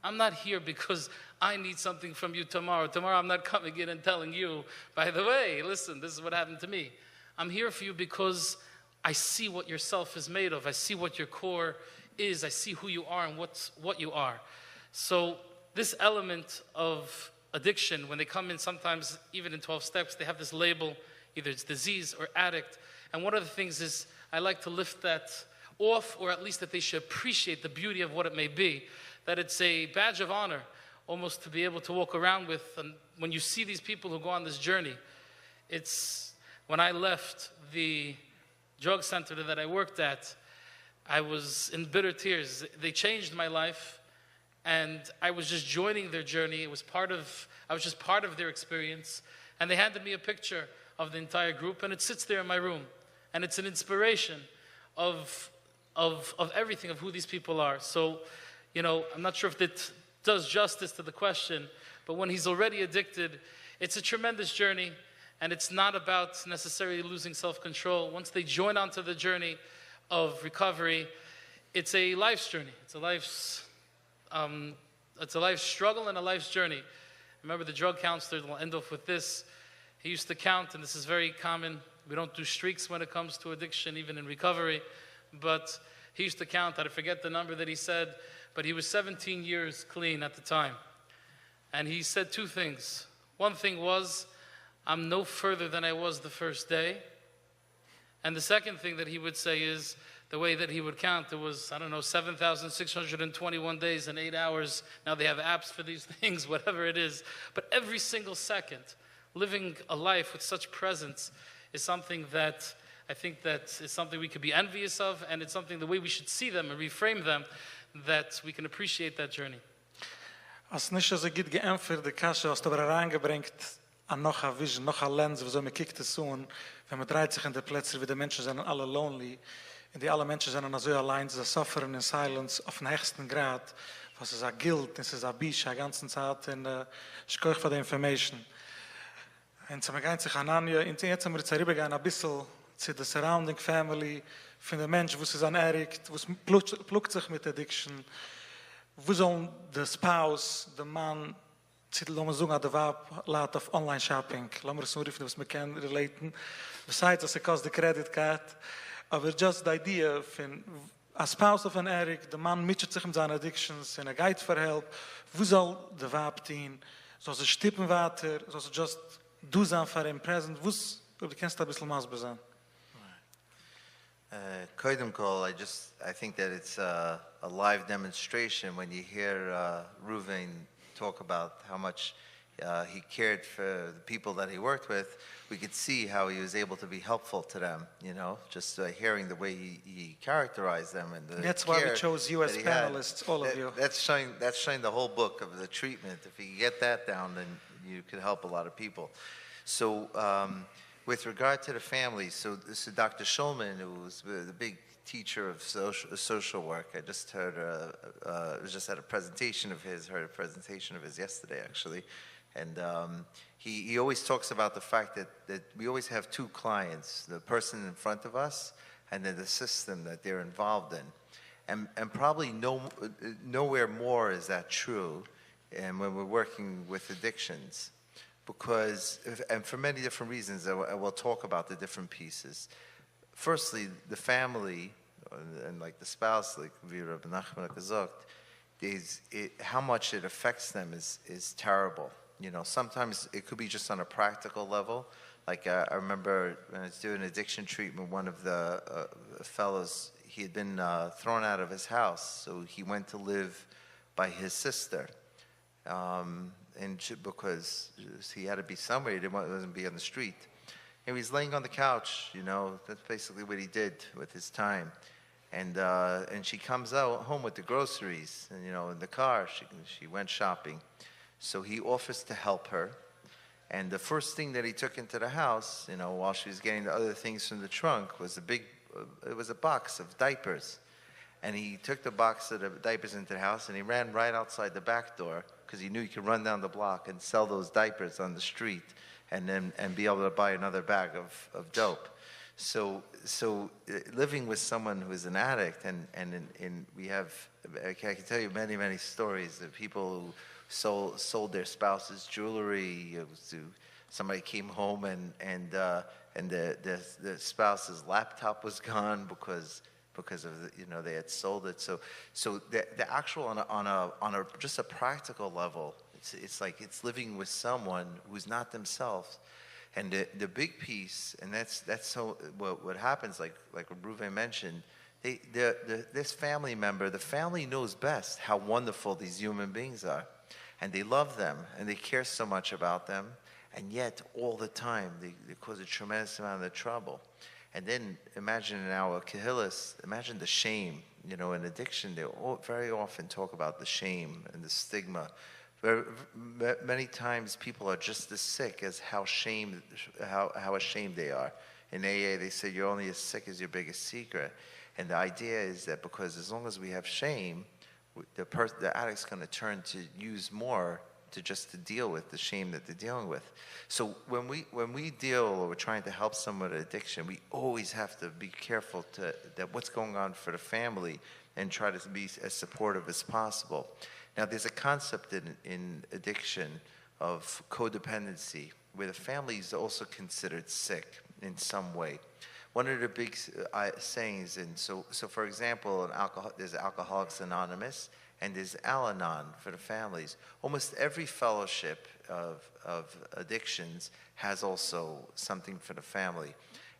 I'm not here because I need something from you tomorrow. Tomorrow I'm not coming in and telling you, by the way, listen, this is what happened to me. I'm here for you because I see what your self is made of. I see what your core is. I see who you are and what you are. So this element of addiction, when they come in sometimes, even in 12 steps, they have this label, either it's disease or addict. And one of the things is I like to lift that off, or at least that they should appreciate the beauty of what it may be, that it's a badge of honor almost to be able to walk around with. And when you see these people who go on this journey, it's when I left the drug center that I worked at, I was in bitter tears. They changed my life, and I was just joining their journey. I was just part of their experience, and they handed me a picture of the entire group, and it sits there in my room, and it's an inspiration of everything, of who these people are. So, you know, I'm not sure if it does justice to the question, but when he's already addicted, it's a tremendous journey, and it's not about necessarily losing self-control. Once they join onto the journey of recovery, it's a life's journey. It's a life's struggle and a life's journey. I remember the drug counselor, we'll end off with this, he used to count, and this is very common. We don't do streaks when it comes to addiction, even in recovery, but he used to count, I forget the number that he said, but he was 17 years clean at the time. And he said two things. One thing was, I'm no further than I was the first day. And the second thing that he would say is, the way that he would count, there was, 7,621 days and 8 hours. Now they have apps for these things, whatever it is. But every single second, living a life with such presence is something that I think that is something we could be envious of, and it's something, the way we should see them and reframe them, that we can appreciate that journey. Als nicht so gut geämpft, die Kasche, als du aber reingebringt, an noch eine Vision, noch eine Lens, wieso man kiegt es so, und wenn man dreht sich in die Plätze, wie die Menschen sind alle lonely, und die alle Menschen sind so allein, sie suffern in silence auf den höchsten Grad, was ist ein Guilt, es ist ein Bisch, die ganze Zeit, und ich koche für die Information. Und so man geht sich Chananya, und jetzt haben wir jetzt rübergehen, ein bisschen zu der surrounding family, von den Menschen, wo sie sind erregt, wo es pluckt sich mit Addiction, wo soll der Spouse, der Mann, lassen wir sagen, der Wab lädt auf Online-Shopping, lassen wir es nur rufen, was wir können relaten, besides, dass kostet die Credit Card, aber just the idea von a spouse of an Eric, der Mann mitschert sich mit seinen Addictions, und geht für Help, wo soll der Wab tun, soll sie stippen weiter, soll sie just do sein für ihn present, wo du kennst ein bisschen maßbar sein. Koidem Kol, I think that it's a live demonstration when you hear Reuven talk about how much he cared for the people that he worked with, we could see how he was able to be helpful to them, just hearing the way he characterized them. And that's why we chose you as panelists, all of you. That's showing the whole book of the treatment. If you get that down, then you could help a lot of people. So with regard to the family, so this is Dr. Shulman, who was the big teacher of social work. I just heard, just had a presentation of his, yesterday, actually. And he always talks about the fact that we always have two clients, the person in front of us and then the system that they're involved in. And probably nowhere more is that true and when we're working with addictions. Because, and for many different reasons, I will talk about the different pieces. Firstly, the family, and like the spouse, like Rabbi Nachman gesagt, how much it affects them is terrible. Sometimes it could be just on a practical level. Like I remember when I was doing addiction treatment, one of the fellows, he had been thrown out of his house, so he went to live by his sister. Because he had to be somewhere, he didn't want to be on the street. And he was laying on the couch, that's basically what he did with his time. And she comes out home with the groceries, and in the car, she went shopping. So he offers to help her. And the first thing that he took into the house, while she was getting the other things from the trunk, was a box of diapers. And he took the box of the diapers into the house, and he ran right outside the back door because he knew he could run down the block and sell those diapers on the street and be able to buy another bag of dope. So living with someone who is an addict, and we have, I can tell you many, many stories of people who sold their spouse's jewelry. Somebody came home and the spouse's laptop was gone because of they had sold it. So the actual on a just a practical level, it's like it's living with someone who's not themselves. And the big piece, and that's so what happens, like Reuven mentioned, this family member, the family knows best how wonderful these human beings are, and they love them and they care so much about them, and yet all the time they cause a tremendous amount of trouble. And then imagine in our kahillas, imagine the shame. In addiction, they very often talk about the shame and the stigma. Many times people are just as sick as how ashamed they are. In AA, they say you're only as sick as your biggest secret. And the idea is that because as long as we have shame, the addict's going to turn to use more to deal with the shame that they're dealing with. So when we deal or we're trying to help someone with addiction, we always have to be careful that what's going on for the family and try to be as supportive as possible. Now, there's a concept in addiction of codependency, where the family is also considered sick in some way. One of the big sayings, so for example, there's Alcoholics Anonymous, and there's Al-Anon for the families. Almost every fellowship of addictions has also something for the family.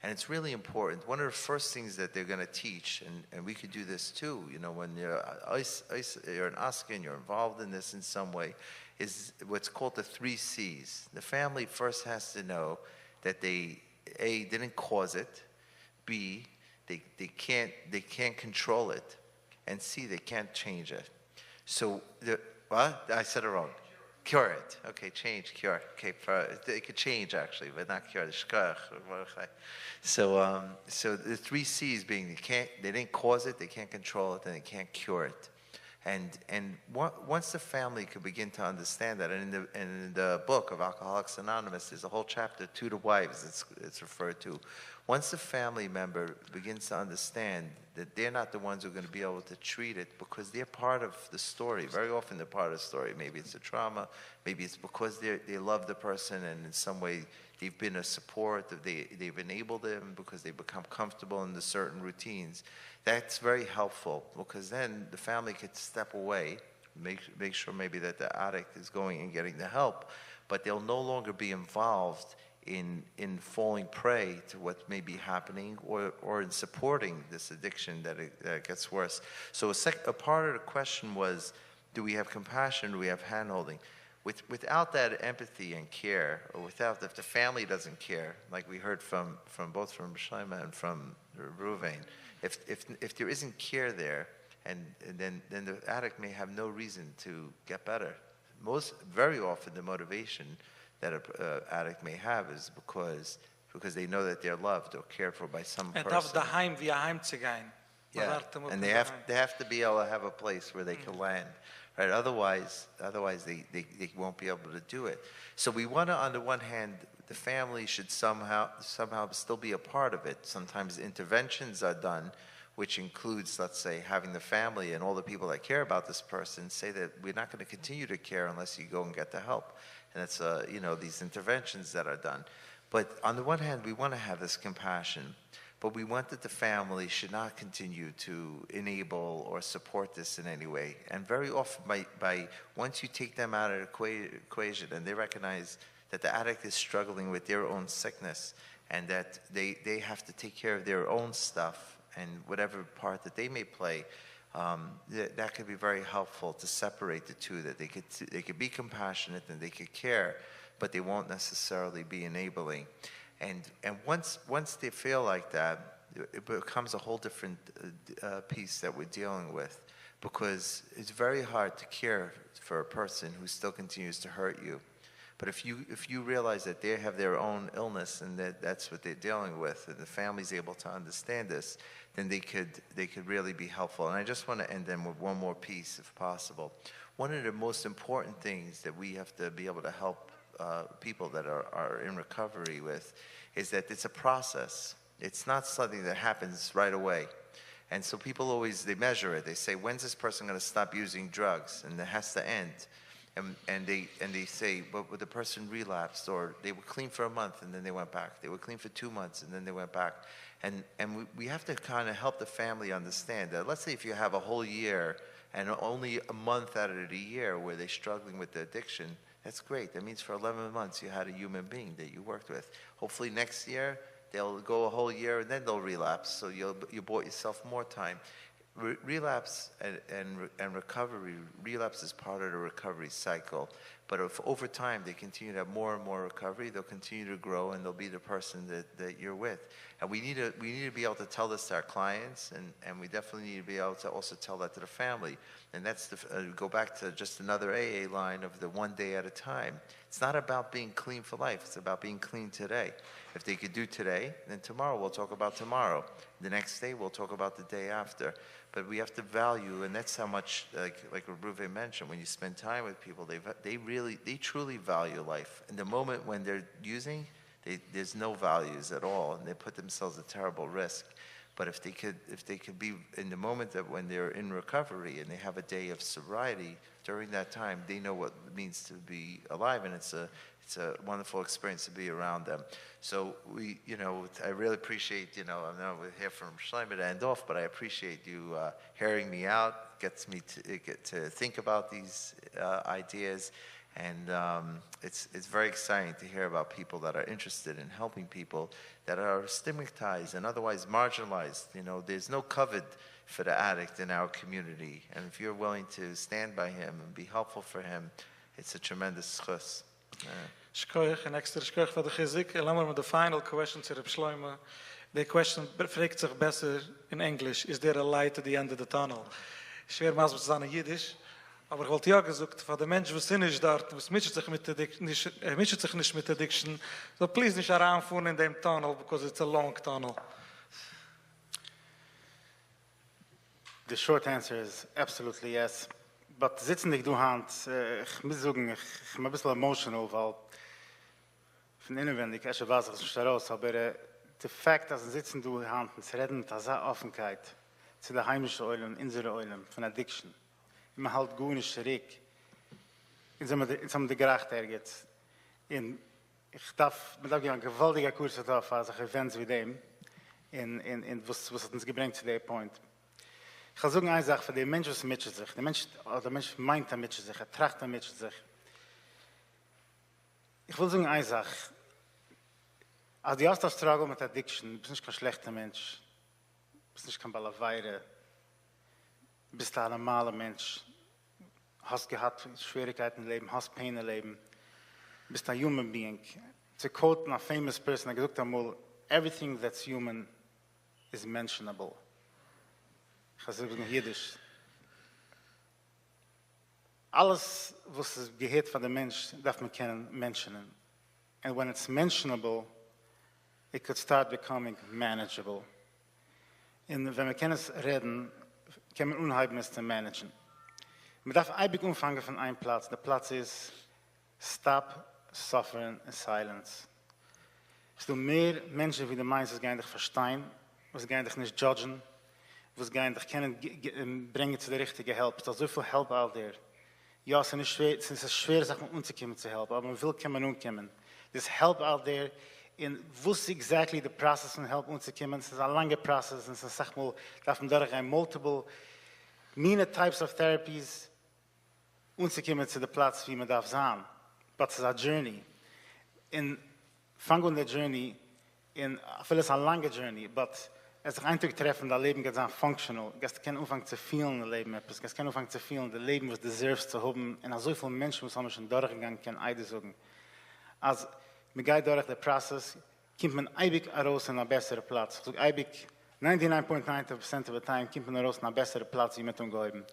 And it's really important. One of the first things that they're going to teach, and we could do this too, when you're an Aska and you're involved in this in some way, is what's called the 3 C's. The family first has to know that they, A, didn't cause it, B, they can't control it, and C, they can't change it. So, what? I said it wrong. Cure it. Okay, change, cure. Okay, it could change actually, but not cure. So the 3 C's being they didn't cause it, they can't control it, and they can't cure it. And once the family could begin to understand that, and in the book of Alcoholics Anonymous, there's a whole chapter, 2 to Wives, it's referred to. Once the family member begins to understand that they're not the ones who are going to be able to treat it because they're part of the story. Very often they're part of the story. Maybe it's a trauma. Maybe it's because they love the person and in some way they've been a support. They've enabled them because they become comfortable in the certain routines. That's very helpful because then the family could step away, make sure maybe that the addict is going and getting the help, but they'll no longer be involved in falling prey to what may be happening or in supporting this addiction that it gets worse. So a part of the question was, do we have compassion? Do we have hand-holding? without that empathy and care, or if the family doesn't care, like we heard from both from Shlomo and from Reuven, if there isn't care there, and then the addict may have no reason to get better. Very often the motivation that an addict may have is because they know that they're loved or cared for by some person. Yeah, and they have to be able to have a place where they can land, right? Otherwise they won't be able to do it. So we want to, on the one hand, the family should somehow still be a part of it. Sometimes interventions are done, which includes, let's say, having the family and all the people that care about this person say that we're not going to continue to care unless you go and get the help. And it's, these interventions that are done. But on the one hand, we want to have this compassion, but we want that the family should not continue to enable or support this in any way. And very often, by once you take them out of the equation and they recognize that the addict is struggling with their own sickness and that they have to take care of their own stuff, and whatever part that they may play, that could be very helpful to separate the two, that they could be compassionate and they could care, but they won't necessarily be enabling. And once they feel like that, it becomes a whole different piece that we're dealing with, because it's very hard to care for a person who still continues to hurt you. But if you realize that they have their own illness and that's what they're dealing with, and the family's able to understand this, then they could really be helpful. And I just want to end them with one more piece, if possible. One of the most important things that we have to be able to help people that are in recovery with is that it's a process. It's not something that happens right away. And so people they measure it. They say, when's this person going to stop using drugs? And it has to end. And they say, well, the person relapsed, or they were clean for a month and then they went back. They were clean for 2 months and then they went back. And we have to kind of help the family understand that. Let's say if you have a whole year and only a month out of the year where they're struggling with the addiction, that's great. That means for 11 months you had a human being that you worked with. Hopefully next year they'll go a whole year and then they'll relapse. So you bought yourself more time. Relapse and recovery, relapse is part of the recovery cycle. But if over time they continue to have more and more recovery, they'll continue to grow and they'll be the person that you're with. And we need to be able to tell this to our clients, and we definitely need to be able to also tell that to the family. And that's go back to just another AA line of the one day at a time. It's not about being clean for life. It's about being clean today. If they could do today, then tomorrow we'll talk about tomorrow. The next day we'll talk about the day after. But we have to value, and that's how much, like Reuven mentioned, when you spend time with people, they truly value life. In the moment when they're using, there's no values at all, and they put themselves at terrible risk. But if they could be in the moment that when they're in recovery and they have a day of sobriety, during that time they know what it means to be alive, and it's a wonderful experience to be around them. So I really appreciate, I know we're here from Shlomo to end off, but I appreciate you hearing me out. Gets me to think about these ideas, and it's very exciting to hear about people that are interested in helping people that are stigmatized and otherwise marginalized. There's no covet for the addict in our community, and if you're willing to stand by him and be helpful for him, it's a tremendous chus. Shkoyach, and extra shkoyach for the chizik. And laten we the final question to Reb Shlomo. The question fragt sich besser in English. Is there a light at the end of the tunnel? Schwer maß was an Jiddisch. Aber ich wollte ja gesagt, von der Mensch, was sind nicht dort, was mischt sich nicht mit Addiction, so please nicht heranfuhren in dem tunnel, because it's a long tunnel. The short answer is absolutely yes. But sitzen dich du Hand, ich muss sagen, ich bin ein bisschen emotional, weil von inwendig, ich weiß es nicht heraus, aber the fact, dass sitzen du Hand, es reden mit dieser Offenheit zu der heimischen Eulen, unsere Eulen, von Addiction. Immer halt gut nicht zurück. In so der Gerecht ergeht. Ich darf ja ein gewaltiger Kurs auf, also Events wie dem, was hat uns gebringt zu dem Point. Ich will sagen eine Sache, für den Mensch, was mitschert sich. Der Mensch meint, er mitschert sich, tracht, er mitschert sich. Ich will sagen eine Sache. Als die erste Struggle mit Addiction, bist nicht kein schlechter Mensch, bist nicht kein Balaweire, bist ein normaler Mensch. hast gehabt Schwierigkeiten im Leben, hast Pain im Leben, bist ein human being. To quote a famous person, er gesagt einmal, everything that's human is mentionable. Ich habe es in Jiddisch. Alles, was es gehört von dem Mensch, darf man kennen, mentionen. And when it's mentionable, it could start becoming manageable. Und wenn wir können es reden, kann man unheimlich es zu managen. Man darf eigentlich umfangen von einem Platz. Der Platz ist Stop Suffering in Silence. Es sind mehr Menschen, wie die meisten, die dich verstehen, die dich nicht judgen, die dich können bringen zu der richtigen Help. Es ist so viel Help out there. Ja, es ist schwer, sich umzukommen zu helfen, aber man will kommen umkommen. There's help out there. In what's exactly the process of help umzukommen. Es ist ein langer Prozess. Es ist, sag mal, darf man durch ein multiple, many types of therapies umzukommen zu der Platz, wie man darf sein. But it's a journey. In fang on the journey, in vielleicht eine lange journey, but es ist Eindruck treffen, das Leben geht functional. Es kann anfangen zu fühlen, das Leben etwas. Es kann anfangen zu fühlen, das Leben, was deserves zu haben. Und so viele Menschen, die schon durchgegangen können, Eide sagen. Als man geht durch den Prozess, kommt man eibig raus in einen besseren Platz. So eibig, 99.9% of the time, kommt man raus in einen besseren Platz, wie mit umgeben.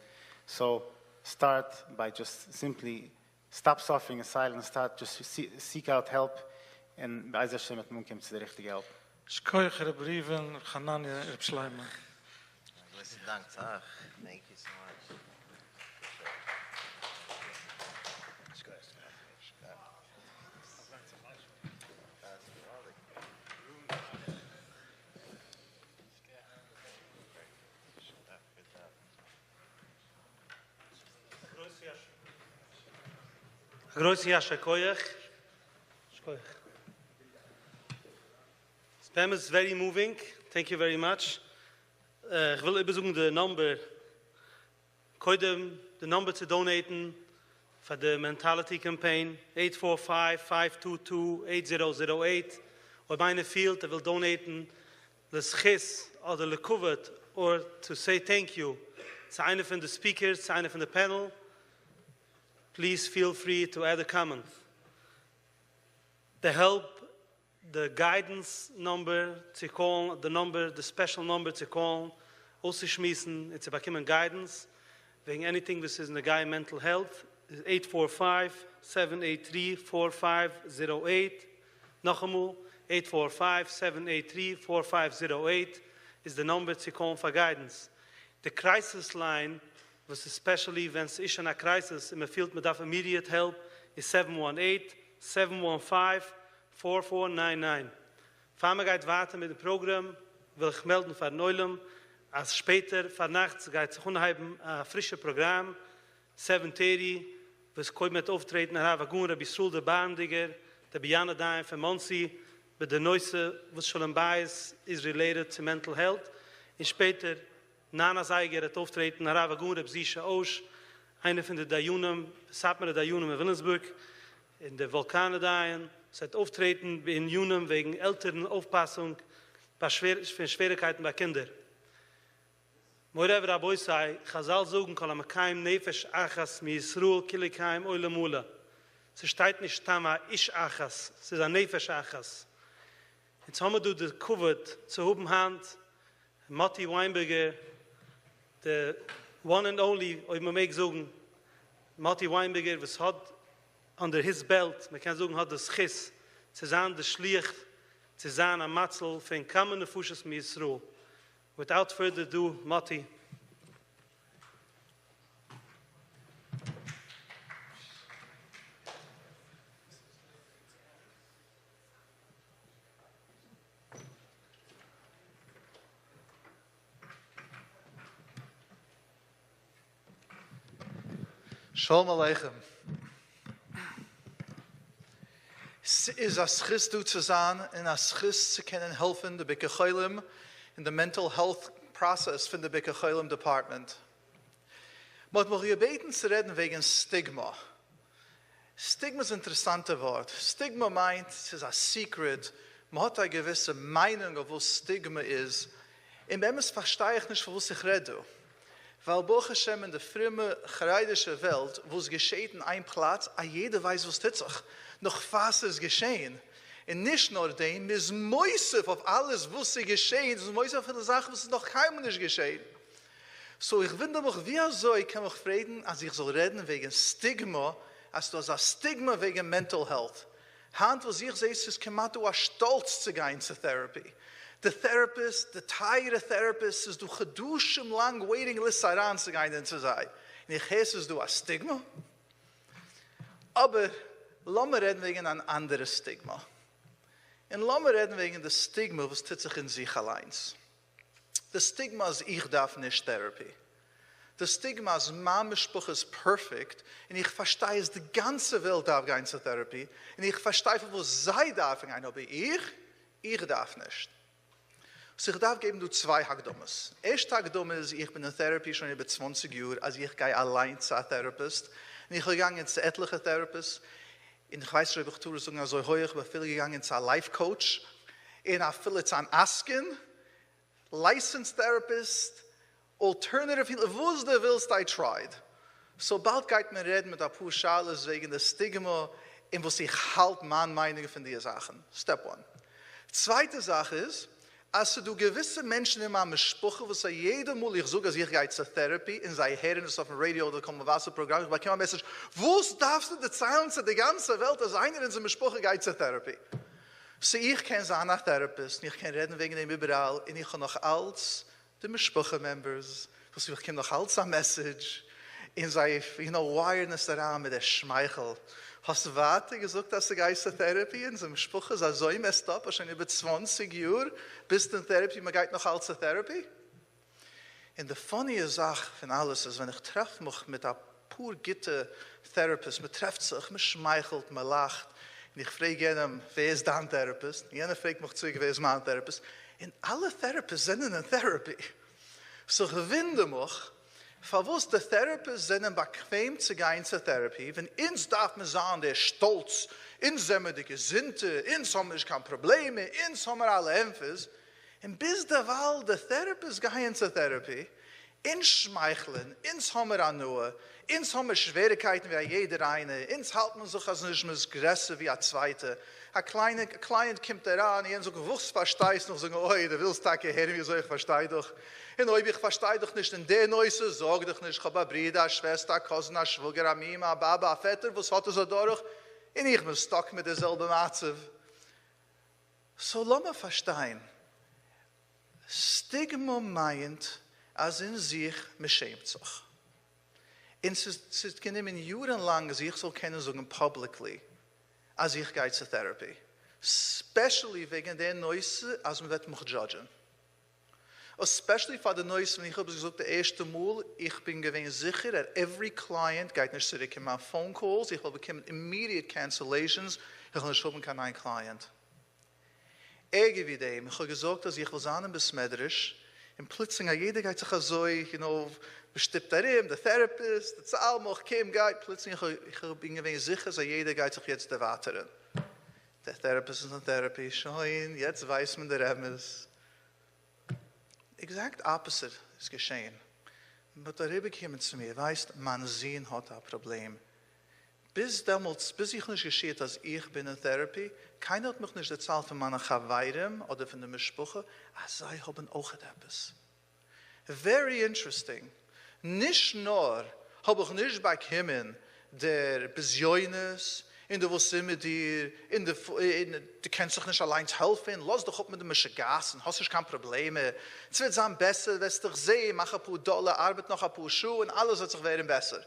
So start by just simply stop suffering in silence, start just seek out help, and Bayis Hashem mit dem kommt zu der richtige Help. Shkoich, Reuven, Chananya, Shlomo. Dank, Tag. Thank you so much. Große Yasha Koyach. Spam is very moving. Thank you very much. Ich will übersuchen the number. Koidem, the number to donaten for the mentality campaign 845-522-8008. Or meine field, will donaten the schis or the lekuvet or to say thank you. It's eine von the speakers, it's eine von the panel. Please feel free to add a comment. The help, the guidance number to call, the special number to call, also schmissen, it's about human guidance. Wegen anything this is in the guy mental health, is 845-783-4508. Noch einmal, 845-783-4508 is the number to call for guidance. The crisis line, was especially when it's in a crisis, in the field with immediate help, is 718-715-4499. Fahren wir weiter mit dem Programm, will ich melden von Neulem, als später, von nachts, geht es unheimlich ein frisches Programm, 7:30, was kommt mit Auftreten, Rabbi Zisha Derbarimdiger, der Bayan von Monsey, mit der neueste, was schon im Bayis is related to mental health. Und später, Nana Zeiger hat auftreten, Rabbi Zisha Ausch, einer von den Dajunen, Satmer Dajunen in Wilhelmsburg, in der Vulkanen es hat auftreten in Junen wegen älteren Aufpassung, bei Schwierigkeiten bei Kindern. Moreover, Rabbi sei, Chazal sagen, kolam kein Nefesh Achas, mi Yisroel, Kilikaim, Oile Mula. Es steht nicht Tama, Ish Achas, es ist ein Nefesh Achas. Jetzt haben wir durch die Covid zur hohen Hand, Mordechai Weinberger, the one and only, ich mag sagen, Mordechai Weinberger, was hat under his belt, man kann sagen, hat das Schiss, zu sein der Schlicht, zu sein am Matzel, für ein kommende Fusches mit Yisroel. Without further ado, Mati. Shalom Aleichem. Es ist ein Schiss, du zu sein, und ein Schiss zu können helfen, der Bikecholim, in the mental health process von der Bikecholim Department. Man muss gebeten zu reden wegen Stigma. Stigma ist ein interessantes Wort. Stigma meint, es ist ein Secret. Man hat eine gewisse Meinung, auf was Stigma ist. Und wenn man es verstehe ich nicht, von was ich rede. Weil Baruch Hashem in der frühen chareidische Welt, wo es geschieht in einem Platz, a jeder weiß, was tut sich. Noch fast ist geschehen. Und nicht nur dem, ist Moisef auf alles, was sie geschehen, ist Moisef auf die Sachen, was noch keinem nicht geschehen. So, ich wundere mich, wie so, ich kann mich fragen, als ich soll reden wegen Stigma, als du hast ein Stigma wegen Mental Health. Hand, was ich sehe, ist, dass du stolz zu gehen zur Therapie. The therapist, the tired therapist, ist du geduscht im lang waiting list heran zu gehen zu sein. Und ich heiße, du ein Stigma. Aber, lass mir reden wegen ein anderes Stigma. Und lass mir reden wegen des Stigma, was tut sich in sich allein. Das Stigma ist, ich darf nicht Therapie. Das Stigma ist, meine Sprache ist perfekt. Und ich verstehe, dass die ganze Welt darf gehen zur Therapie. Und ich verstehe, wo sie darf gehen, aber ich darf nicht. So, ich darf geben, du 2 Hakdummes. Erste Hakdumme ist, ich bin in Therapie schon über 20 Jahre, also ich gehe allein zu einem Therapist. Und ich gehe zu etlichen Therapists. Und ich weiß, ob ich tue, so heu, ich bin viel gegangen zu einem Life-Coach. Und ich will zu einem Asken, Licensed Therapist, Alternative, was du willst, I tried. Sobald geht man reden mit der Pauschales wegen des Stigma, und was ich halt meine Meinung von diesen Sachen. Step 1. Zweite Sache ist, als du gewisse Menschen in meinem Sprache, was sie jedem Mal, ich sage, als ich gehe zur Therapie, in sei Herren, das auf dem Radio oder kommen was ein Programm, ich bekomme eine Message, wo darfst du die Zeilen zu der ganzen Welt, als einer in seiner Sprache geht zur Therapie? So, ich kenne sie nach Therapist, ich kann reden wegen dem überall, und ich kann noch als die Sprache-Members, ich kann noch als eine Message, in sei, Wireless daran mit der Schmeichel. Hast du warte gesagt, dass du gehst zur Therapie? In so einem Spruch ist so messed up, wahrscheinlich über 20 Jahre bist du in Therapie, man geht noch als zur Therapie. Und die funny Sache von alles ist, wenn ich treffe mich mit einem pur gitte Therapist, man trefft sich, man schmeichelt, man lacht, und ich frage ihn, wer ist dein Therapist? Jener fragt mich zurück, wer ist mein Therapist? Und alle Therapists sind in Therapie. So gewinde mich, für was die Therapists sind bequem zu gehen zur Therapie, wenn uns darf man sagen, der Stolz, uns sind wir die Gesinnte, uns haben wir keine Probleme, uns haben wir alle Empfis. Und bis der Wahl der Therapists gehen zur Therapie, uns schmeicheln, uns haben wir nur, uns haben wir Schwierigkeiten wie jeder eine, uns halten wir sich als nicht mehr größer wie ein Zweiter. Ein Client kommt daran, und so gewusst verstehst noch, sagen, oh, du willst Tage her, wie soll ich verstehe doch. Und ich verstehe doch nicht in der Neuße, sag doch nicht, ich habe eine Brüder, eine Schwester, eine Cousin, eine Schwager, eine Mama, eine Baba, eine Vetter, was hat er so durch? Und ich bin stuck mit derselben Matze. So lass mich verstehen. Stigma meint, als in sich, man schämt sich. Und es kann ihm jahrelang, als ich so kennen, sagen, publicly, als ich gehe zur Therapie. Especially wegen der Neuße, als man wird mich judgen. Especially for the noise, when ich habe gesagt, der erste Mal, ich bin gewinn sicher, that every client geht nicht zurück in meine phone calls, ich will bekommen immediate cancellations, ich will nicht haben kann ein Client. Irgendwie dem, ich habe gesagt, dass ich will sagen, besmetterisch, und plötzlich, jeder geht sich so, bestimmt darin, der Therapist, der Zahlmach, Kim geht, plötzlich, ich bin gewinn sicher, dass jeder geht sich jetzt erwarten. Der Therapist ist in Therapie, schon, jetzt weiß man der Emmes. Exakt opposite ist geschehen. Aber darüber kommen zu mir, weißt, man sehen hat ein Problem. Bis ich nicht geschieht, dass ich bin in Therapie, keiner hat mich nicht erzählt von meiner Chawairem oder von der Mischbuche, sie haben auch etwas. Very interesting. Nicht nur habe ich nicht bekommen der Besäunis, in der was sind mit dir, du kannst dich nicht allein helfen, lass doch auf mit dem Gassen, hast du kein Problem. Es wird sein besser, wirst dich sehen, mach ein paar Dollar, arbeit noch ein paar Schuhe und alles wird sich werden besser.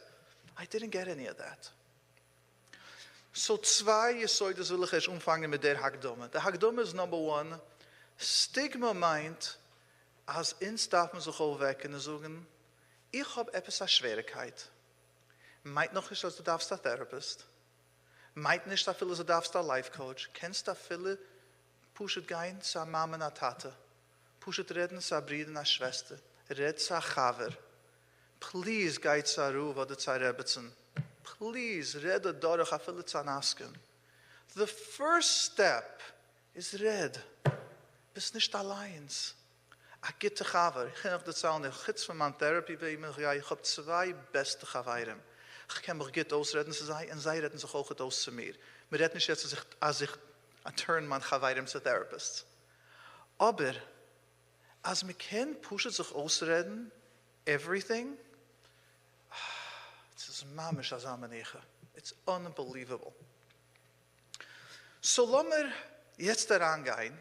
I didn't get any of that. So 2 Jesuides will ich erst umfangen mit der Hakdumme. Der Hakdumme ist number 1, Stigma meint, als uns darf man sich aufwecken und sagen, ich habe etwas an Schwierigkeit. Meint noch nicht, dass du darfst ein Therapist. Meint nicht, dass du darfst ein Life Coach. Kennst du viele, pushet gehen zu einer Mama und einer Tate. Pushet reden zu einer Bruder und einer Schwester. Red zu einer Chaver. Please, geht zu einer Ruhe oder zu einer Rebetzen. Please, rede dadurch, viele zu Asken. The first step is red. Bist nicht allein. a gitte Chaver. Ich kann auch das sagen, ich habe von meiner Therapie bei mir, ja, ich habe 2 beste Chaverim. Ich kann mich gut ausreden zu sein, und sie reden sich auch aus zu mir. Wir reden nicht jetzt, als ich turn mein Chaverim zu Therapists. Aber, als wir können, pushen sich ausreden, everything, it's mamish as amanicha. It's unbelievable. So lassen wir jetzt daran gehen.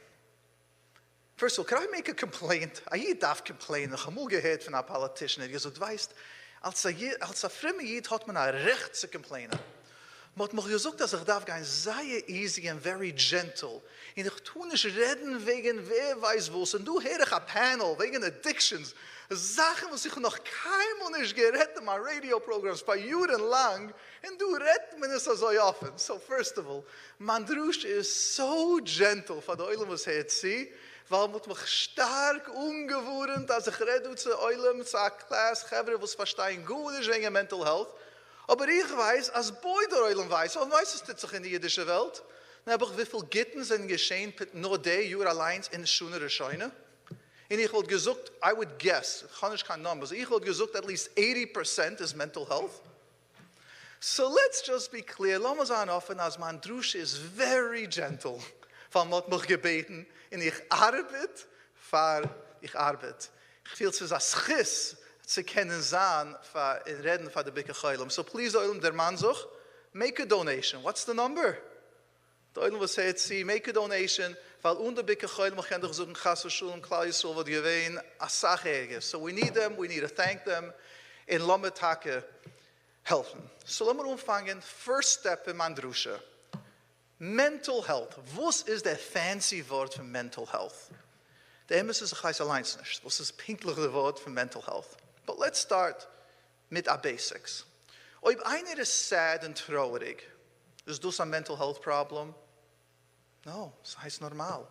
First of all, can I make a complaint? I darf complain. Ich habe mal gehört von einem Politiker, der gesagt, weißt, als ein fremder Jid hat man ein Recht zu complainen. Man hat mir gesagt, dass ich darf gehen sehr easy and very gentle. Und ich tue nicht reden wegen wer weiß was. Und du hörst ein Panel wegen Addictions. Sachen, was ich noch keinmal nicht geredet in meinen Radio-Programs, bei Jahren lang. Und du redest mir nicht so offen. So first of all, Mandrush is so gentle von der Eulen, was er jetzt sieht. Weil man mich stark ungewohnt, als ich rede zu Eulen, zu einer Klasse, was verstehen gut ist wegen Mental Health. Aber ich weiß, als beide Eulen weiß, und weiß es sich in der jüdischen Welt, dann habe ich wie viele Gitten sind geschehen, nur der Jahr allein in der schönere Scheune. Und ich wollte gesagt, I would guess, ich kann nicht keine Numbers, ich wollte gesagt, at least 80% is mental health. So let's just be clear, lass uns offen, als mein Drusch is very gentle. Weil man hat mich gebeten, und ich arbeite, ich arbeite. Ich fühle es als Schiss, zu kennen sein, in Reden von der Bicke Shalom. So please, der Mann sagt, make a donation. What's the number? Der Oilem was sagt, sie, make a donation, weil unter Bicke Shalom, ich kann doch sagen, Chas Shalom, Klal Yisroel, was gewähnt, als Sache. So we need them, we need to thank them, in Lometake helfen. So lassen wir umfangen, first step in Mandrusha. Mental health. Was ist der fancy Wort für mental health? Der Emes ist ein allein nicht. Was ist das pinkliche Wort für mental health? But let's start mit the basics. Ob einer ist sad und traurig, ist das ein mental health problem? No, das heißt normal.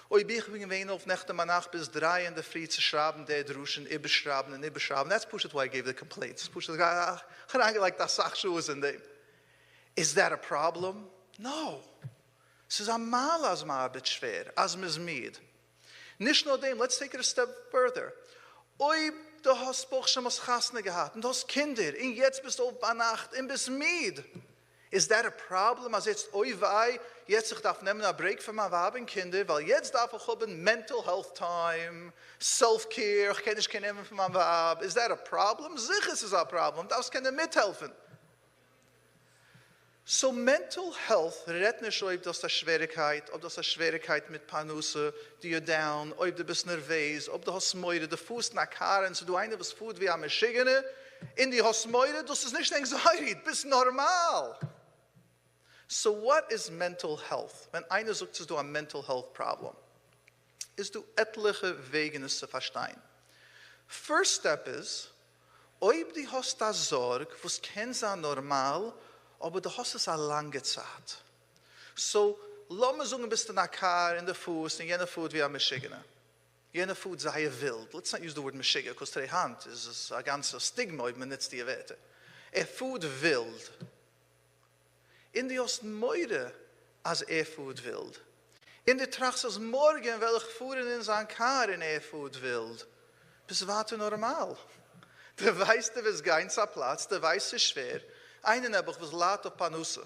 Ob ich bin gewesen auf Nächte Nacht bis 3 in der Früh zu schreiben, der druschen, überschreiben und überschreiben. That's pushed why I gave the complaints. Pushed like das Sachschuhe in dem. Is that a problem? No. Es ist einmal als man arbeitet schwer, als man es mit. Nicht nur dem, let's take it a step further. Ob du hast Buchstaben aus Chasne gehabt und du hast Kinder und jetzt bist du auf bei Nacht und bist mit. Is that a problem? Als jetzt, oi wei, jetzt ich darf nehmen einen Break für meine Weib und Kinder, weil jetzt darf ich haben Mental Health Time, Self-Care, ich kann nicht nehmen für meine Weib. Is that a problem? Sicher ist es ein Problem, das kann mithelfen. So mental health redt nicht, ob das eine Schwierigkeit mit Panusse, die you're down, ob du bist nervös, ob du hast Meure, der Fuß nach Haaren, so du eine was Food wie am Schiggene, in die hast Meure, das ist nicht Anxiety, du bist normal. So what is mental health? Wenn einer sagt, du ein mental health problem, ist du etliche Wege zu verstehen. First step is, ob du hast da Sorge, was kennst du normal, aber du hast es eine lange Zeit. So, lass mal sagen, bist du nach Kar in der Fuß, in jener Fuß wie am Mischigene. Jener Fuß sei wild. Let's not use the word Mischige, because der Hand ist ein ganzer Stigma, ob man nicht die Werte. Fuß wild. In die Osten Meure, als Fuß wild. In der Tracht als morgen, welch fuhren in sein Kar in Fuß wild. Bis warte normal. Der weiß, der ist kein Platz, der weiß, ist schwer. Einen habe ich was laut auf Panusse.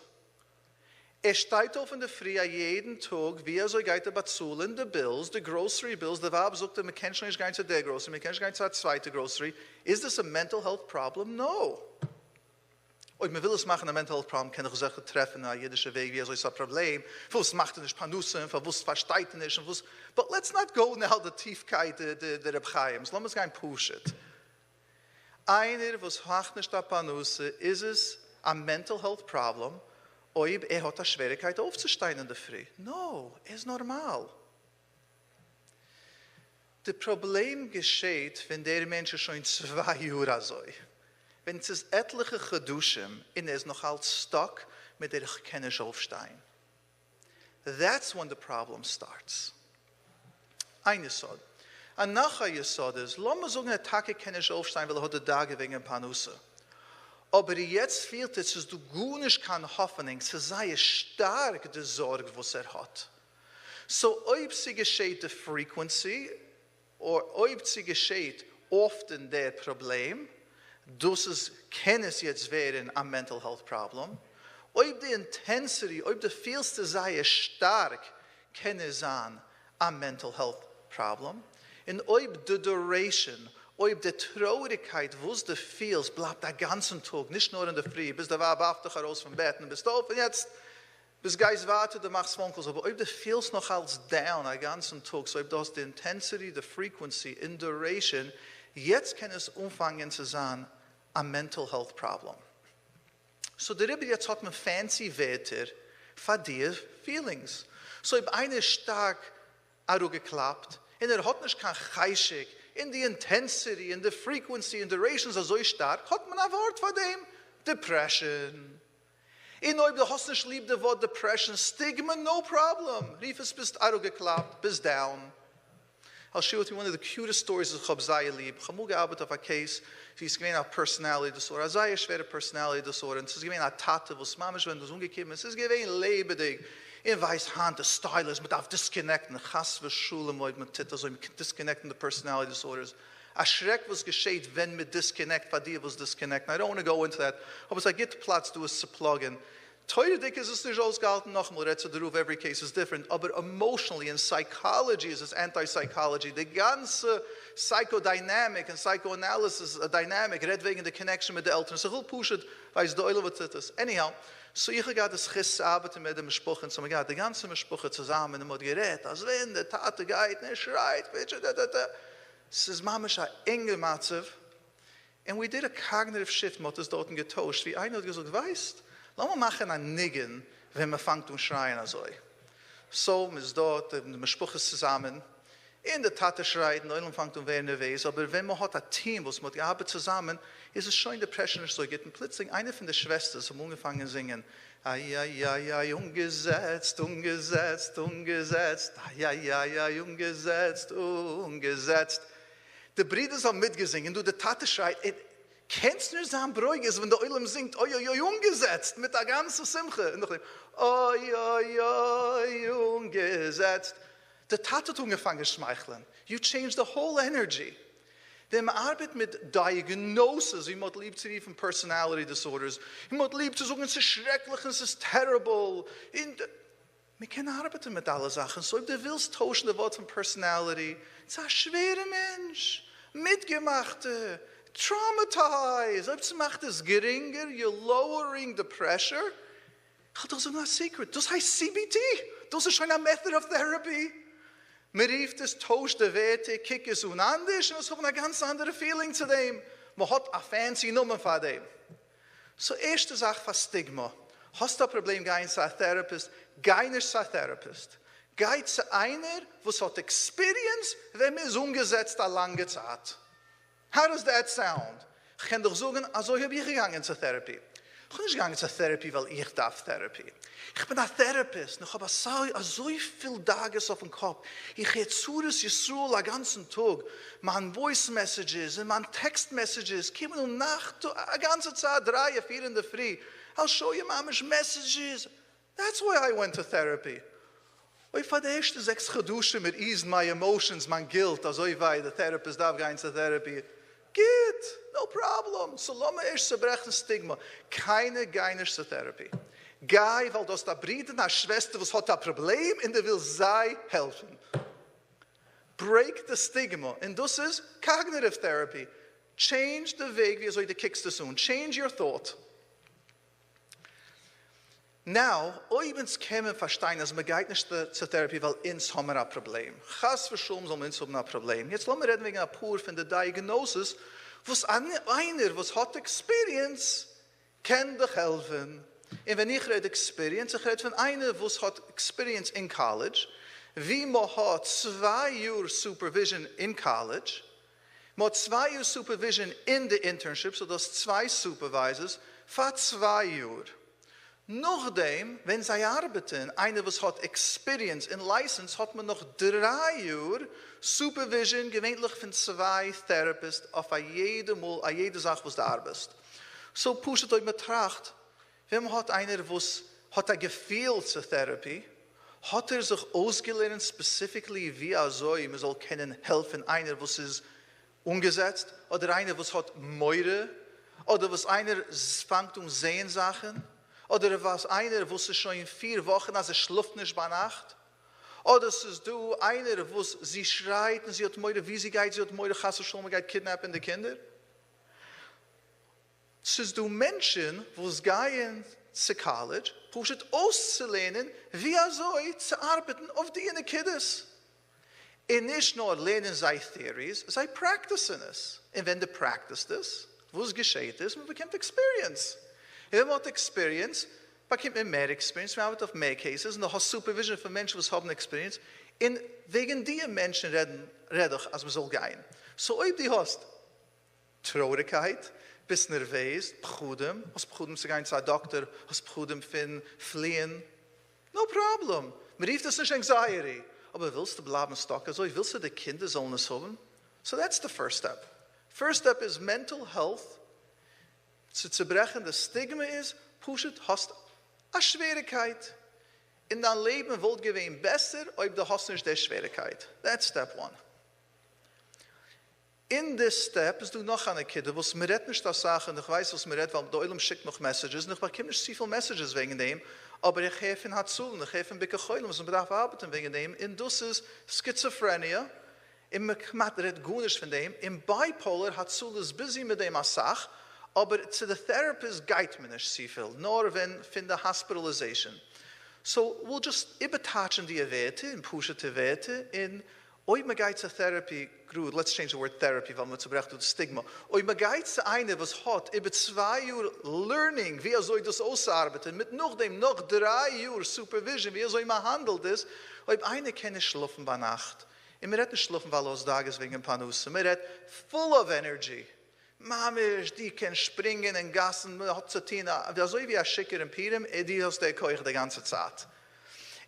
Steht auf in der Früh jeden Tag, wie so geht bezahlen, die Bills, die Grocery Bills, der Wab sagt, man kann schon nicht gehen zu der Grocery, man kann nicht gehen zu der zweiten Grocery. Is this a mental health problem? No. Und man will es machen, ein mental health problem, kann ich sagen, treffen, ein jüdischer Weg, wie so ist ein Problem, was macht nicht Panusse, was versteht nicht, but let's not go now the Tiefkeit der Rebchaims, lass uns gehen push it. Einer, was macht nicht Panusse, ist es a mental health problem, ob hat eine Schwierigkeit aufzustehen in der Früh. No, ist normal. Das Problem geschieht, wenn der Mensch schon 2 Jahre so. Wenn es ist etliche Geduschen und ist noch als stuck, mit der ich kann nicht aufstehen. That's when the problem starts. Eine Sorge. Und nachher Yesod ist, lass mal sagen, Tag kann ich aufstehen, weil hat Tage wegen Panusse. Aber jetzt fehlt es, dass du gut nicht kann Hoffnung, es sei stark die Sorge, was hat. So, ob sie geschieht die Frequency, oder ob sie geschieht, oft in der Problem, das ist, kann es jetzt werden ein Mental Health Problem, ob die Intensity, ob die vielste sei stark, kann es sein ein Mental Health Problem, und ob die Duration, ob die Traurigkeit, wo du fühlst, bleibt den ganzen Tag, nicht nur in der Früh, bis du warst raus vom Bett und bist auf und jetzt bis Geist wartet, du machst Wonkels, aber ob du fühlst noch als down den ganzen Tag, so ob du hast die Intensity, die Frequency, in Duration, jetzt kann es umfangen zu sein, ein Mental Health Problem. So darüber jetzt hat man fancy Wörter für die Feelings. So ob eine stark geklappt, und hat nicht kein Chaischig, in die Intensity, in die Frequency, in Duration so stark, hat man ein Wort von dem, Depression. In ob du hast nicht lieb das Wort Depression, Stigma, no problem. Rief es bist geklappt, bist down. I'll share with you one of the cutest stories of Chabzai lieb. Ich habe gearbeitet auf a case, wie es gewesen eine Personality Disorder, eine sehr schwere Personality Disorder. Und es ist gewesen eine Tate, wo es Mamisch, wenn du es umgekehrt ist, es ist gewesen lebendig. In weiß Hand, der Style ist, man darf disconnecten. Chas für Schule, mit Titel, so disconnecten the personality disorders. A Schreck, was geschieht, wenn wir disconnect, bei dir was disconnect. I don't want to go into that. Aber es gibt Platz, du es zu pluggen. Teure Dick ist es nicht ausgehalten, nochmal, that's the roof, every case is different. Aber emotionally, in psychology is es anti-psychology. Die ganze psychodynamic und psychoanalysis dynamic, red wegen der connection mit den Eltern. So viel pushet, weiß der Eule, was das ist. Anyhow, so ich habe das Chis arbeiten mit dem Sprache, so ich habe die ganze Sprache zusammen, und man gerät, als wenn der Tate geht, ne schreit, bitte, Es ist mamisch ein Engelmatzev. And we did a cognitive shift, man hat das dort getauscht. Wie einer hat gesagt, weißt, lass mal machen einen Niggen, wenn man fängt und schreien also. So, man ist dort, man spricht es zusammen. In der Tate schreit, und fängt und werden nervös. Aber wenn man hat ein Team, was man arbeitet zusammen, ist es schon Depression so. Geht plötzlich eine von den Schwestern, die angefangen zu singen. Ai, ai, ai, ai, umgesetzt, umgesetzt, umgesetzt. Ai, ai, ai, ai, umgesetzt, umgesetzt. Die Brüder haben mitgesungen, du, der Tate schreit, kennst du so ein Bräugis, wenn der Eulam singt, oi, oi, oi, umgesetzt, mit der ganzen Simche. Und noch, oi, oi, oi, umgesetzt. Der Tate hat angefangen zu schmeicheln. You change the whole energy. Wenn man arbeitet mit Diagnosis, wie man liebt zu riefen Personality Disorders, wie man liebt zu sagen, es ist schrecklich, es ist terrible. Wir können arbeiten mit allen Sachen. So, ob du willst tauschen das Wort von Personality, es ist ein schwerer Mensch, mitgemachte, traumatized. Ob es macht es geringer, you're lowering the pressure. Ich habe doch so ein Secret. Das heißt CBT. Das ist schon eine Method of Therapy. Man rief das, tauscht die Werte, kick es anders, und es hat eine ganz andere Feeling zu dem. Man hat eine fancy Nummer von dem. So, erste Sache für Stigma. Hast du ein Problem, geh zu einem Therapist, geh nicht zu einem Therapist. Geh zu einer, was hat Experience, wenn man es umgesetzt eine lange Zeit. How does that sound? Ich kann doch sagen, also habe ich gegangen zur Therapie. Ich bin nicht gegangen zur Therapie, weil ich darf Therapie. Ich bin ein Therapist. Ich habe so viele Tage auf dem Kopf. Ich gehe zu das Yisroel den ganzen Tag. Meine Voice Messages und meine Text Messages kommen um Nacht, eine ganze Zeit, 3, 4 in der Früh. I'll show you mama's messages. That's why I went to therapy. Ich für die ersten 6 Geduschen mit ease my emotions, mein Guilt, also ich weiß, der Therapist darf gehen zur Therapie. Geht, no problem. So lassen wir erst zerbrechen Stigma. Keine gehen nicht zur Therapie. Geh, weil das der Bruder, eine Schwester, was hat ein Problem und der will sei helfen. Break the stigma. Und das ist cognitive therapy. Change the Weg, wie soll die kickst das um. Change your thought. Now, oibens kämen verstehen, dass man geht nicht zur Therapie, weil ins haben wir ein Problem. Chas verschum soll ins haben ein Problem. Jetzt lassen wir reden wegen einer Pur von der Diagnosis, was einer, was hat Experience, kann dich helfen. Und wenn ich rede Experience, ich rede von einer, was hat Experience in College, wie man hat 2 Jahre Supervision in College, man hat 2 Jahre Supervision in der Internship, so dass 2 Supervisors für 2 Jahre. Nachdem, wenn sie arbeiten, einer, was hat Experience in License, hat man noch 3 Jahre Supervision, gewöhnlich von 2 Therapists, auf jede Sache, was du arbeitest. So pushet euch betracht, wenn man hat einer, was hat ein Gefühl zur Therapie, Hat sich ausgelernt, specifically wie man soll können helfen, einer, was ist umgesetzt, oder einer, was hat Meure, oder was einer fängt sehen Sachen, oder was einer, was ist schon in 4 Wochen, als schläft nicht bei Nacht, oder es ist du einer, was sie schreit, und sie hat Meure, wie sie hat Meure, Shalom, geht kidnappen die Kinder. Es ist du Menschen, was gehen zu College, pushet auszulehnen, wie zu arbeiten auf die Kiddes. Und nicht nur lernen sie Theories, sie practicen es. Und wenn du practicest es, was geschieht ist, man bekommt Experience. Und wenn man hat Experience, bekommt man mehr Experience, man arbeitet auf mehr Cases, und du hast Supervision von Menschen, die haben Experience. Und wegen die Menschen reden ich, als man soll gehen. So, ob du hast Traurigkeit, bist nervös, Pchudem, hast Pchudem zu gehen zu einem Doktor, hast Pchudem finden, fliehen. No problem. Man rief das nicht Anxiety. Aber willst du bleiben stocken? So, willst du die Kinder sollen es haben? So that's the first step. First step is mental health. Zu zerbrechen, das Stigma ist, pushet, hast eine Schwierigkeit. In dein Leben wollt gewesen besser, ob du hast nicht die Schwierigkeit. That's step 1. In this step ist du noch eine Kid, was mir redet nicht das Sachen, ich weiß, was mir redet, weil der Oilem schickt noch Messages, und ich bekomme nicht so viele Messages wegen dem, aber ich helfe in Hatzulen, ich helfe in Bikacheulen, was man bedarf arbeiten wegen dem, und das ist Schizophrenia, und man redet gut nicht von dem, in Bipolar Hatzul ist busy mit dem Asach, aber zu der Therapist geht man nicht so viel, nur wenn von der Hospitalization. So, we'll just übertachen die Werte, und pushen die Werte, in Oi me geht zur Therapy, let's change the word therapy, weil man zu brechen das Stigma. Oi me geht zu einer, was hat über 2 Jahre Learning, wie soll das ausarbeiten, mit noch 3 Jahre Supervision, wie soll man handelt es, ob eine kann nicht schlafen bei Nacht. Und man redet nicht schlafen, weil aus Tages wegen Panusse. Man redet full of energy. Mamisch, die kann springen in Gassen, hat zu tun, so wie ein Schicker im Pirem, die hast der Keuch die ganze Zeit.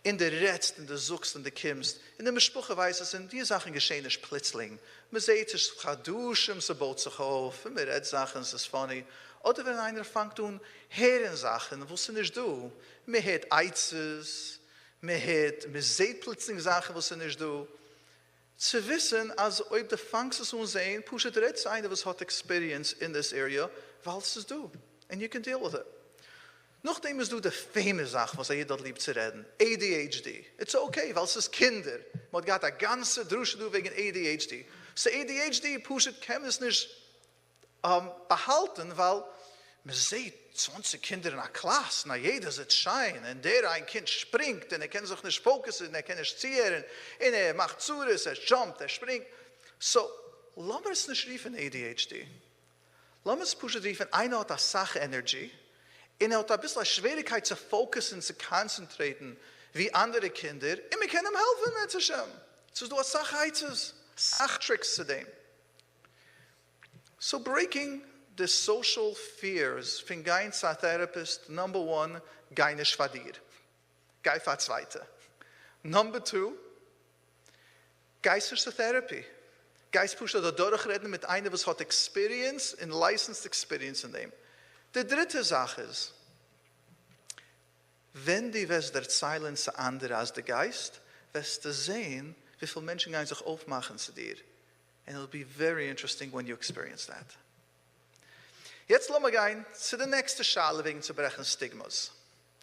In der Redst, in der Suchst, in der Kimmst. In der Bespuche weiß es, in die Sachen geschehen nicht plötzlich. Man sieht, es geht duschen, es baut sich auf, man redet Sachen, es ist funny. Oder wenn einer fängt an, hören Sachen, was nicht du. Man hört Eizes, man sieht plötzlich Sachen, was nicht du. Zu wissen, als ob der fängst es und sehen, pushet redet einer, was hat Experience in this area, weil es ist du. And you can deal with it. Nachdem ist du die famous Sache, was jeder liebt zu reden. ADHD. It's okay, weil es ist Kinder. Man hat eine ganze Drusche wegen ADHD. So ADHD pushet kann es nicht behalten, weil man sieht 20 Kinder in einer Klasse, na jeder sitzt schein, und der ein Kind springt, und kann sich nicht fokussen, er kann nicht ziehen, und macht Zures, jumpt, springt. So, lassen wir es nicht riefen ADHD. Lassen wir es pushen riefen, einer hat eine Sache-Energy, und hat ein bisschen Schwierigkeit zu fokussen, zu konzentrieren, wie andere Kinder, und wir können ihm helfen, mit Hashem. So du hast Sachheizes, Sachtricks zu dem. So breaking the social fears, von kein Therapist, number 1, kein Schwadir. Kein Zweite. Number 2, geistliche Therapy. Geist pusht da durchreden mit einer, was hat Experience, in licensed Experience in dem. Die dritte Sache ist, wenn du wirst der Silence andere als der Geist, wirst du sehen, wie viele Menschen gehen sich aufmachen zu dir. And it'll be very interesting when you experience that. Jetzt lassen wir gehen zu der nächsten Schale wegen zu brechen Stigmas.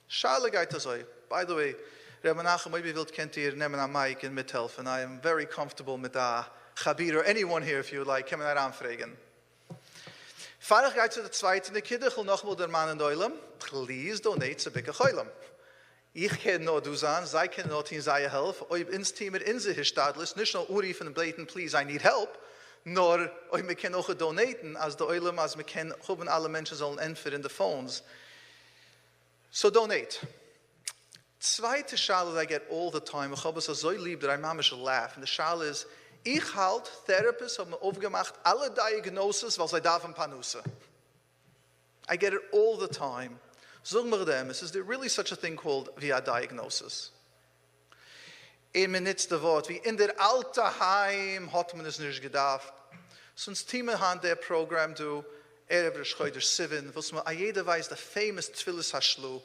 Schale geht so. By the way, Rabbi Nachum, maybe wilt kennt ihr nehmen am Mic und mithelfen. I am very comfortable mit der Chabir or anyone here if you like. Kann man heranfragen. Fahrig geht zu der zweiten Kinder, ich will noch mal der Mann in Oilem. Please donate zu Bicke Choilem. Ich kann nur du sein, sie können nur in seine Hilfe. Ob ins Team in sich staatlich, nicht nur uriefen und beten, please, I need help. Nur, ob wir können auch donaten, als der Oilem, als wir können, hoffen alle Menschen sollen entweder in the phones. So donate. Zweite Schale, I get all the time, ich habe es so lieb, dass ich manchmal laugh. Und die Schale ist, ich halte, Therapists haben aufgemacht, alle Diagnoses, weil sie darf Panusse. I get it all the time. Sag mir dem, is there really such a thing called via diagnosis? In mein letztes Wort, wie in der alte Heim hat man es nicht gedacht. Sonst Team hat der Programm, du, Erev Schreider 7, was man, jeder weiß, der famous Tfilis Hashlu.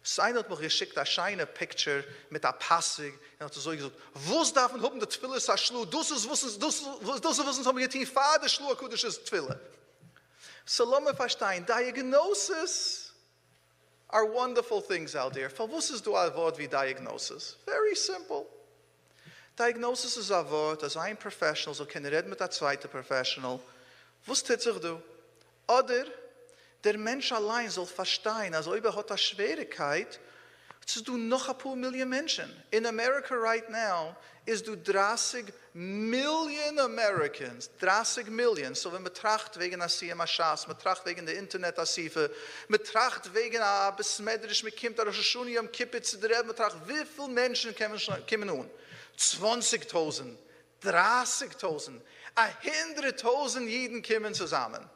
So einer hat mir geschickt, eine scheine Picture mit einer Passig, und hat so gesagt, was darf man haben, der Twille ist ein Schlu, das ist was haben wir getan, Vater Schlu, akudisch ist Twille. So lass mich verstehen, Diagnosis are wonderful things out there. For was ist du ein Wort wie Diagnosis? Very simple. Diagnosis ist ein Wort, als ein Professional, so kann reden mit der zweiten Professional, was tut sich du? Oder der Mensch allein soll verstehen, also ob hat eine Schwierigkeit, zu du noch ein paar Millionen Menschen. In America right now ist du 30 Millionen Americans, 30 Millionen. So wenn man tracht wegen der CMA-Schas, man tracht wegen der Internet-Asife, man tracht wegen der Besmetterisch, mit Kim, der Rosh am Kippet zu reden, man tracht, wie viele Menschen kommen nun? 20.000, 30.000, 100.000 Jeden kommen zusammen.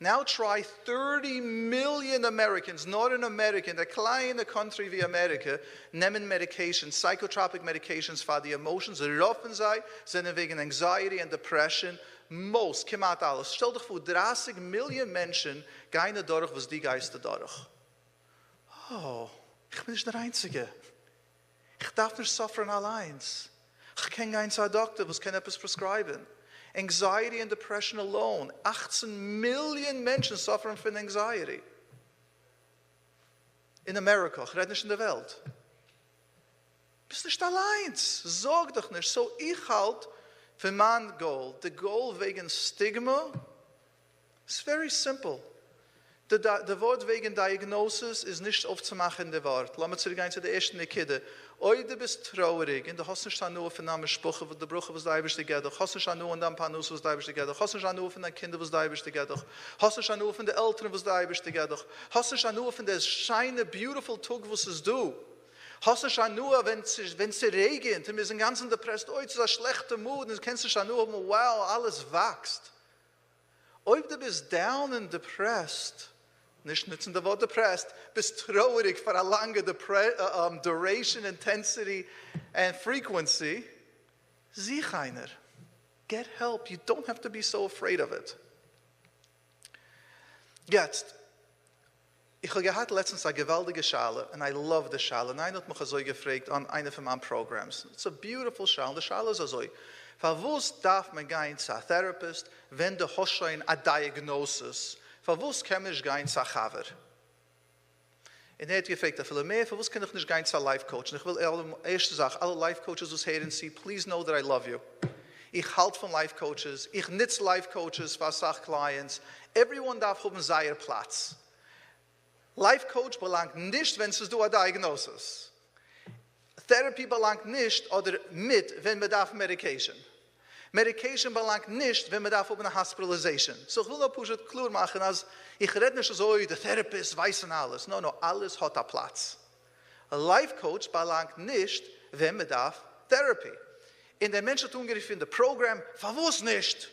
Now try 30 million Americans, Northern American, a kleine country wie Amerika, nehmen medications, psychotropic medications für die emotions, roffen sei, sind wegen anxiety and depression, most, kemat alles. Stell dich vor, 30 Millionen Menschen gehen durch, was die Geister durch. Oh, ich bin nicht der Einzige. Ich darf nicht suffern allein. Ich kenne keinen Doktor, was kann etwas prescriben. Anxiety and depression alone. 18 Millionen Menschen suffern from anxiety. In Amerika, ich rede nicht in der Welt. Du bist nicht allein. Sorg dich nicht. So ich halt für mein Goal. The goal wegen Stigma is very simple. Der Wort wegen Diagnosis ist nicht aufzumachen in der Wort. Lass mich zurückgehen zu der ersten Nikide. Oi, du bist traurig, und du hast nicht nur von einem Spruch, wo der Bruch was da ist, du hast nicht nur von deinem Panus, was da ist, du hast nicht nur von deinen Kindern, was da ist, du hast nicht nur von den Eltern, was da ist, du hast nicht nur von der shiny, beautiful Tag, was es du. Hast nicht nur, wenn es regnet, und wir sind ganz depressiert, oi, es ist ein schlechter Mut, und du kennst nicht nur, wow, alles wächst. Oi, du bist down and depressed, nicht nutzen das Wort depressed, bist traurig für eine lange duration, intensity and frequency. Sieh einer. Get help. You don't have to be so afraid of it. Jetzt, ich habe gehabt letztens eine gewaltige Schale, and I love the Schale. Und einer hat mich so gefragt an einer von meinen Programs. It's a beautiful Schale. Die Schale ist so. Verwus darf man gehen zu einem Therapist, wenn du hast schon eine Diagnosis. Verwus kann ich gehen zu einem Chaver. Und hat gefragt, viel mehr, verwus kann ich nicht gehen zu einem Life Coach. Und ich will erste Sache, alle Life Coaches, die hören sie, please know that I love you. Ich halte von Life Coaches, ich nutze Life Coaches für Sachclients. Everyone darf haben seinen Platz. Life Coach belangt nicht, wenn es du eine Diagnosis. Therapy belangt nicht oder mit, wenn man darf Medication. Medication belangt nicht, wenn man darf auf eine Hospitalization. So ich will noch pushen klar machen, als ich rede nicht so, der Therapist weiß alles. No, alles hat einen Platz. Ein Life Coach belangt nicht, wenn man darf Therapy. In der Menschen tun in the Programm, verwusst nicht.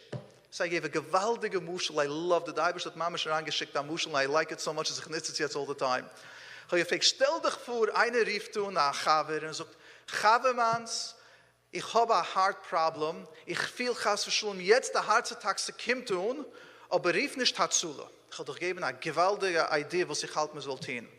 So I gave a gewaltige Muschel. I love it. I was that Mama schon angeschickt am Muschel. I like it so much, as ich nutze es jetzt all the time. Ich habe gefragt, stell dich vor, eine rief du nach Chaver und sagt, Chavermans, ich habe ein Heart-Problem, ich fühle Chas für Shalom, jetzt der Herzattack zu kommt tun, aber rief nicht Hatzula. Ich habe doch gegeben eine gewaltige Idee, was ich halt mir soll tun.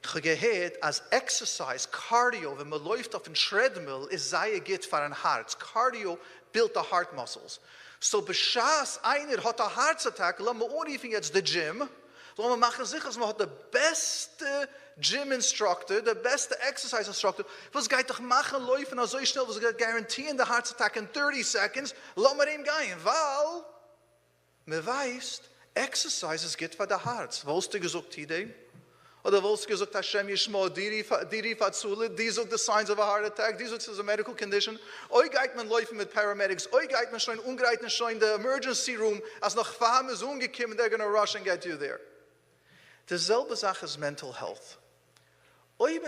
Ich habe gehört, als Exercise, Cardio, wenn man läuft auf ein Treadmill, ist sehr gut für ein Herz. Cardio built the heart muscles. So beschaß einer hat einen Herzattack, lassen wir anrufen jetzt den Gym, lassen wir machen sicher, dass man hat den besten Gym-Instructor, der beste Exercise-Instructor, was geht doch machen, laufen so schnell, was geht garantieren den Herzattack in 30 seconds, lassen wir ihm gehen, weil man weiß, Exercise ist gut für das Herz. Wolltest du gesagt, Idee? Oder wolltest du gesagt, Hashem Yishmo, die rief Azule, die sagt the signs of a heart attack, die sagt es a medical condition. Oi geht man laufen mit Paramedics, oi geht man schon ungreiten schon in the emergency room, als noch Fahme ist umgekommen, they're going to rush and get you there. Dieselbe Sache ist mental health. Oi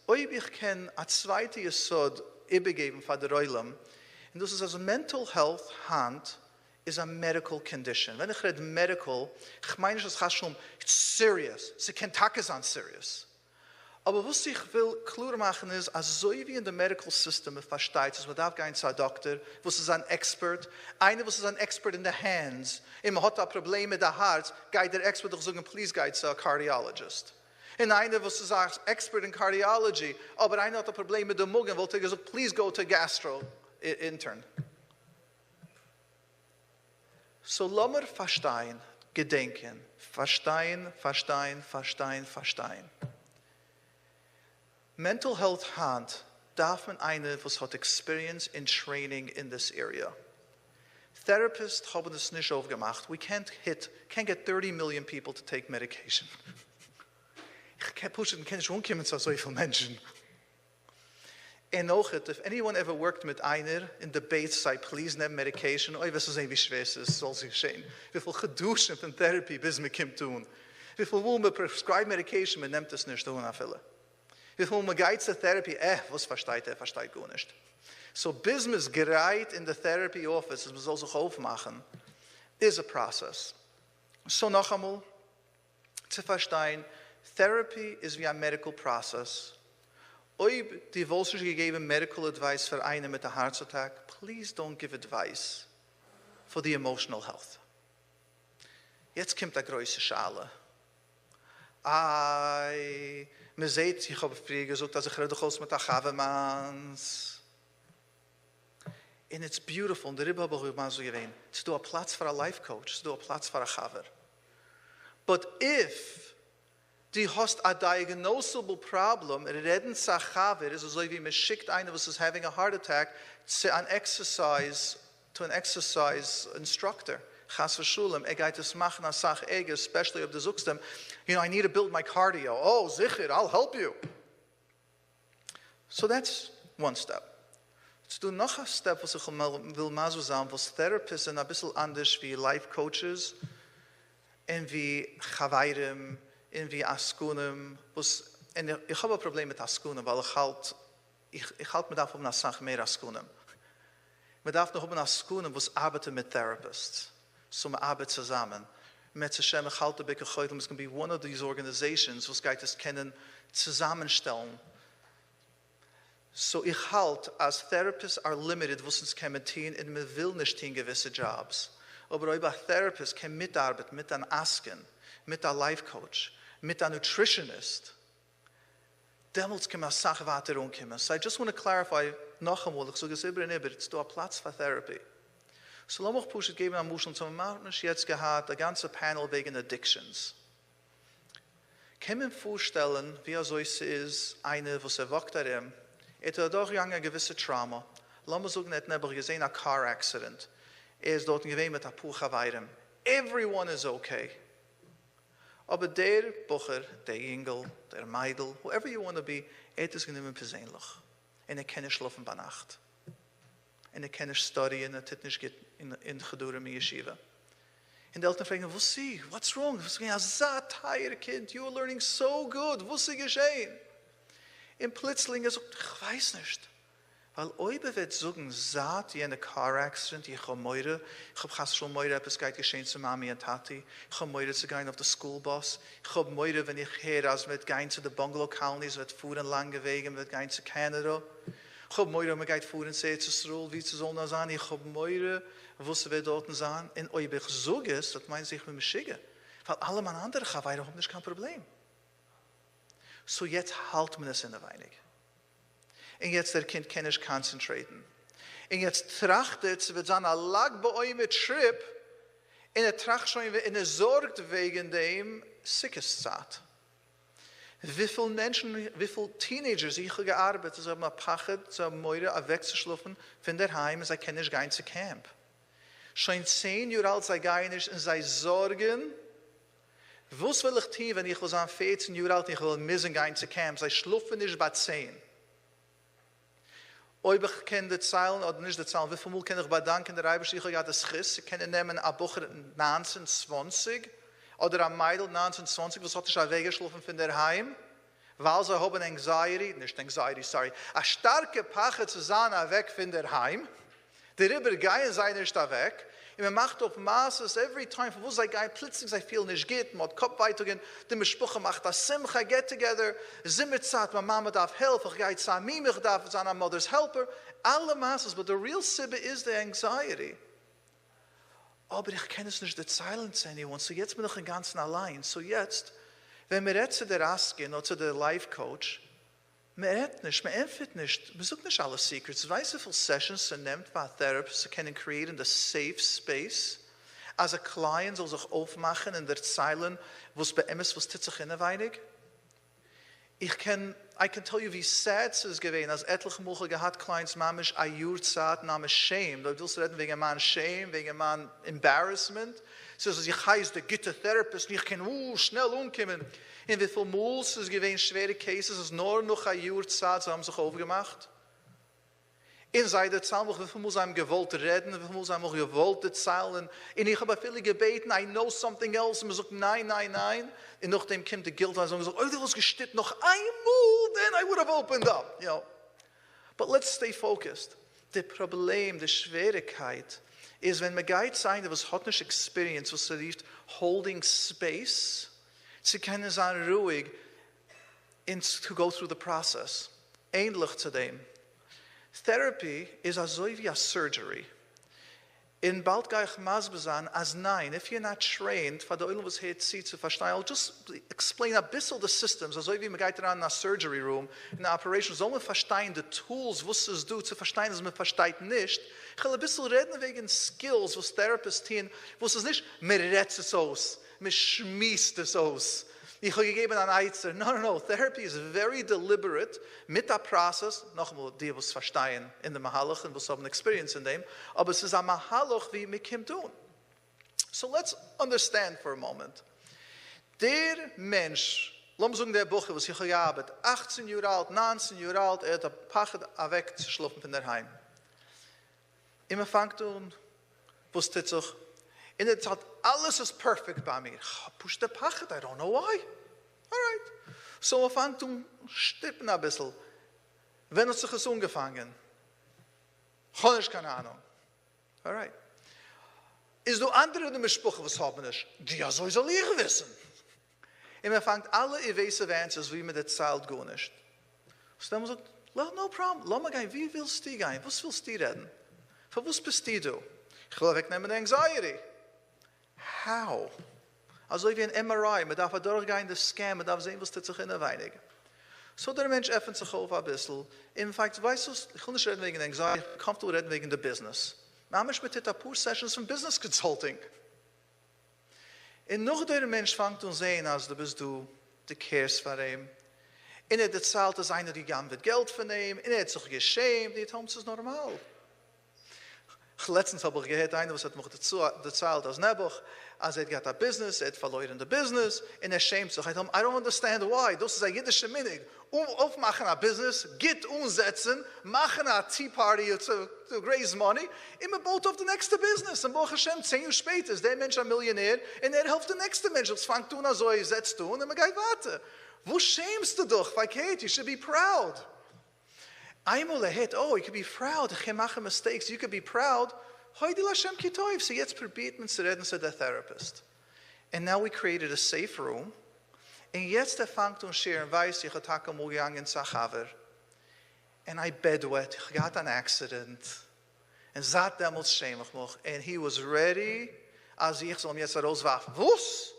ich kann a zweite Yesod übergeben von der Reulam, und das ist also mental health hand, is a medical condition. Wenn ich rede medical, ich meine, das heißt schon serious. Sie kann Tages an serious. Aber was ich will klar machen ist, als so wie in der medical system, man versteht, dass man darf gehen zu einem Doktor, was ist ein Expert, einer, was ist ein Expert in the hands, immer hat ein Problem mit der Herz, geht der Expert doch sagen, please geht zu einem Cardiologist. Und einer, was sagt, expert in cardiology, aber einer hat ein Problem mit dem Magen, wollte gesagt, please go to gastro intern. So lassen wir verstehen, gedenken, verstehen. Mental health hand darf man eine, was hat experience in training in this area. Therapists haben das nicht aufgemacht. We can't get 30 million people to take medication. Ich kann nicht rumkommen zu so vielen Menschen. And noch, if anyone ever worked mit einer in debates, say, please neem medication, oh, was ist wie schwer es ist, soll sich geschehen. Wie viel geduschen von Therapie, bis man kommt tun. Wie viel will man prescribe medication, man nimmt es nicht tun, afille. Wie viel man geht zur Therapie, was versteht versteht gar nicht. So, bis man es gereiht in der Therapy Office, man soll sich aufmachen, is a process. So, noch einmal, zu verstehen, Therapy is wie ein medical process. Ob die Wolfsburg gegeben medical advice für einen mit a heart attack, please don't give advice for the emotional health. Jetzt kommt der große Schale. Man sieht, ich habe früher gesagt, dass ich rede aus mit der Chavemans. And it's beautiful. Und darüber habe ich mal so gewähnt. Es ist ein Platz für ein Life Coach. Es ist ein Platz für ein Chaver. But if die hast a diagnosable problem, reden sa Chaver, ist so wie man schickt einen, was is having a heart attack, to an exercise instructor. Chas v'shulam, geht es machen a sach ege, especially if du suchst them, I need to build my cardio. Oh, sicher, I'll help you. So that's one step. Jetzt du noch ein Step, was ich will mal so sagen, was Therapists sind ein bisschen anders wie Life Coaches und wie Chavayrim, und wie Askunim. Ich habe ein Problem mit Askunim, weil ich halt mir davon eine Sache mehr Askunim. Man darf noch eine Askunim, was arbeitet mit Therapists. So man arbeitet zusammen. Mit Hashem, ich halte bei Gechoyt, es can be one of these organizations, was geht es kennen, zusammenstellen. So ich halte, as therapists are limited, was uns kann tun, und man will nicht in gewisse Jobs. Aber ob ein Therapist kann mitarbeiten mit einem Asken, mit einem Life Coach, mit einem Nutritionist, damals kann man Sachen weiter umkommen. So I just want to clarify, noch einmal, ich sage es über und über, es ist ein Platz für Therapy. So lass mich pushen geben am Muscheln zum Martisch jetzt gehabt, ein ganzer Panel wegen Addictions. Kann man vorstellen, wie so ist, eine, was wacht darin, hat doch ein gewisses Trauma. Lass mich sagen, er hat gesehen, ein Car Accident. Ist dort gewesen mit der Puchaweirem. Everyone is okay. Aber der Bucher, der Engel, der Meidl, whoever you want to be, hat es genommen persönlich. Und kann nicht schlafen bei Nacht. Und kann nicht studieren, und hat nicht in Gedurem in Yeshiva. Und die Eltern fragen, was sie? What's wrong? Was ist so tired, kid? You are learning so good. Was ist geschehen? Und plötzlich sagt, ich weiß nicht. Weil Oibe wird sagen, saat jene Car Accident, ich habe Meure, ich habe schon Meure, etwas geht geschehen zu Mami und Tati, ich habe Meure zu gehen auf den Schoolbus, ich habe Meure, wenn ich höre, als wir gehen zu den Bungalow Colonies, wir fahren lange Wege, wir gehen zu Kanada, ich habe Meure, wir gehen fahren zu Yisroel, wie zu sollen sein, ich habe Meure, wo wir dort sein, und Oibe ich sage es, das meint sich mit mir schicken, weil alle meine anderen Chawaii haben nicht kein Problem. So jetzt halt man es in der Weinig. Und jetzt der Kind kann nicht konzentrieren. Und jetzt trachtet, es wird sein, lag bei euch mit Trip, und trachtet schon, und sorgt wegen dem Sickes-Zat. Wie viele Menschen, wie viele Teenagers, ich habe gearbeitet, sie haben ein Pachet, sie haben Meure, wegzuschlafen von der Heim, sie können nicht gehen zu Camp. Schon 10 Jahre alt, sie gehen nicht, und sie sorgen, was will ich tun, wenn ich was an 14 Jahre alt, ich will missen gehen zu Camp, sie schlafen nicht bei 10. Ob ich kenne die Zeilen oder nicht die Zeilen, wie viel Mal kann ich bedanken, der Reibisch, ich habe das Schiss, ich kann nehmen ein Bucher 1920 oder ein Mädel 1920, was hat sich weggeschlafen von der Heim, weil sie haben Anxiety, eine starke Pache zu sein, weg von der Heim, darüber gehen sie nicht weg, und man macht auf Maßes, every time, wo sie gehen, plötzlich sie viel nicht geht, man hat Kopf weitergehen, die Mischbuche macht das Simcha, get together, Zimmerzeit, meine Mama darf helfen, ich gehe zu mir, ich darf sein, Mother's Helper, alle Maßes, but the real Sibbe is the anxiety. Aber ich kenne es nicht, the silence anyone, so jetzt bin ich ganz allein, so jetzt, Wenn wir jetzt zu der Askin oder zu der Life Coach, man redet nicht, man empfiehlt nicht, man sucht nicht alle Secrets. Weißt du, wie viele Sessions sie nimmt bei Therapists, sie können kreieren the safe space, als ein Client soll sich aufmachen in der Zeilen, wo es bei ihm ist, was tut sich innenweinig? I can tell you wie sad es ist gewesen, als etliche Mal gehabt, Clients mamisch a Jurzat namens Shame. Da willst du reden wegen man Shame, wegen man Embarrassment. So, ich heiße der gute Therapist, und ich kann schnell umkommen. In wie viel Mal es ist gewesen, schwere Cases, es nur noch a Jurzat, so haben sich aufgemacht. In seiner Zahl, wie viel Mal sie haben gewollt reden, wie viel Mal sie haben gewollt erzählen. Und ich habe viele gebeten, I know something else. Und man sagt, nein, nein, nein. Und nachdem kommt die Guilt, und sagt, oh, du hast gestimmt noch einmal, then I would have opened up. You know. But let's stay focused. Das Problem, die Schwierigkeit, ist, wenn man geht sein, was hat nicht Experience, was rief holding space, sie können sein ruhig to go through the process. Ähnlich zu dem. Therapy is so wie a surgery. In bald gehe ich masbezan as nein, if you're not trained, for the oil was here to verstehen, I'll just explain a bit of the systems, also wie man geht ran in a surgery room, in der Operation, soll man verstehen, the tools, was es do, zu verstehen, dass man versteht nicht. Ich will ein bisschen reden wegen Skills, was Therapists tun, was es nicht, man redet es aus, man schmiesst es aus. Ich habe gegeben an Eizer. No. Therapy is very deliberate mit der Prozess. Nochmal, die was verstehen in der Mahalach und was haben Experience in dem. Aber es ist ein Mahalach, wie wir können tun. So let's understand for a moment. Der Mensch, lass uns sagen, der Buche, was ich gearbeitet, 18 Jahre alt, 19 Jahre alt, hat ein Pachet wegzuschlafen von daheim. Immer fängt an, was tut sich. In der Zeit, alles ist perfekt bei mir. Push the Pachet, I don't know why. All right. So man fängt an stippen ein bisschen. Wenn es sich ist angefangen. Habe ich keine Ahnung. All right. Ist du andere in der Sprache, was haben nicht? Die ja soll ich wissen. Und man fängt alle evasive answers, wie man das zahlt, gar nicht. So dann sagt man, no problem. Lass mal gehen, wie willst du gehen? Was willst du reden? Für was bist du? Ich will wegnehmen die Anxiety. How? Also wie ein MRI, man darf durchgehen, das Scan, man darf sehen, was tut sich innenweinig. So der Mensch öffnet sich auf ein bisschen. In fact, weißt du, ich will nicht reden wegen Anxiety, ich kann reden wegen der Business. Manchmal mit ein paar Sessions von Business Consulting. Und noch der Mensch fängt an sehen, als du cares für ihn. Und der zahlt, dass einer gegangen wird Geld von ihm, und hat sich geschämt, die Thomas ist normal. Letztens habe ich gehört, einer, was hat mich gezahlt als Nebuch, als hat ein Business, hat verloren das Business, und schämt sich. I don't understand why. Das ist ein jüdischer Minig. Aufmachen ein Business, Git umsetzen, machen eine Tea Party to raise money, immer baut auf das nächste Business. Und Baruch Hashem, 10 Jahre später ist der Mensch ein Millionär, und hilft der nächste Mensch. Das fängt an, so setzt du, und man geht weiter. Wo schämst du dich? Like, hey, you should be proud. Einmal hit, you could be proud, ich kann machen mistakes, you could be proud. Heute Lashem Kitoiv, so jetzt probiert man zu reden zu der Therapist. And now we created a safe room. Und jetzt fängt an scheren, weiß ich, habe mal gegangen zu Chaver. And I bedwet, ich hatte ein Accident. Und sagt damals schäme ich mich. And he was ready, als ich soll ihm jetzt rauswerfen. Was?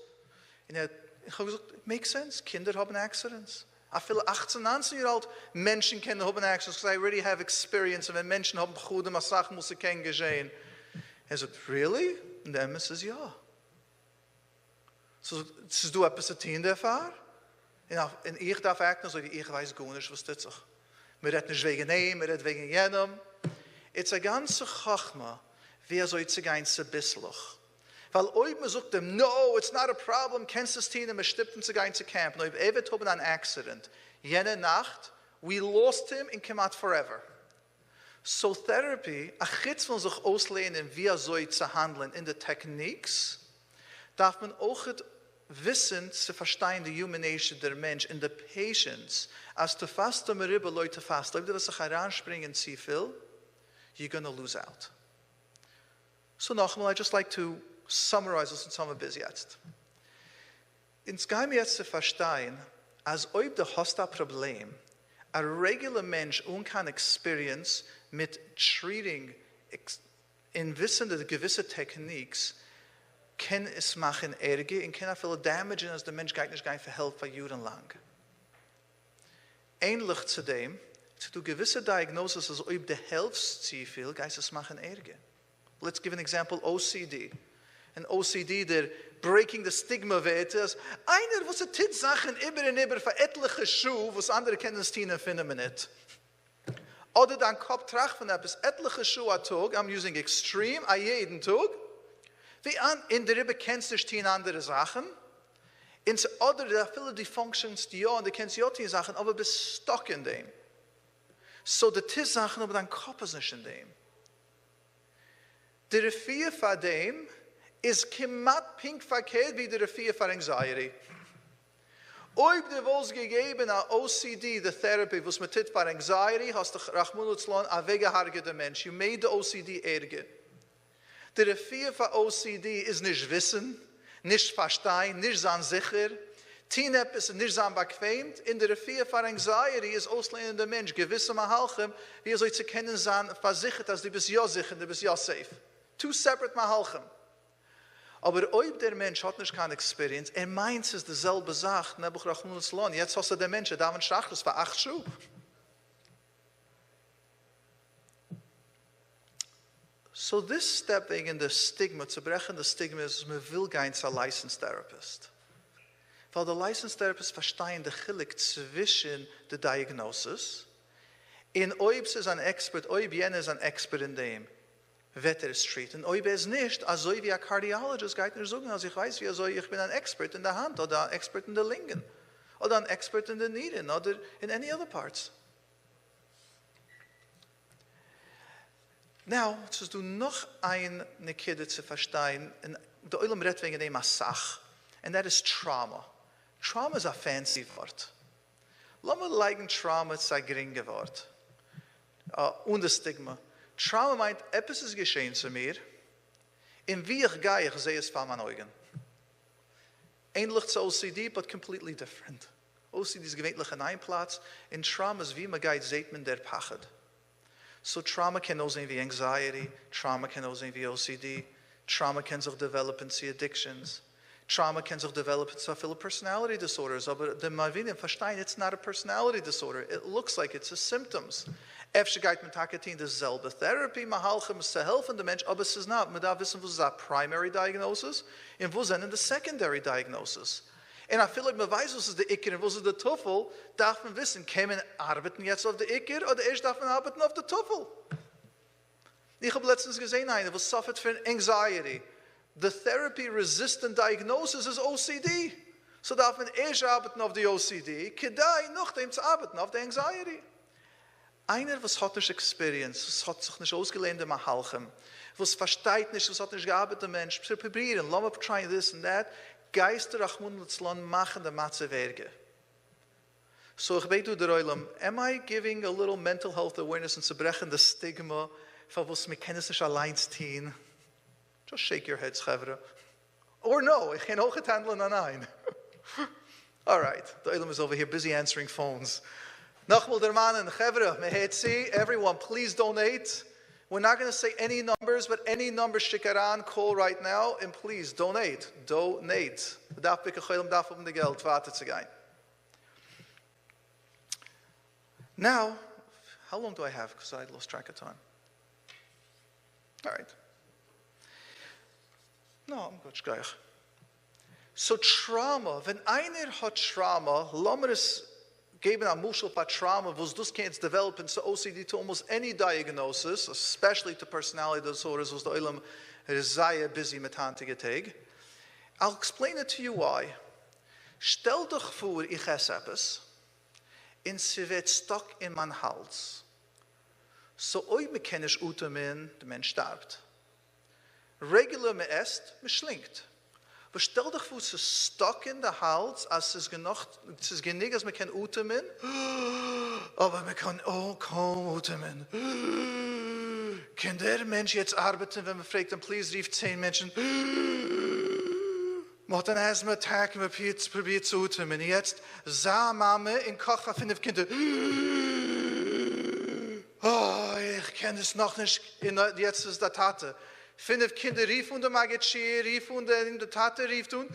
Und ich habe gesagt, it makes sense, Kinder haben Accidents. I feel 18, 19 Jahre alt Menschen kennen haben Accidents, because I already have experience. Und wenn Menschen haben gute Massachen, muss ich kennen geschehen. Er sagt, really? Und dann ist es ja. So, ist du etwas zu tun davon? Und ich darf achten, so wie ich weiß gar nicht, was das ist. Wir reden nicht wegen ihm, wir reden wegen jenem. Es ist eine ganze Chachma, wie soll ich gehen, so bisslich. Weil ob man sagt, no, it's not a problem, kennst du es tun, man stirbt zu gehen zu camp. Und ob wir haben ein Accident. Jene Nacht, we lost him and came out forever. So therapy, a Chitz von sich auslehnen, wie soll zu handeln in den Techniques, darf man auch wissen, zu verstehen, die human nature der Mensch, in der Patience, als zu fast um Rippe Leute fast, ob du was sich heranspringen zu viel, you're going to lose out. So nochmal, I'd just like to summarize das zusammen bis jetzt. Ins Geheim jetzt zu verstehen, als ob du hast ein Problem, ein regular Mensch keine Experience mit treating in wissende gewisse Techniques, kann es machen Ärger und kann auch viel Damage, als der Mensch geht nicht verhelfen für Jahren lang. Ähnlich zu dem, zu gewisse Diagnosis, als ob der Hälfte zu viel, geht es machen Ärger. Let's give an example, OCD. An OCD, der breaking the stigma wird, ist einer, was tit Sachen über und über für etliche Schuhe, was andere kennen es tun, finden wir nicht. Oder dein Kopf tragt von etwas etliche Schuhe am Tag, I'm using extreme, a jeden Tag, wie an, in der Rippe kennst du nicht andere Sachen, oder da viele die Functions, die ja, und du kennst ja die Sachen, aber bist stuck in dem. So, die tit Sachen, aber dein Kopf ist nicht in dem. Der Refie von dem is kemat pink verkehrt wie der Refie von Anxiety. Ob du willst gegeben an OCD, the therapy, was mit tit für Anxiety, hast du Rachmunutzlan a wegehargete Mensch. You made the OCD ärger. Der Refie von OCD is nicht wissen, nicht verstehen, nicht sein sicher, Tinep ist nicht sein bequem. In der Refie von Anxiety ist auslehnender Mensch gewisse Mahalchem, wie soll zu kennen sein, versichert, dass du bist ja sicher, du bist ja safe. Two separate Mahalchem. Aber ob der Mensch hat nicht keine Experience, meint es ist dieselbe Sache, jetzt hast du den Menschen, da man schach, das war 8 Schuhe. So this step wegen der Stigma, zu brechen das Stigma ist, man will kein licensed therapist. Weil der licensed therapist verstehen den Chilik zwischen der Diagnosis, in ob es ist ein Expert, ob jener ist ein Expert in dem, wird er street. Und ob es nicht, also wie ein Cardiologist geht nicht sagen, also ich weiß, wie also ich bin ein Expert in der Hand, oder ein Expert in der Lingen, oder ein Expert in den Nieren, oder in any other parts. Now, so du noch eine Kette zu verstehen, und der Oilem redet wegen dem Sach, and that is trauma. Trauma is a fancy word. Lass mal leigen Trauma zu ein geringer Wort. Und das Stigma. Trauma meint, etwas ist geschehen zu mir, in wie ich gehe, ich sehe es von meinen Augen. Ähnlich zu OCD, but completely different. OCD ist gewöhnlich an einem Platz, in Trauma ist wie man geht, sieht man der Pachet. So Trauma kann auch sein wie Anxiety, Trauma kann auch sein wie OCD, Trauma kann sich developen zu Addictions, Trauma can sich develop into viele personality disorders, aber the Malvinian verstehen, it's not a personality disorder. It looks like it's a symptoms. Efter geht mit Takatin dieselbe Therapy, mahalchem ist zu helfen der Mensch, aber es ist nicht. Man darf wissen, wo ist die primary diagnosis und wo sind die secondary diagnosis. Und ich finde, man weiß, was ist der Iker und wo ist der Tuffel, darf man wissen, kann man arbeiten jetzt auf der Iker oder erst darf man arbeiten auf der Tuffel. Ich habe letztens gesehen, einer, was suffert von Anxiety. The therapy-resistant diagnosis is OCD. So darf man erst arbeiten auf die OCD, kedai noch dem zu arbeiten auf der Anxiety. Einer, was hat nicht Experience, was hat sich nicht ausgelehnt im Mahalchem, was versteht nicht, was hat nicht gearbeitet, Mensch, probieren, lass mal try this and that, Geister Rachmunutzlan machen der Matze Werke. So ich bete der Eulam, am I giving a little mental health awareness und zu brechen das Stigma, von was wir können sich allein ziehen? Just shake your heads, Chavra. Or no, ich kann auch nicht handeln an ein. All right, the Olam is over here busy answering phones. Nachmal der Mann, Chavra, mehetzi, everyone, please donate. We're not going to say any numbers, but any number shikaran, call right now, and please donate. Donate. Darf ik een darf de geld water te gaan. Now, how long do I have? Because I lost track of time. All right. No, I'm good, gleich. So trauma, wenn einer hat Trauma, lassen wir es geben an Muschel für Trauma, wo das kann develop into OCD to almost any diagnosis, especially to personality disorders, was the Olam is sehr busy mit handige Tag. I'll explain it to you why. Stell dich vor, ich esse etwas, und sie wird stuck in mein Hals. So oi me kann ich utamen, der Mensch stirbt. Regular me esst, me schlingt. Aber stell dich vor, es ist stuck in der Hals, als es ist genug, als man kann utamen, aber man kann auch kaum utamen. Kann der Mensch jetzt arbeiten, wenn man fragt, dann please rief 10 Menschen, man hat einen Asthma-Attack, man probiert zu utamen. Jetzt sah Mama in Kocha 5 Kinder, oh, ich kann es noch nicht, jetzt ist der Tate. 5 Kinder riefen und der Magetschier riefen und der Tate rief und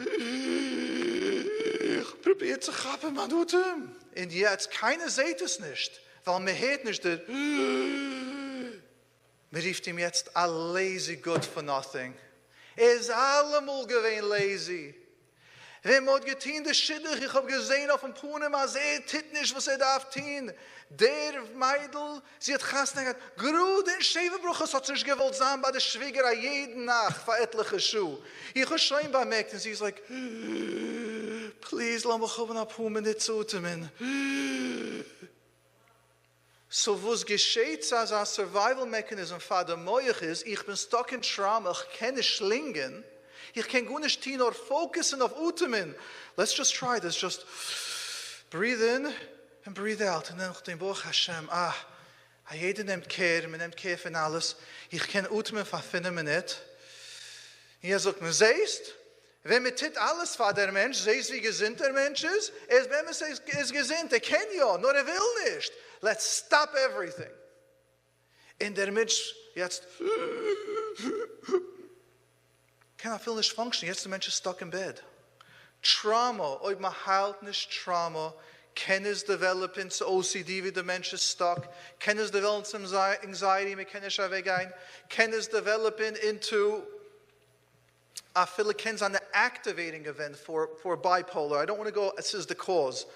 probiert zu haben, man tut ihm. Und jetzt, keiner sieht es nicht, weil man hört nicht, man rief ihm jetzt a lazy good for nothing. Ist allemal gewesen lazy. Wenn man getan das Schiddig, ich habe gesehen auf dem Puhnen, man sieht nicht, was darf tun. Der Meidl, sie hat Gastnegert, Grud in Schäferbruch, es hat sich gewollt sein bei der Schwieger jeden Nacht für etliche Schuhe. Ich habe schon bemerkt, und sie ist like, please, lass mich auf Puhnen nicht zu tun. So was geschieht als ein Survival-Mechanism für den Moich ist, ich bin stuck in Trauma, ich kann nicht schlingen, ich kann gar nicht tun, nur fokussen auf Utemin. Let's just try this, just breathe in and breathe out. Und dann noch den Buch Hashem, jeder nimmt Care, man nimmt Care von alles. Ich kann Utemin für 5 Minuten. Und er sagt, man siehst, wenn man tut alles für der Mensch, siehst wie gesinnt der Mensch ist, wenn man ist gesinnt, er kann ja, nur er will nicht. Let's stop everything. In der Mensch jetzt kann er viel nicht function. Jetzt der Mensch ist stuck in bed. Trauma, ob man halt nicht Trauma, kann es developen zu OCD, wie der Mensch ist stuck, kann es developen zu Anxiety, man kann nicht weggehen, kann es developen into I feel it can an activating event for bipolar. I don't want to go, this is the cause.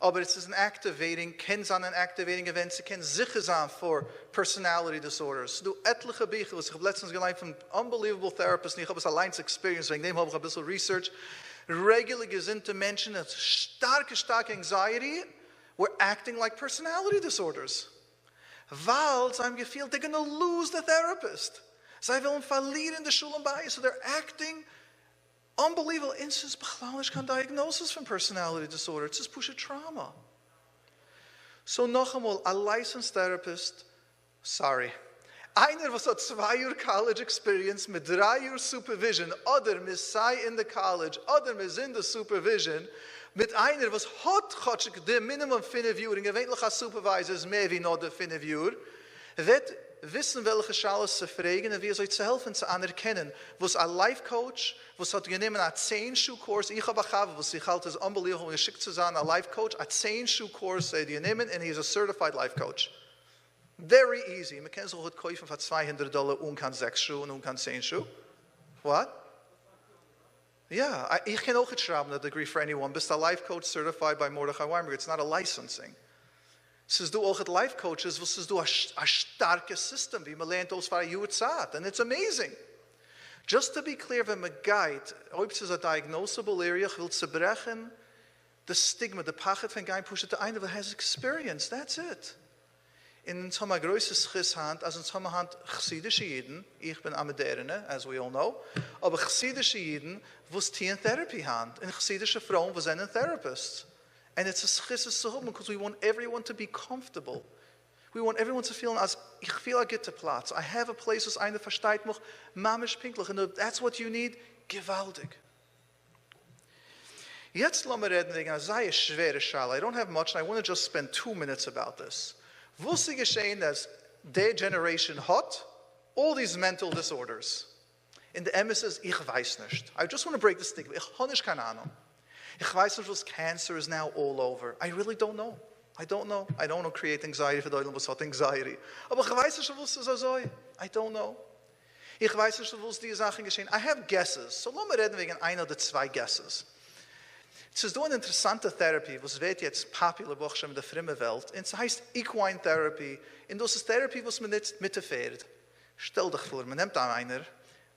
But it's an activating, kens an activating event. It can sicher sein for personality disorders. Du etliche Bücher, was ich habe letztens gelernt von unbelievable therapists, und ich habe es allein experience, wegen dem habe ich ein bisschen Research. Regular gesinnte Menschen mit starke anxiety were acting like personality disorders. Weil sie haben gefühlt, they're going to lose the therapist. Sie wollen verlieren die Shalom Bayis, so they're acting unbelievable. It's just a diagnosis from personality disorder. It's just push a trauma. So noch einmal, a licensed therapist, einer, was hat 2 Jahre College Experience mit 3 Jahre Supervision, oder mit sei in the College, oder mit in the Supervision, mit einer, was hat the minimum 5 Jahre, und gewöhnlich als Supervisor ist mehr wie noch 5 Jahre, wird wissen, welche Schale zu fragen und wie es euch zu helfen, zu anerkennen. Was ein Life Coach, was hat genommen einen 10-Schuh-Kurs, ich habe gehabt, was ich halte, es unbelievable, geschickt zu sein, ein Life Coach, ein 10-Schuh-Kurs, die nehmen, and he's a certified Life Coach. Very easy. Man kann so gut kaufen für $200 und kann 6 Schuhe und kann 10 Schuhe. What? Ja, ich kann auch nicht schreiben, a degree for anyone, bist ein Life Coach certified by Mordechai Weinberger. It's not a licensing. Es du auch Life Coaches, was du ein starkes System, wie man lernt aus für eine Zeit. And it's amazing. Just to be clear, wenn man geht, ob es ist eine diagnosable area, ich will zerbrechen, the stigma, the pachet von Gein pushet der eine, who has experience, that's it. In uns haben wir größtes Schisshand, als uns haben wir Hand chassidische Jiden, ich bin Amaderne, as we all know, aber chassidische Jiden, wo es Therapy haben, und chassidische Frauen, wo sind Therapists. And it's a schissus to because we want everyone to be comfortable. We want everyone to feel as ich feel I get to Platz. I have a place was einer versteht mich, mamisch pinklich. And that's what you need, gewaltig. Jetzt lassen wir reden wegen einer sehr schwere Schale. I don't have much and I want to just spend 2 minutes about this. Was ist geschehen, dass der Generation hat all these mental disorders? In the emissaries, ich weiß nicht. I just want to break the stigma. Ich habe nicht keine Ahnung. Ich weiß nicht, was cancer is now all over. I really don't know. I don't know. I don't know create anxiety für Deutschland, was hat anxiety. Aber ich weiß nicht, was es so soll. I don't know. Ich weiß nicht, was die Sachen geschehen. I have guesses. So lassen wir reden wegen 1 oder 2 guesses. Es ist eine interessante Therapy, was wird jetzt popular in der fremden Welt. Und es heißt Equine Therapy. Und das ist Therapy, was man nicht mitfährt. Stell dich vor, man nimmt einer,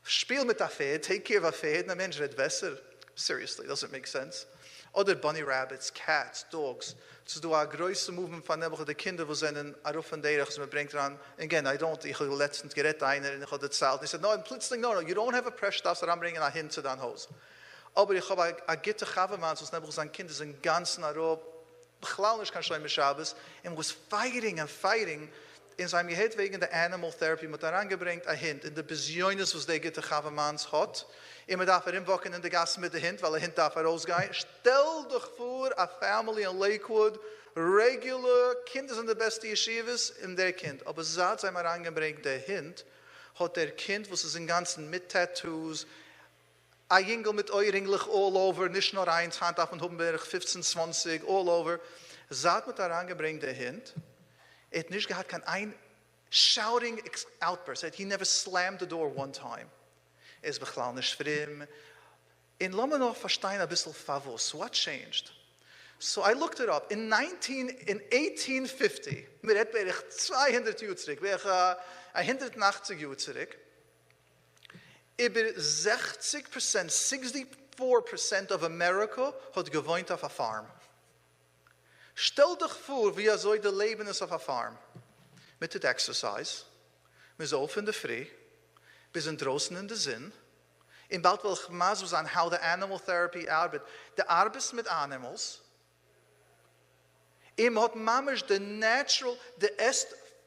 spielt mit der Pferd, take care of a Pferd, und der Mensch wird besser. Seriously, doesn't make sense. Oder bunny rabbits, cats, dogs. Es ist ein größtes Movement von den Kindern, die sind auf von der, man bringt ran. Again, ich habe letztens geredet einer, und ich habe erzählt. Und ich sagte, no, plötzlich, no, you don't have a pressure, darfst du ranbringen hin zu deinem Haus. Aber ich habe ein Gitter Chavamans, was nämlich sein Kind ist in ganz Europa, ich kann schon mit Shabbos, and was fighting and fighting, in seinem Gehalt wegen der Animal Therapy, mit herangebringt ein Hint, in der Besionis, was der Gitter Chavamans hat, immer darf inwocken in der Gasse mit der Hint, weil der Hint darf rausgehen. Stell dich vor, a family in Lakewood, regular, Kinder sind die beste Yeshivas in der Kind, aber seit sie herangebringt der Hint, hat der Kind, was ist in ganzen mit Tattoos, a Jingel mit Euringlich all over, nicht nur eins, Hand auf und Huppenberg, 15, 20, all over. Sagt mit daran gebringt der Hint, hat nicht gehabt kein ein shouting outburst. He never slammed the door one time. Is beglaal nicht für ihm. In Lomanoff verstehen ein bisschen Favos. What changed? So I looked it up. In 1850, wir hätten 200 Jahre zurück, wir 180 Jahre zurück, über 60%, 64% of America hat gewohnt auf einer Farm. Stell dich vor, wie so das Leben ist auf einer Farm. Mit der Exercise, wir sind auf in der Früh, wir sind draußen in der Sinn. In bald will ich mal so sagen, how the animal therapy arbeitet. Der Arbeit mit Animals, hat mamisch the natural, the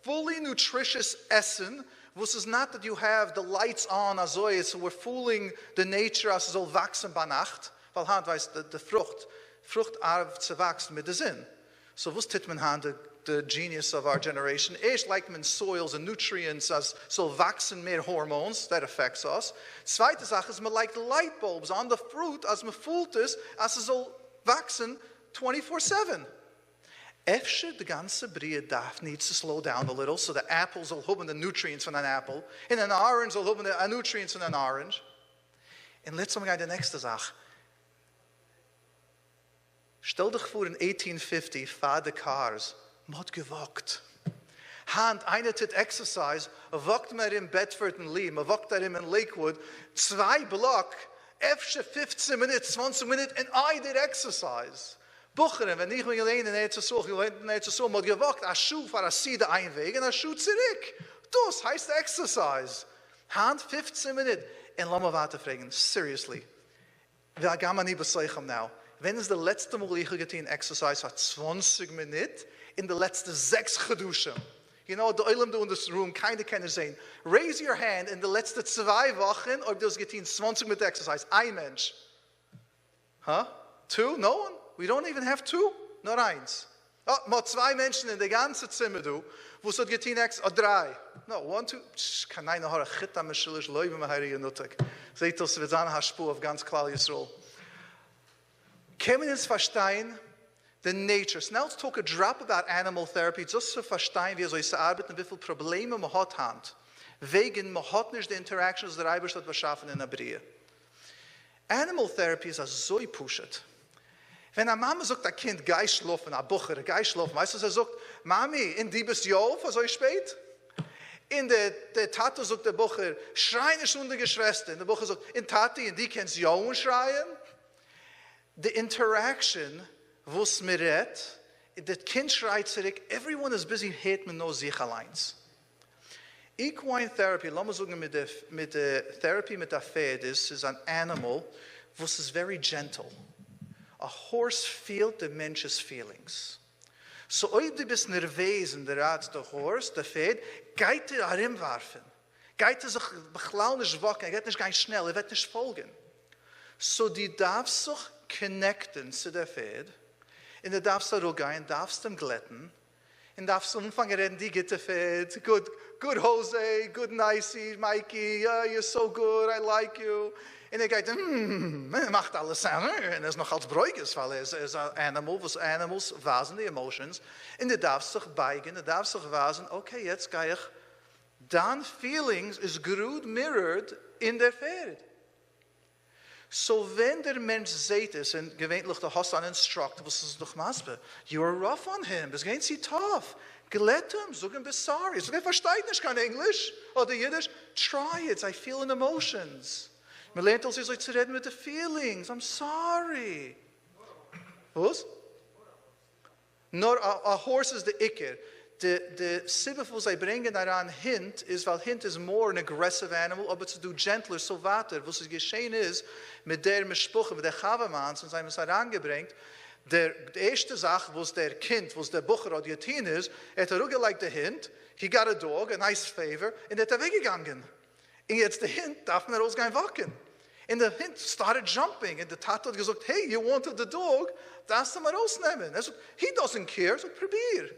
fully nutritious essen, was is not that you have the lights on, so we're fooling the nature, as soll wachsen bei Nacht, weil Hand weiß, die Frucht arbeitet zu wachsen mit der Sinn. So was tut man Hand, the genius of our generation. Erst like man soils and nutrients, as soll wachsen mehr hormones, that affects us. Zweite Sache ist, man like light bulbs on the fruit, as man fühlt es, as es soll wachsen 24/7. Efter the ganze Brie darf needs to slow down a little, so the apples will have the nutrients from an apple, and an orange will have the nutrients from an orange. And let's go the next Sache. Stell dich vor, in 1850, Father Cars, mod gewockt. Hand, einer tut exercise, wockt mir in Bedford und Lee, wockt er in Lakewood, 2 Block, efter 15 Minuten, 20 Minuten, and I did exercise. Bucheren, wenn ich mich alleine nicht so, mod gewockt, a Schuh für a Siede einweg, und a Schuh zurück. Das heißt exercise. Hand, 15 Minuten. Und lass mal weiter fragen, seriously, wir gehen mal nicht besuchen now. Wenn es der letzte Mal ich getan exercise hat 20 Minuten, in der letzten 6 geduschen. You know, the Oilem do in this room, keiner kann es sehen. Raise your hand in der letzten 2 Wochen, ob du es getan 20 Minuten exercise. Ein Mensch. Huh? 2? No one? We don't even have 2? Nur 1. Oh, mal 2 Menschen in der ganzen Zimmer, du, wo es hat getan exercise, 3. No, 1, 2, kann einer hören, Chit am Mischelisch, Leuven mir hier nuttig. Seht das, wir sagen, Spur auf ganz klar Yisroel. Können wir uns verstehen, the nature. So now let's talk a drop about animal therapy, just zu verstehen, wie es arbeiten, wie viele Probleme man hat. Wegen, man hat nicht die Interactions der Eiberstadt beschaffen in der Brie. Animal therapy ist so pushet. Wenn eine Mama sagt, ein Kind, geh schlafen, ein Bucher, geh schlafen, weißt du, was sagt, Mami, in die bist jo, für so spät? In der Tate sagt der Bucher, schrei eine Stunde Geschwister. In der Bucher sagt, in Tati, in die kannst jo schreien. The interaction, was mir redt, das Kind schreit zurück, everyone is busy, hat man nur sich allein. Equine therapy, lass mal sagen, mit der Therapy mit der Pferd ist ein Animal, was ist very gentle. A horse feels the mensch's feelings. So, ob du bist nervös in der Art der Horse, der Pferd, geht er herimwerfen. Geht er sich beklaunisch wacken, geht nicht ganz schnell, wird nicht folgen. So, die darf sich connecten zu der Pferd, und du darfst da gehen, darfst ihm glätten, und darfst anfangen reden, die geht der Pferd, good Jose, good Nicey, Mikey, yeah, you're so good, I like you. Und er geht, macht alles an, und er ist noch als Bräugis, weil er ist ein Animal, was Animals wasen die Emotions, und du darfst sich beigen, du darfst sich wasen, okay, jetzt gehe ich, dann Feelings is good mirrored in der Pferd. So wenn der Mensch sieht es, und gewöhnlich du hast einen Instructor, was ist doch Masbe, you are rough on him, das geht sie tough. Glätt ihm, sag ihm, bist sorry. Sag ihm, versteht nicht kein Englisch oder Jiddisch. Try it, I feel in emotions. Man lernt uns zu reden mit den Feelings. I'm sorry. Was? Nur a horse is the Iker. The Sibbe, wo sie bringen daran Hint, ist, weil Hint is more an aggressive animal, aber zu do gentler, so weiter. Was es geschehen ist, mit der Mischpuche, mit der Chavamans, und sie haben es herangebringt, die erste Sache, was der Kind, was der Bucher oder die Teen ist, hat er like the Hint, he got a dog, a nice favor, und er weggegangen. Und jetzt der Hint darf man rausgehen wacken. And the Hint started jumping, and the Tat hat gesagt, hey, you wanted the dog, darfst du mal rausnehmen. Er sagt, he doesn't care, so probier.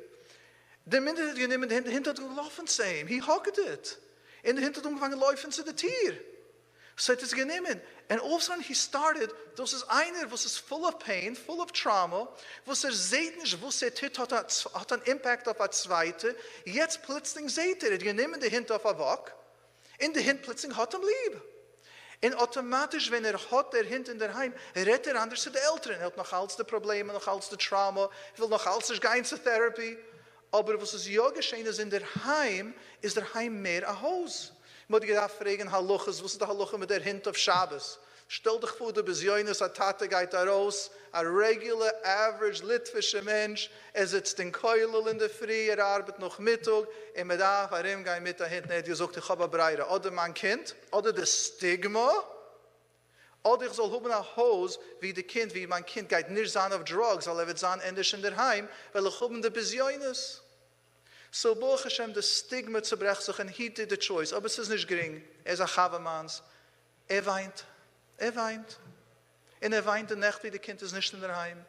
Der Minute genommen, der Hint hat gelaufen zu ihm, he hugged it. In der Hintergrund gefangen laufen zu der Tier. So hat es genommen. And all of a sudden he started, das ist einer, was ist full of pain, full of trauma, was seht nicht, was tut, hat einen Impact auf der Zweite. Jetzt plötzlich seht hat genommen der Hint auf der Wach, in der Hint plötzlich hat lieb. Und automatisch, wenn hat der Hint in der Heim, redet anders zu den Eltern. Hat noch alles die Probleme, noch alles die Trauma, will noch alles die ganze Therapie. Aber was ist ja geschehen ist in der Heim mehr ein Haus. Moet je daar vragen, halloches, was ist der Halloche mit der Hint auf Shabbos? Stell dich vor, du bist Joines, a Tate geht da raus, a regular, average, litwische Mensch, sitzt in Keulel in der Früh, arbeitet noch Mittag, und mit da, warum gehen mit der Hint, nicht, sagt, ich habe eine Breire, oder mein Kind, oder das Stigma, oder ich soll haben ein Haus, wie mein Kind geht nicht sein auf Drugs, weil wird sein endlich in der Heim, weil ich habe die Joines. So, Baruch Hashem, das Stigma zerbrecht sich, und he did the choice. Aber es ist nicht gering. Ist ein Chavamans. Weint. Und weint die Nacht, wie das Kind ist nicht in der Heim.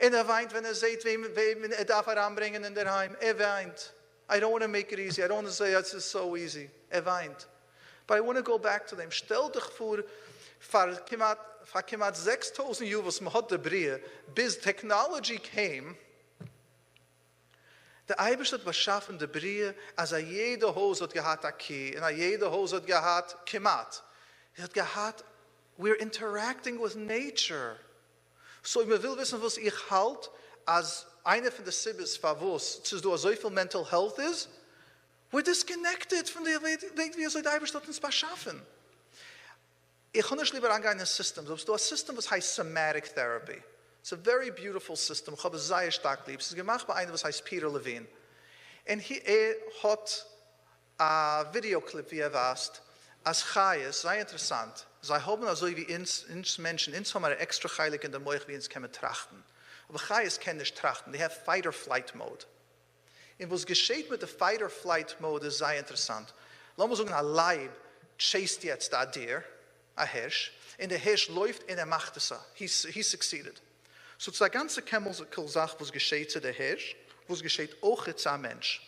Und weint, wenn sieht, wem darf anbringen in der Heim. Weint. I don't want to make it easy. I don't want to say it's so easy. Weint. But I want to go back to them. Stell dich vor, für kimat 6,000 Jahre, was man hat der Brie, bis Technology came, der Eibisch hat was schaffen, der Brie, als jede Hose hat gehad a Key, und jede Hose hat gehad Kimat. Er hat gehad, we're interacting with nature. So, ich will wissen, was ich halt, als eine von den Sibbes, was du so viel mental health ist, we're disconnected von der Welt, wie so der Eibisch hat uns was schaffen. Ich kann nicht lieber angehen in ein System. Du hast ein System, was heißt Somatic Therapy. It's a very beautiful system. Ich habe es sehr stark lieb. Es ist gemacht bei einem, was heißt Peter Levine. Und hat ein Videoclip, wie weißt, als Chayes, sehr interessant. Sie haben also wie uns Menschen, uns haben wir extra heilig in der Moich, wie uns können trachten. Aber Chayes können nicht trachten. They have Fight-or-Flight-Mode. Und was geschieht mit der Fight-or-Flight-Mode ist sehr interessant. Lass mal sagen, ein Leib chased jetzt ein Deer, ein Hirsch, und der Hirsch läuft und macht es. He succeeded. So, die ganze Chemical-Sache, was geschieht zu der Hirsch, was geschieht auch zu einem Mensch.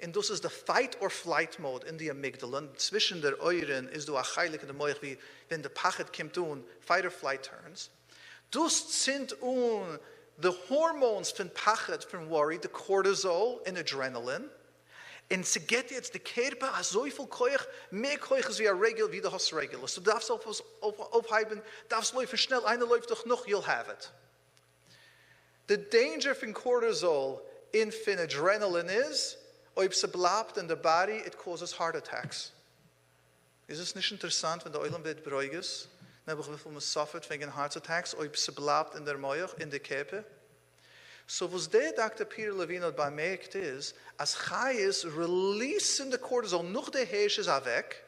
Und das ist der Fight-or-Flight-Mode in die Amygdala. Zwischen der Euren ist du ein Heilig in der Moich, wie wenn der Pachet kommt und Fight-or-Flight-Turns. Das sind the Hormones von Pachet, von Worry, the Cortisol und Adrenaline. Und sie geht jetzt der Körper a so viel Keuch, mehr Keuch ist wie ein Regular, wie du hast Regular. So du darfst aufheben, darfst laufen schnell, einer läuft doch noch, you'll have it. The danger from cortisol in adrenaline is, ob sie bleibt in der Body, it causes heart attacks. Ist es nicht interessant, wenn der Eulen wird beruhig ist, dann habe ich wie viel man suffert wegen heart attacks, ob sie bleibt in der Meuch, in der Körper? So was der Dr. Peter Levine hat bemerkt ist, als Chayes releasen der Cortisol, noch der Hirsch ist weg,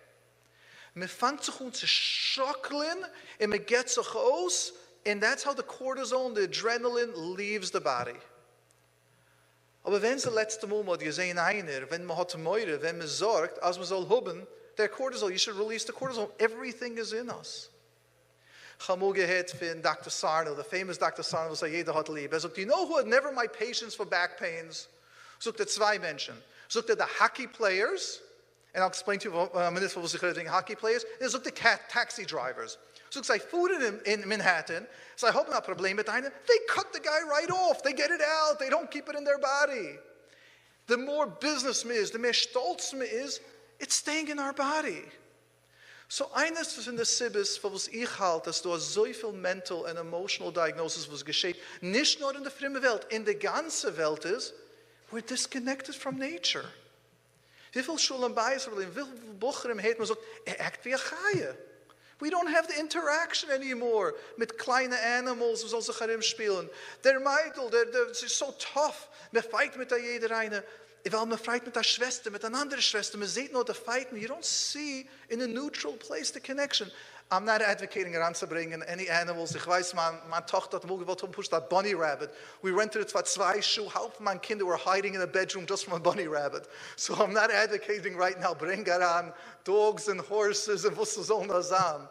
man fängt sich zu schockeln, und man geht sich aus, and that's how the cortisol, the adrenaline leaves the body. Aber wenn sie letzte Mal gesehen einer, wenn man hat Meure, wenn man sorgt, als man soll haben, der Cortisol, you should release the cortisol. Everything is in us. Ich habe mal gehört von Dr. Sarno, the famous Dr. Sarno, was jeder hat lieb. Er sagt, you know who had never my patients for back pains? Sagt er zwei Menschen. Sagt er the hockey players, and I'll explain to you a minute was ich rede wegen hockey players. Er sagt the taxi drivers. So I food in Manhattan. So I hope not problem mit einer. They cut the guy right off. They get it out. They don't keep it in their body. The more business me is, the more stolz me is, it's staying in our body. So eines von der Sibbes, was ich halte, dass du so viel mental and emotional diagnosis was geschieht, nicht nur in der fremden Welt, in der ganzen Welt ist, we're disconnected from nature. Wie viel Shalom Bayis, wie viel Bucherim hat man sagt, act wie ein Chaie. We don't have the interaction anymore mit kleinen Animals, was sich herumspielen. Der Meidl, der ist so tough. Man fight mit jeder eine. Weil man fight mit der Schwester, mit einer anderen Schwester. Man sieht nur the fight. You don't see in a neutral place the connection. I'm not advocating ranzubringen any animals. Ich weiß, meine Tochter hat mal gewollt, pushed that bunny rabbit. We rented it for 2 Schuhe. Half my kinder were hiding in a bedroom just from a bunny rabbit. So I'm not advocating right now, bring around dogs and horses and was soll das sein.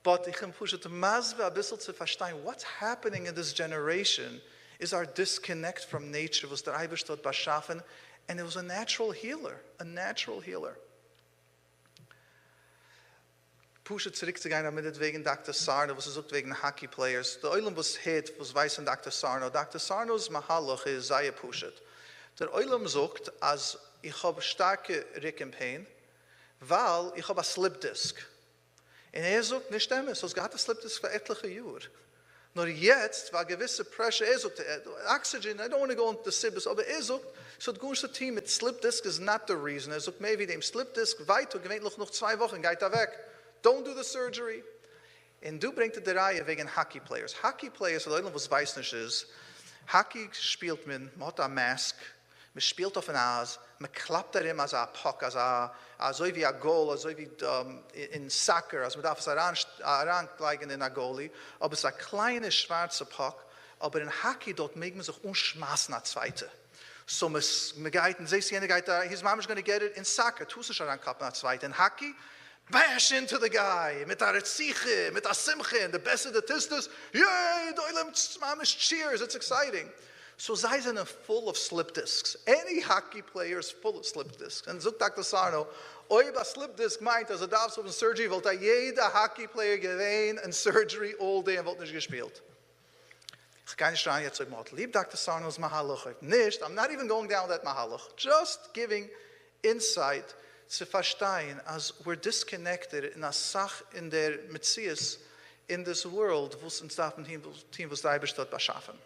But ich kann pushen, ein bisschen zu verstehen, what's happening in this generation is our disconnect from nature, was der Eibisch dort beschaffen, and it was a natural healer, a natural healer. Pusche zurückzugehen, damit wegen Dr. Sarno, was sagt wegen Hockey Players. Der Eulam, was hat, was weiß von Dr. Sarno. Dr. Sarnos Mahalach ist sehr pushet. Der Eulam sagt, als ich habe starke Rückenpain, weil ich habe ein Slipdisk. Und sagt, nicht stimmt, so es gehabt ein Slipdisk für etliche Jahre. Nur jetzt, weil gewisse Pressure, sagt, Oxygen, I don't want to go into the sibis, aber sagt, so das ganze Team mit Slipdisk is not the reason. Sagt, maybe dem Slipdisk weiter, gewöhnlich noch 2 Wochen, geht weg. Don't do the surgery. Und du bringst die Reihe wegen Hockey Players. Hockey Players, was weiß nicht ist, Hockey spielt man hat eine Mask, man spielt auf ein Aas, man klappt darin als ein Puck, so wie ein Goal, so wie in Soccer, also man darf es heranlegen in ein Goalie, aber es ist ein kleiner schwarzer Puck, aber in Hockey dort mag man sich umschmeißen nach Zweite. So man geht, und siehst, jene geht da, his mom is going to get it in Soccer, tust du schon ankappen nach Zweite. In Hockey, bash into the guy, mit der Retziche, mit der Simche, and the best of the tistus, yay, the mom is cheers, it's exciting. So sei sind full of slip discs. Any hockey player is full of slip discs. And sagt Dr. Sarno, ob a slip disc meint, also darfst du in Surgery, wollte jeder hockey player gewähnt in Surgery all day und wollte nicht gespielt. Ich kann nicht rein jetzt sagen, lieb Dr. Sarno's Mahalach. Nicht, I'm not even going down that Mahalach. Just giving insight zu verstehen, as we're disconnected in a Sach in der Metzias, in this world, wo es uns darf ein Team, was da bestimmt beschaffen.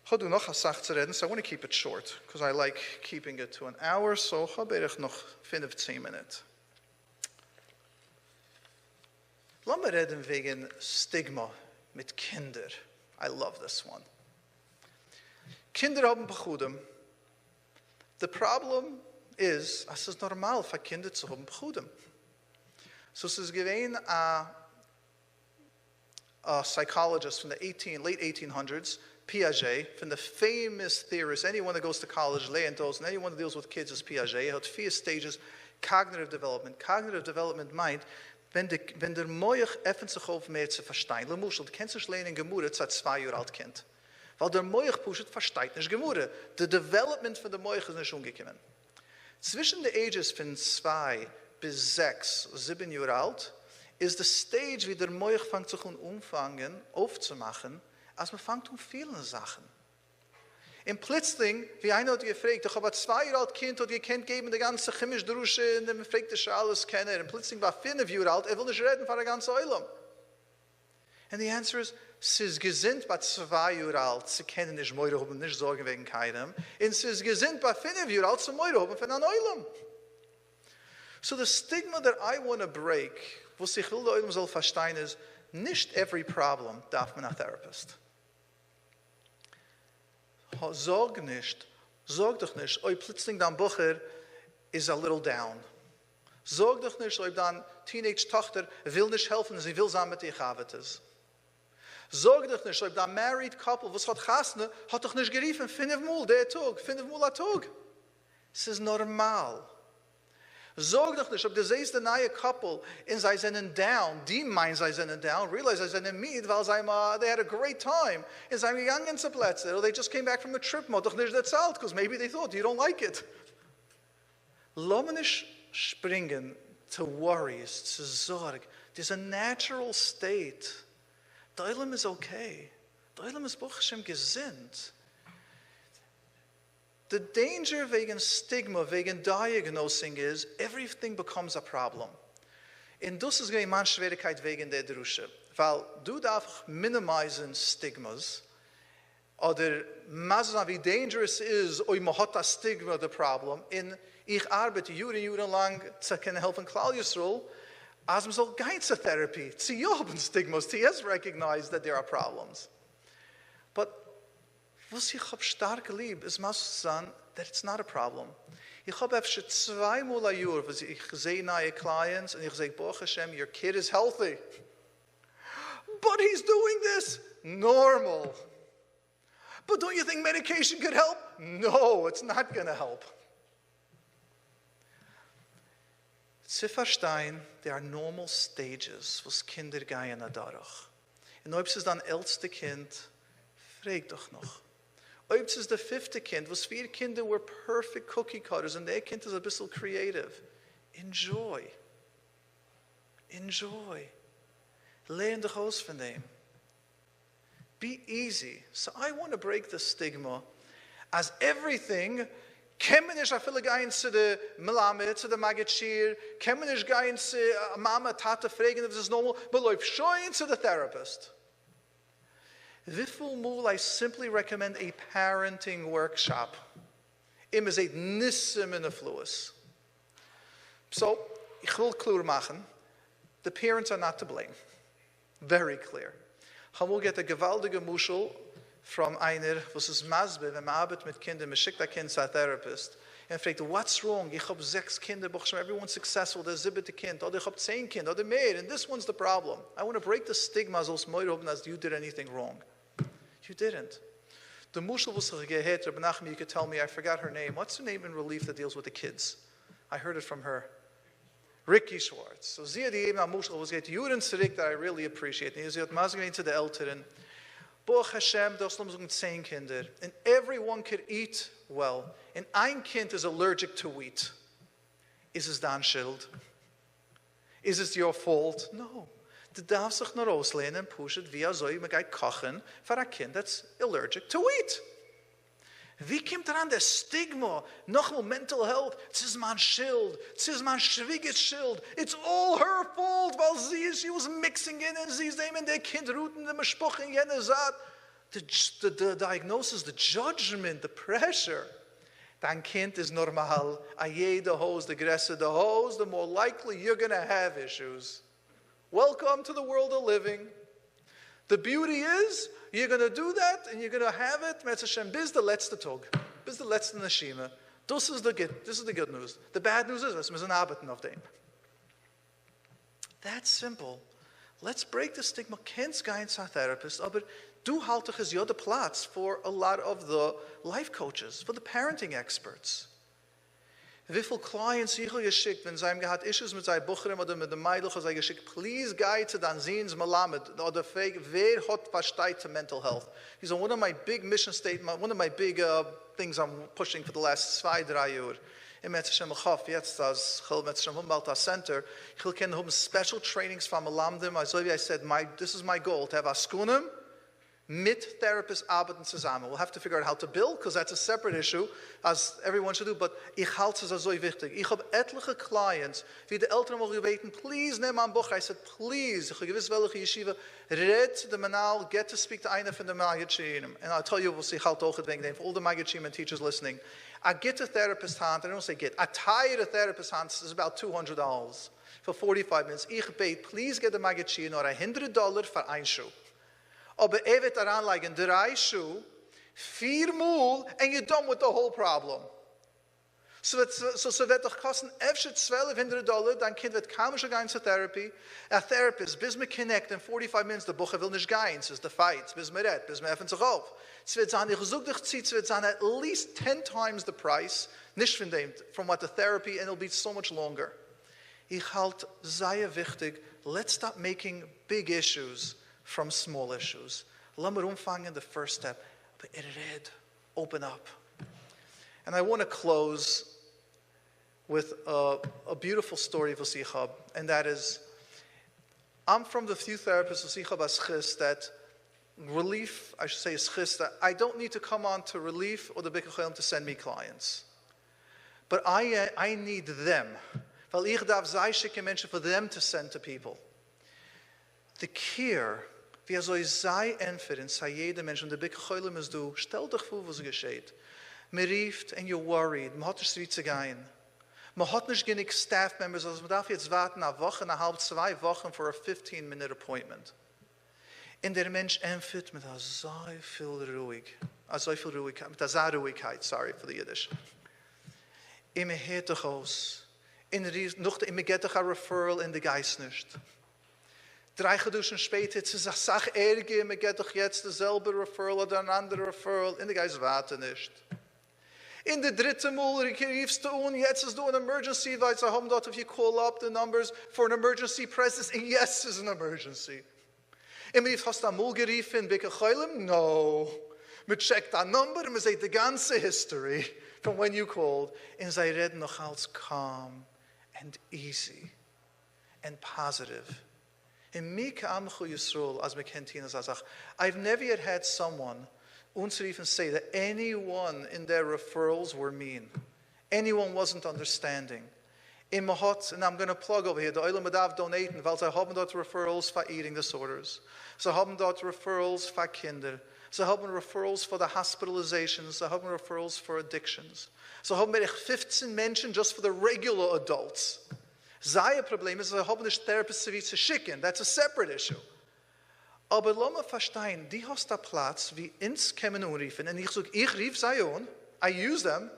Ich habe noch eine Sache zu reden, so I want to keep it short, because I like keeping it to an hour, so habe ich noch 15 Minuten. Lass mich reden wegen Stigma mit Kindern. I love this one. Kinder haben Bechudem. The problem is, es ist normal für Kinder zu haben Bechudem. So es ist gewesen a psychologist from the late 1800s, Piaget, from the famous theorist, anyone that goes to college, Leontos, and anyone that deals with kids is Piaget. He had 4 stages, cognitive development. Cognitive development meint, wenn der Moich öffnet sich auf mehr zu verstehen. Le Muschel, du kennst dich lernen in Gemurre, seit 2 Jahre alt Kind. Weil der Moich pushet versteht nicht Gemurre. The development von der Moich ist nicht umgekommen. Zwischen den Ages von 2 bis 6, 7 Jahre alt, ist the stage, wie der Moich fängt sich umfangen, aufzumachen, als man fängt vielen Sachen. Im plötzlich, wie einer hat gefragt, ich habe ein 2 Jahre alt Kind, und ihr kennt geben die ganze chemisch Drusche, und man fragt, dass alles kennen. Und plötzlich war 5 Jahre alt, will nicht reden von der ganzen Eulam. And the answer is, sie ist gesinnt bei 2 Jahre alt, sie kennen nicht Meure haben, nicht Sorgen wegen keinem. Und sie ist gesinnt bei 5 Jahre alt, sie Meure haben von einer Eulam. So the stigma that I want to break, was ich will, der Eulam soll verstehen, ist, nicht every problem darf man a therapist. Sorg doch nicht, ob plötzlich dein Bucher is a little down. Sorg doch nicht, ob deine Teenage-Tochter will nicht helfen, sie will sein mit dir arbeitet. Sorg doch nicht, ob dein married couple, was hat Chasne, hat doch nicht geriefen, 5 Mal der Tag, 5 Mal der Tag. Es ist normal. Sorg doch nicht, ob du siehst, der neue Couple, und sie sind down, die meinen, sie sind down, realize sie sind mit, weil they had a great time, und sie sind gegangen zu Plätzen, or they just came back from a trip, man doch nicht erzählt, because maybe they thought, you don't like it. Lass mich nicht springen to worries, zu Sorge. There's a natural state. Der Olam is okay. Der Olam ist Baruch Hashem gesinnt. The danger wegen stigma, wegen diagnosing is, everything becomes a problem. Und das ist eine Schwierigkeit wegen der Drusche. Weil du darfst minimisieren Stigmas, oder maßen, wie dangerous is, oi man hat das Stigma, the problem. Und ich arbeite Jahre lang zu können helfen, Klal Yisroel, als man soll gehen zur Therapie. Sie haben Stigmas, sie has recognized that there are problems. But was ich habe stark lieb, ist mal zu sagen, that it's not a problem. Ich habe öfter 2 Mal ein Jahr, wo ich sehe neue Clients, und ich sage, Baruch Hashem, your kid is healthy. But he's doing this normal. But don't you think medication could help? No, it's not going to help. Zu verstehen, there are normal stages, was Kinder gehen dadurch. Und ob es dann älteste Kind, frag doch noch. Ob es ist der 5. Kind, was 4 Kinder were perfect cookie cutters, und der Kind ist ein bisschen creative. Enjoy. Enjoy. Lern dich aus von dem. Be easy. So I want to break the stigma as everything, kann man nicht viele gehen zu der Melamed, zu der Magachir, kann man nicht gehen zu Mama, Tate fragen, if this is normal, but läuft schon zu der Therapist. Wie viel Mal I simply recommend a parenting workshop. Immer seht nissim in the fluis. So, ich will klar machen, the parents are not to blame. Very clear. I will get a gewaltige Muschel from einer, was ist Masbe, wenn man arbeitet mit Kindern, man schickt ein Kind zu einem Therapist, und fragt, what's wrong? Ich habe 6 Kinder, everyone's successful, der 7. Kind, oder ich habe 10 Kinder, oder mehr, and this one's the problem. I want to break the stigma, als as you did anything wrong. You didn't. The Muschel was gehört, Rabbi Nachman, you could tell me, I forgot her name. What's her name in Relief that deals with the kids? I heard it from her. Ricky Schwartz. So sie hat eben am Muschel was geht Juren zurück that I really appreciate. Und sie hat maßgemein zu den Älteren. Boch Hashem, das sind 10 Kinder. And everyone could eat well. And ein Kind is allergic to wheat. Is es dein Schild? Is it your fault? No. Du darfst sich nur auslehnen, pushen, wie soll man geht kochen für ein Kind that's allergic to wheat. Wie kommt daran der Stigma? Nochmal mental health. Es ist mein Schild. Es ist mein schwieriges Schild. It's all her fault, weil she was mixing in and sie ist eben der Kind ruten, der Spruch in jener Saat. The diagnosis, the judgment, the pressure. Dein Kind is normal. A jeder hose, the größer the hose, the more likely you're going to have issues. Welcome to the world of living. The beauty is, you're going to do that, and you're going to have it, Metz Hashem, bis der letzte Tag, bis der letzte Neshima. This is the good news. The bad news is, wir müssen arbeiten auf dem. That's simple. Let's break the stigma. Kennst kein Therapist, aber du haltest es ja der Platz for a lot of the life coaches, for the parenting experts. Wie viele Clients ich habe geschickt, wenn sie haben gehabt Issues mit seinen Buchern oder mit dem Mädel, habe ich geschickt, please guide to dann sehen Sie Melamed, oder wer hat versteht to mental health. He's one of my big mission statements, one of my big things I'm pushing for the last 2-3 years. In Metz Hashem Chaf, jetzt als Metz Hashem Humboldt Center, ich will kennen special trainings from Melamdim. So wie I said, this is my goal, to have Askunim, mit Therapists arbeiten zusammen. We'll have to figure out how to build, because that's a separate issue, as everyone should do, but ich halte es so wichtig. Ich habe etliche Clients, wie die Eltern mal gebeten, please nehm an Buch. I said, please, ich habe gewiss welche Yeshiva, red the Manal, get to speak to einer von den Magachinim. And I'll tell you, was ich halt auch wegen for all the Magachinim and teachers listening. I get a therapist hand, I don't say get, I tire a therapist hand, is about $200 for 45 minutes. Ich bete, please get the Magachin, or $100 for ein Schuh. Aber wird daran liegen 3 Schuhe, 4 Mal, and you're done with the whole problem. So wird doch kosten $1,200, dein Kind wird kaum schon gehen zur Therapy. A therapist, bis wir connect in 45 minutes, der Bucher will nicht gehen, es ist der Fight, bis wir redet, bis wir öffnen sich auf. Es wird sein, ich suche dich zieht, es wird sein at least 10 times the price, nicht von dem, from what the therapy, and it'll be so much longer. Ich halte sehr wichtig, let's stop making big issues from small issues. Lass mir umfangen, the first step. But red, open up. And I want to close with a beautiful of Osichab, and that is, I'm from the few therapists Osichab as chis that relief, I should say is chis, that I don't need to come on to relief or the Bikach to send me clients. But I need them. Weil ich darf sei schicke Menschen for them to send to people. The care, wie soll sei entfern, sei jeder Mensch, und der Bikach ist du, stell dich vor, was geschieht. Man rieft and you're worried. Man hat nicht wie zu gehen. Man hat nicht genug Staff Members, also man darf jetzt warten eine Woche, eine halbe, 2 Wochen für ein 15-minute appointment. Und der Mensch empfiehlt mit so viel Ruhigkeit, mit so Ruhigkeit, sorry für die Jiddisch. Immer hört dich aus. Immer geht dich ein Referral in der Geist nicht. 3 Geduschen später, es ist eine Sache ärger, man geht doch jetzt dasselbe Referral oder ein anderer Referral, in der Geist warten nicht. In the dritte Mal riefst du und jetzt ist du an emergency, weil sie haben dort, if you call up the numbers for an emergency, press this, and yes, it's an emergency. Und man hast du einmal geriefen, Bikach? No. Man checkt the number, and man sagt the ganze history from when you called, and sie reden noch als calm and easy. and positive. In Mika Amchu Yisroel, as McKentina Zazach, I've never yet had someone even say that anyone in their referrals were mean. Anyone wasn't understanding. In Mahot, and I'm going to plug over here, the Olam Adav donaten, weil sie haben dort referrals for eating disorders. Sie haben dort referrals for Kinder. Sie haben referrals for the hospitalizations. Sie haben referrals for addictions. Sie haben 15 Menschen just for the regular adults. Sein Problem ist, sie haben nicht Therapists wie zu schicken. That's a separate issue. Aber lass mal verstehen, die hast da Platz, wie ins kommen und riefen. Und ich sage, ich rief sie an, I use them,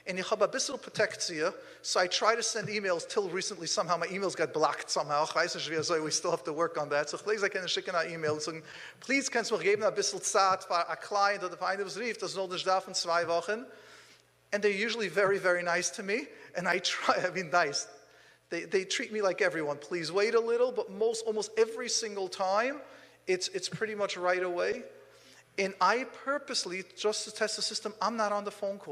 and ich habe ein bisschen Protektion, so I try to send emails till recently somehow my emails got blocked somehow. Ich weiß nicht, wie so, we still have to work on that. So please, I can schicken eine E-Mail und sagen, please, kannst du mir geben ein bisschen Zeit für ein Client oder für einen, was rief, das soll nicht da von 2 Wochen. And they're usually very, very nice to me, and I try, nice. They treat me like everyone. Please wait a little, but almost every single time, it's pretty much right away. And I purposely, just to test the system, I'm not on the phone call.